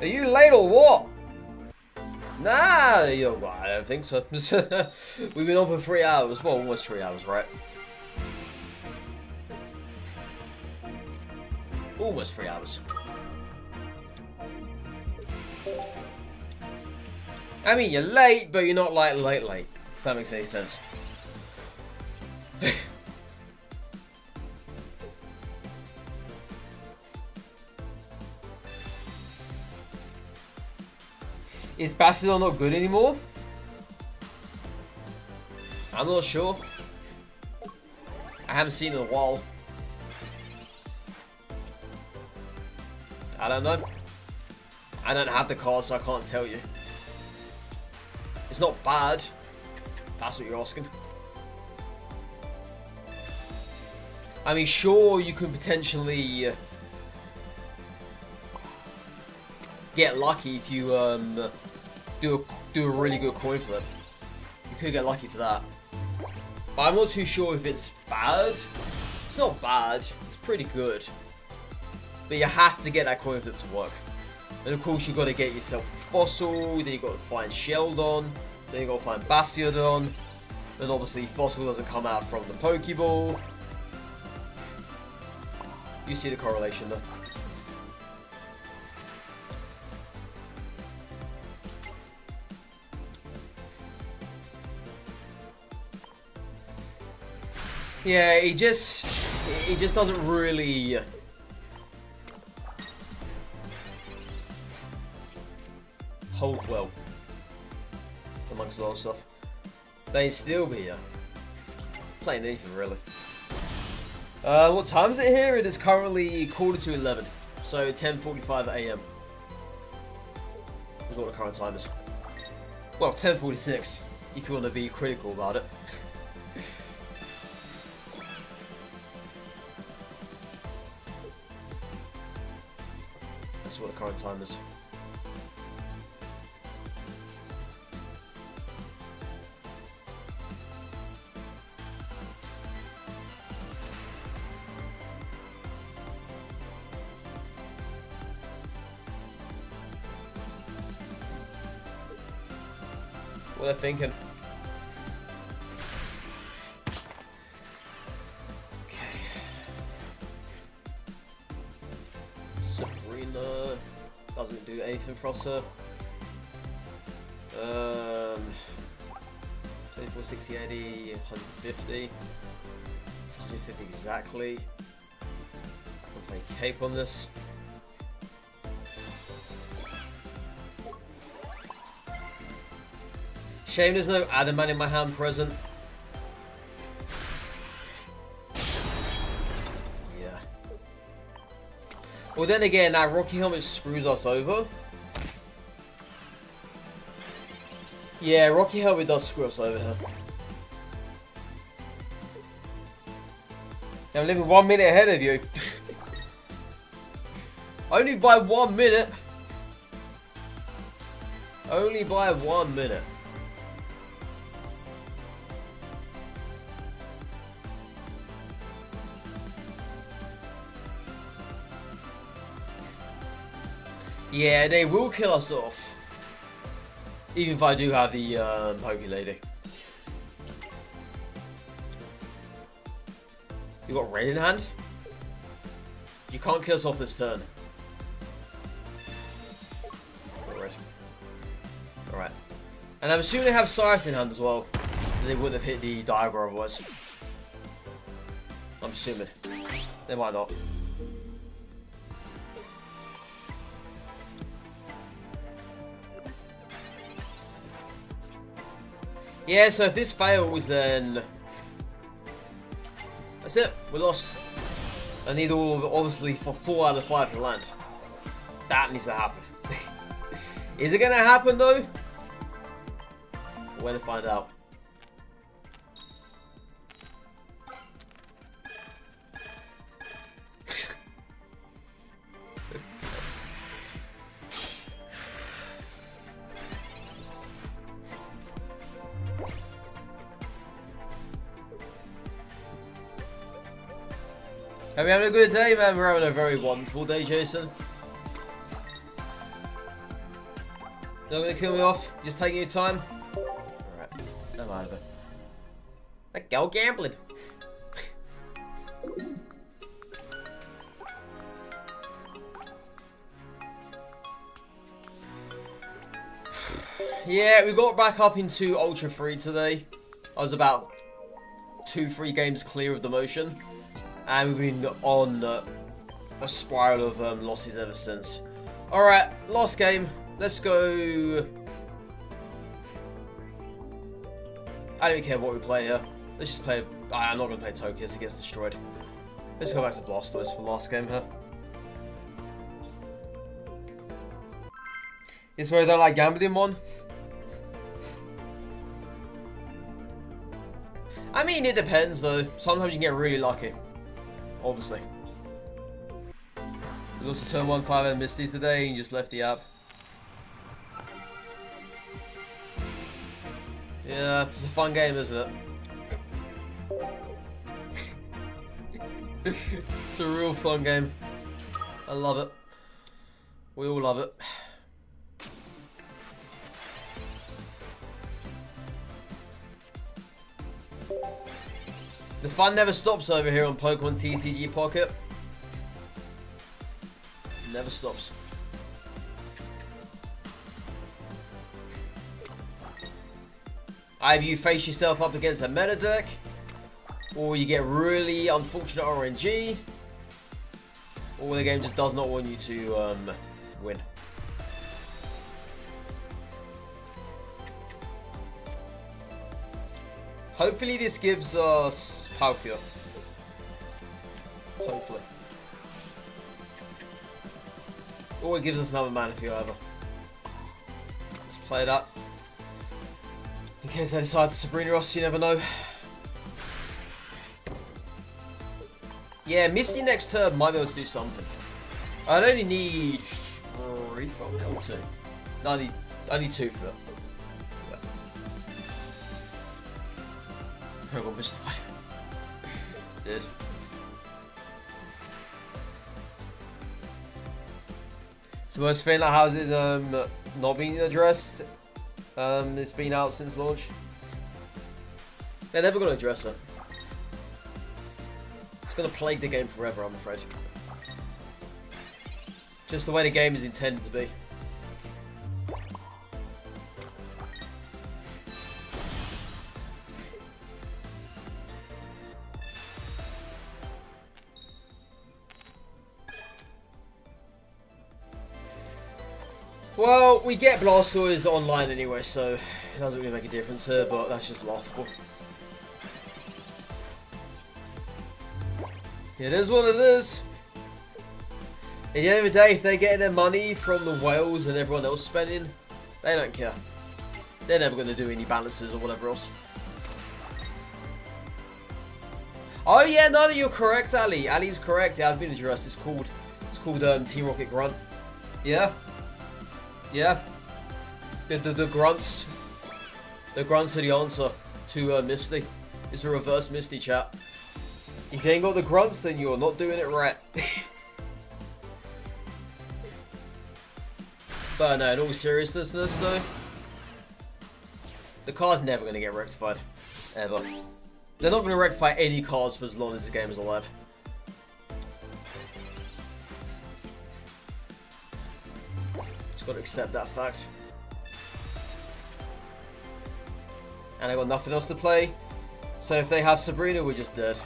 Are you late or what? Nah, well, I don't think so. We've been on for 3 hours. Well, almost 3 hours, right? Almost 3 hours. I mean, you're late, but you're not like late. If that makes any sense. Is Basildon not good anymore? I'm not sure. haven't seen it in a while. I don't know. I don't have the card, so I can't tell you. It's not bad. That's what you're asking. I mean, sure, you could potentially get lucky if you do a really good coin flip. You could get lucky for that. But I'm not too sure if it's bad. It's not bad. It's pretty good. But you have to get that coin flip to work. And of course, you've got to get yourself a Fossil. Then you've got to find Sheldon. Then you've got to find Bastiodon. Then obviously, Fossil doesn't come out from the Pokeball. You see the correlation though. Yeah, he just doesn't really hold well amongst a lot of stuff. But he'd still be playing anything really. What time is it here? It is currently 11:15, so 10:45 AM is what the current time is. Well, 10:46 if you want to be critical about it. That's what the current time is. What they're thinking. Okay. Sabrina doesn't do anything for us, sir. 24, 60, 80, 150. It's 150 exactly. I can play Cape on this. Shame there's no Adamant in my hand present. Yeah. Well, then again, that Rocky Helmet screws us over. Yeah, Rocky Helmet does screw us over here. I'm living 1 minute ahead of you. Only by 1 minute. Only by 1 minute. Yeah, they will kill us off. Even if I do have the Poke Lady. You got red in hand? You can't kill us off this turn. Red. Alright. And I'm assuming they have Cyrus in hand as well. They wouldn't have hit the Dialga otherwise. I'm assuming. They might not. Yeah, so if this fails, then that's it. We're lost. I need obviously for 4 out of 5 to land. That needs to happen. Is it gonna happen though? We're gonna find out. Are we having a good day, man? We're having a very wonderful day, Jason. Not gonna kill me off? Just taking your time? Alright, I'm out of it. Let's go gambling. Yeah, we got back up into Ultra 3 today. I was about 2-3 games clear of demotion. And we've been on a spiral of losses ever since. Alright, last game. Let's go. I don't care what we play here. Let's just play I'm not going to play Tokias, it gets destroyed. Let's go back to Blastoise for the last game here. It's where I don't like gambling one. I mean, it depends though. Sometimes you can get really lucky. Obviously. We also turned 1-5 and Misty's today and you just left the app. Yeah, it's a fun game, isn't it? It's a real fun game. I love it. We all love it. The fun never stops over here on Pokemon TCG Pocket. Never stops. Either you face yourself up against a meta deck, or you get really unfortunate RNG, or the game just does not want you to win. Hopefully this gives us Palkia. Hopefully. Or it gives us another Manaphy either. Let's play that. In case I decide to Sabrina Ross, you never know. Yeah, Misty next turn might be able to do something. I'd only need 3 from now, 2. No, I need 2 for that. I got mystified. Did. So most thing, like, how's it not being addressed? It's been out since launch. They're never gonna address it. It's gonna plague the game forever, I'm afraid. Just the way the game is intended to be. Well, we get Blastoise online anyway, so it doesn't really make a difference here, but that's just laughable. It is what it is. At the end of the day, if they're getting their money from the whales and everyone else spending, they don't care. They're never going to do any balances or whatever else. Oh yeah, no, you're correct, Ali. Ali's correct. It has been addressed. It's called Team Rocket Grunt. Yeah. Yeah. The grunts. The grunts are the answer to Misty. It's a reverse Misty, chat. If you ain't got the grunts, then you're not doing it right. But no, in all seriousness though, the car's never going to get rectified. Ever. They're not going to rectify any cars for as long as the game is alive. Just got to accept that fact. And I got nothing else to play. So if they have Sabrina, we're just dead.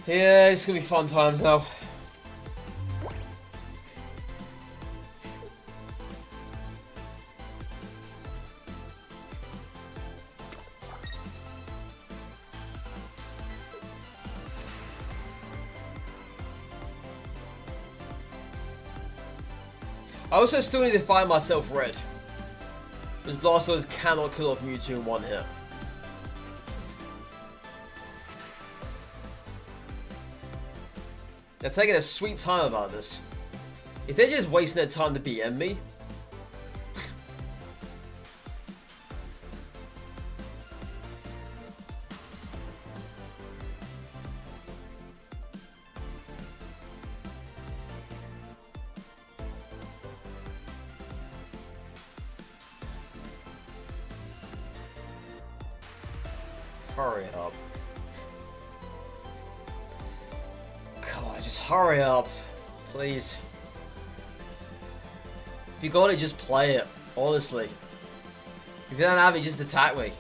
Yeah, it's gonna be fun times now. I also still need to find myself red. Because Blastoise cannot kill off Mewtwo in one hit. They're taking a sweet time about this. If they're just wasting their time to BM me. Hurry up. God, just hurry up. Please. If you got it, just play it. Honestly. If you don't have it, just attack me.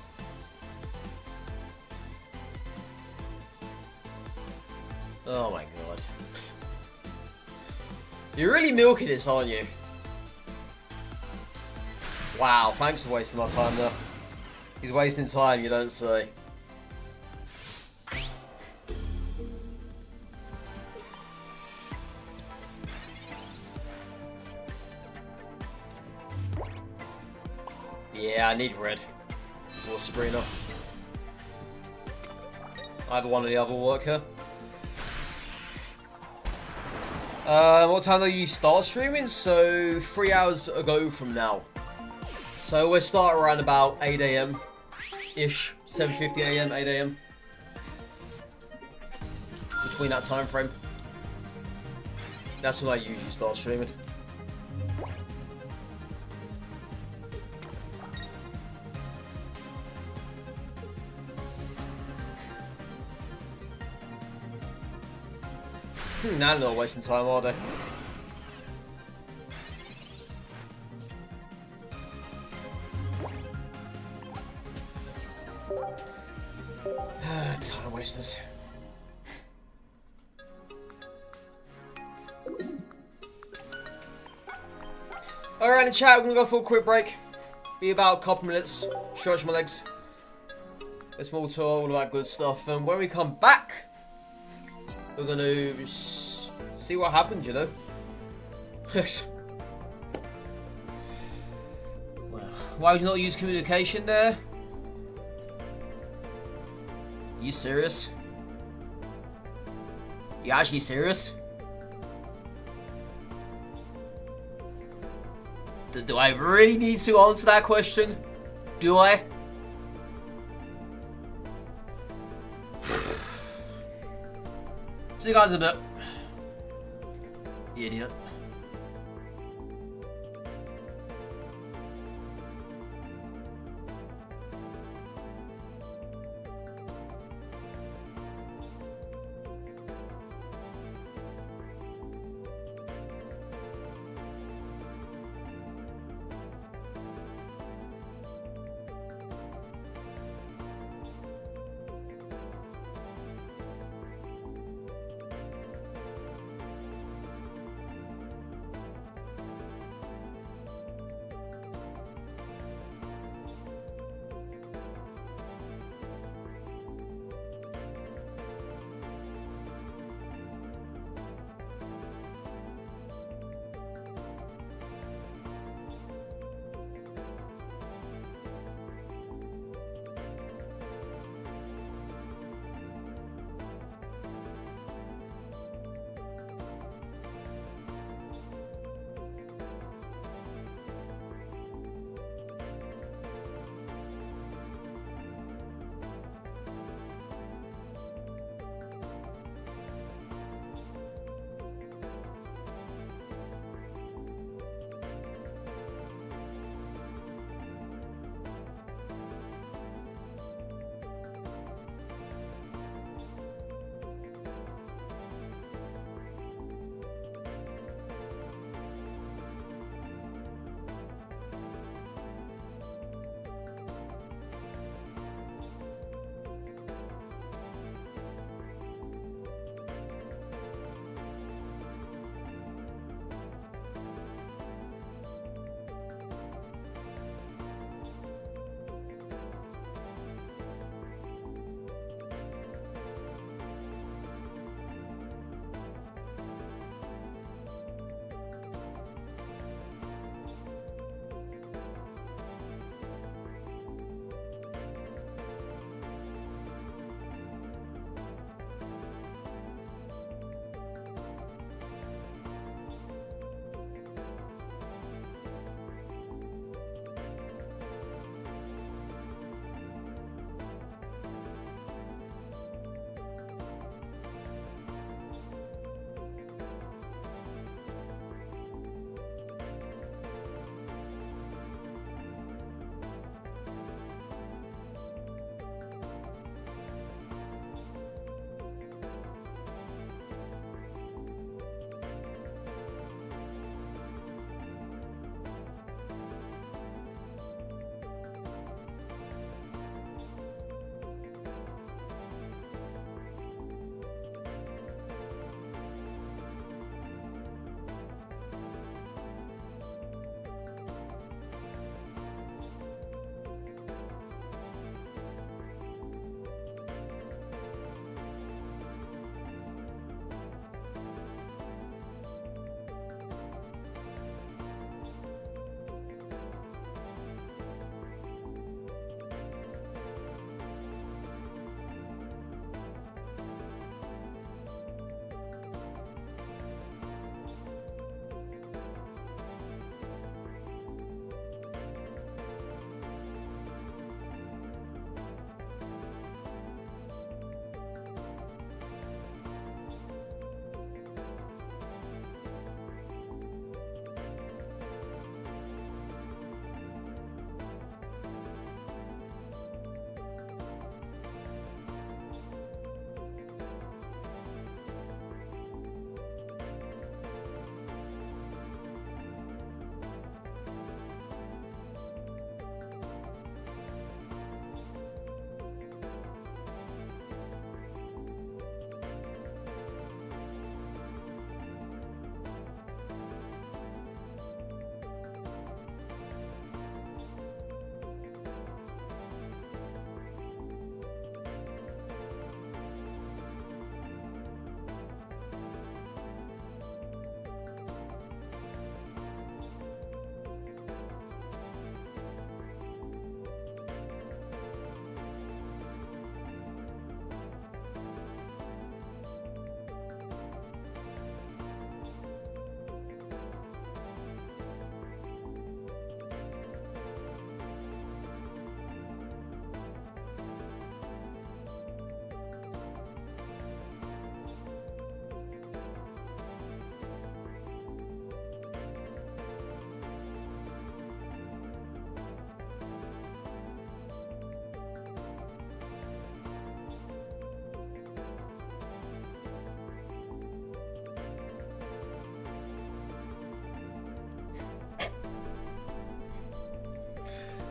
Oh my god. You're really milking this, aren't you? Wow, thanks for wasting my time there. He's wasting time, you don't say. Yeah, I need red. Or Sabrina. Either one or the other will work here. What time do you start streaming? So 3 hours ago from now. So we'll start around about 8 AM ish, 7:50 AM, 8 AM. Between that time frame. That's when I usually start streaming. Now they're not wasting time, are they? Time wasters. Alright, in the chat, we're gonna go for a quick break. Be about a couple minutes. Stretch my legs. Let's move to all of that good stuff. And when we come back, we're gonna see what happens, you know. Why would you not use communication there? You serious? You actually serious? Do I really need to answer that question? Do I? See you guys in a bit. You idiot.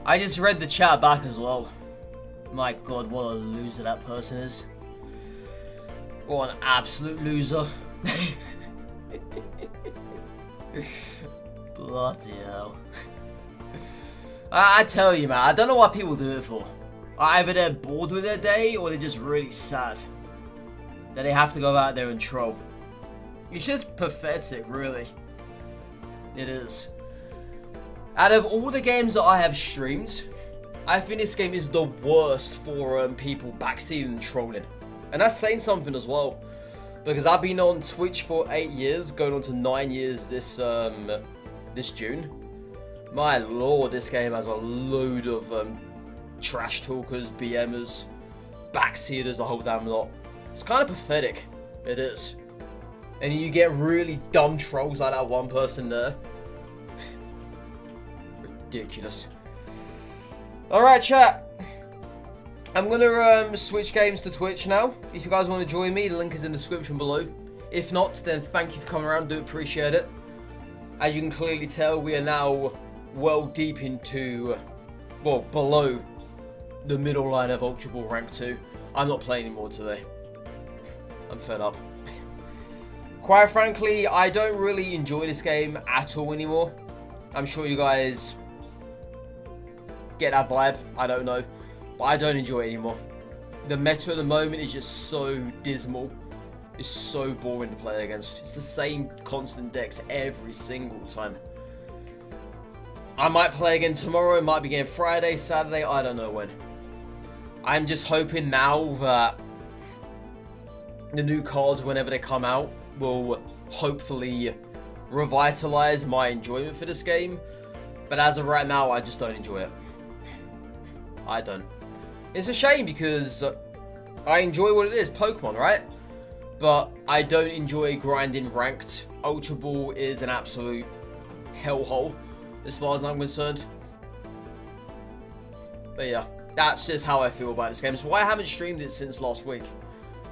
I just read the chat back as well. My god, what a loser that person is. What an absolute loser. Bloody hell. I tell you, man, I don't know what people do it for. Either they're bored with their day or they're just really sad that they have to go out there and troll. It's just pathetic, really. It is. Out of all the games that I have streamed, I think this game is the worst for people backseating and trolling. And that's saying something as well. Because I've been on Twitch for 8 years, going on to 9 years this June. My lord, this game has a load of trash talkers, BMers, backseaters, a whole damn lot. It's kind of pathetic. It is. And you get really dumb trolls like that one person there. Ridiculous. Alright, chat. I'm going to switch games to Twitch now. If you guys want to join me, the link is in the description below. If not, then thank you for coming around. Do appreciate it. As you can clearly tell, we are now well deep into, well, below the middle line of Ultra Ball Rank 2. I'm not playing anymore today. I'm fed up. Quite frankly, I don't really enjoy this game at all anymore. I'm sure you guys get that vibe. I don't know. But I don't enjoy it anymore. The meta at the moment is just so dismal. It's so boring to play against. It's the same constant decks every single time. I might play again tomorrow. It might be again Friday, Saturday. I don't know when. I'm just hoping now that the new cards, whenever they come out, will hopefully revitalize my enjoyment for this game. But as of right now, I just don't enjoy it. I don't. It's a shame because I enjoy what it is, Pokemon, right? But I don't enjoy grinding ranked. Ultra Ball is an absolute hellhole as far as I'm concerned. But yeah, that's just how I feel about this game. So I haven't streamed it since last week.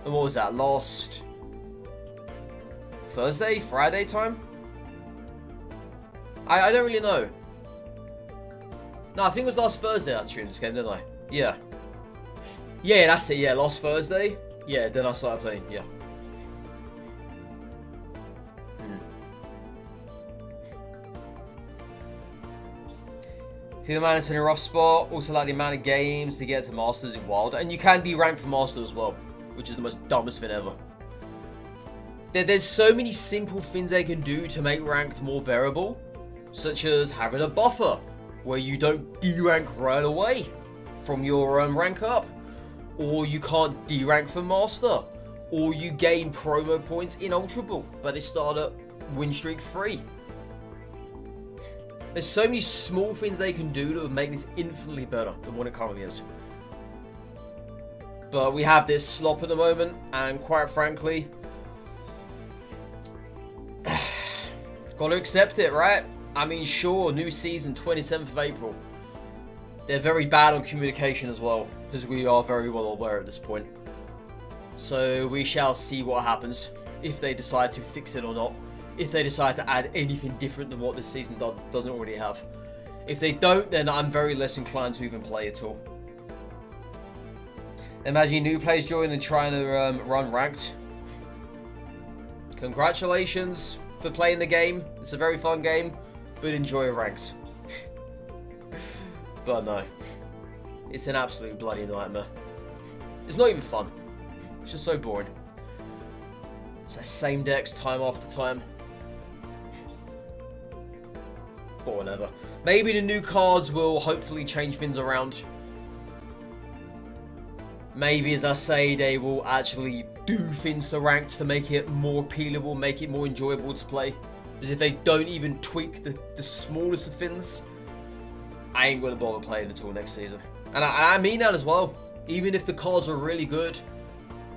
And what was that? Last Thursday? Friday time? I don't really know. No, I think it was last Thursday I streamed this game, didn't I? Yeah. Yeah, that's it. Yeah, last Thursday. Yeah, then I started playing. Yeah. Feel man, it's in a rough spot. Also like the amount of games to get to Masters in Wild. And you can de-rank for Master as well, which is the most dumbest thing ever. There's so many simple things they can do to make ranked more bearable. Such as having a buffer, where you don't de-rank right away from your rank up. Or you can't de-rank for Master. Or you gain promo points in Ultra Ball, but they start at win streak 3. There's so many small things they can do that would make this infinitely better than what it currently is. But we have this slop at the moment, and quite frankly, gotta accept it, right? I mean, sure, new season, 27th of April. They're very bad on communication as well, as we are very well aware at this point. So we shall see what happens, if they decide to fix it or not. If they decide to add anything different than what this season doesn't already have. If they don't, then I'm very less inclined to even play at all. Imagine new players joining and trying to run ranked. Congratulations for playing the game. It's a very fun game, but enjoy ranked. But no, it's an absolute bloody nightmare. It's not even fun. It's just so boring. It's the same decks time after time. But whatever. Maybe the new cards will hopefully change things around. Maybe, as I say, they will actually do things to ranked to make it more appealable, make it more enjoyable to play. Because if they don't even tweak the smallest of things, I ain't going to bother playing until next season. And I mean that as well. Even if the cards are really good,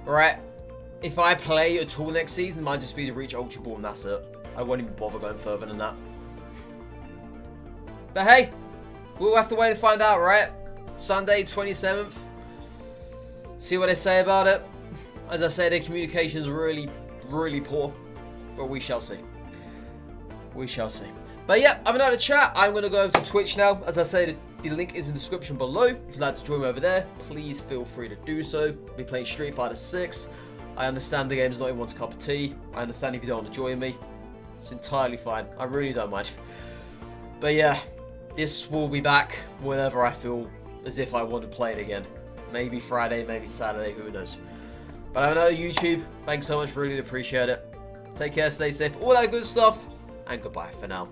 right? If I play at all next season, it might just be to reach Ultra Ball and that's it. I won't even bother going further than that. But hey, we'll have to wait and find out, right? Sunday, 27th. See what they say about it. As I say, their communication is really, really poor. But we shall see. We shall see. But yeah, I've another chat. I'm going to go over to Twitch now. As I say, The link is in the description below. If you'd like to join me over there, please feel free to do so. I'll be playing Street Fighter 6. I understand the game's not everyone's cup of tea. I understand if you don't want to join me. It's entirely fine. I really don't mind. But yeah, this will be back whenever I feel as if I want to play it again. Maybe Friday, maybe Saturday, who knows. But I know YouTube, thanks so much, really appreciate it. Take care, stay safe, all that good stuff, and goodbye for now.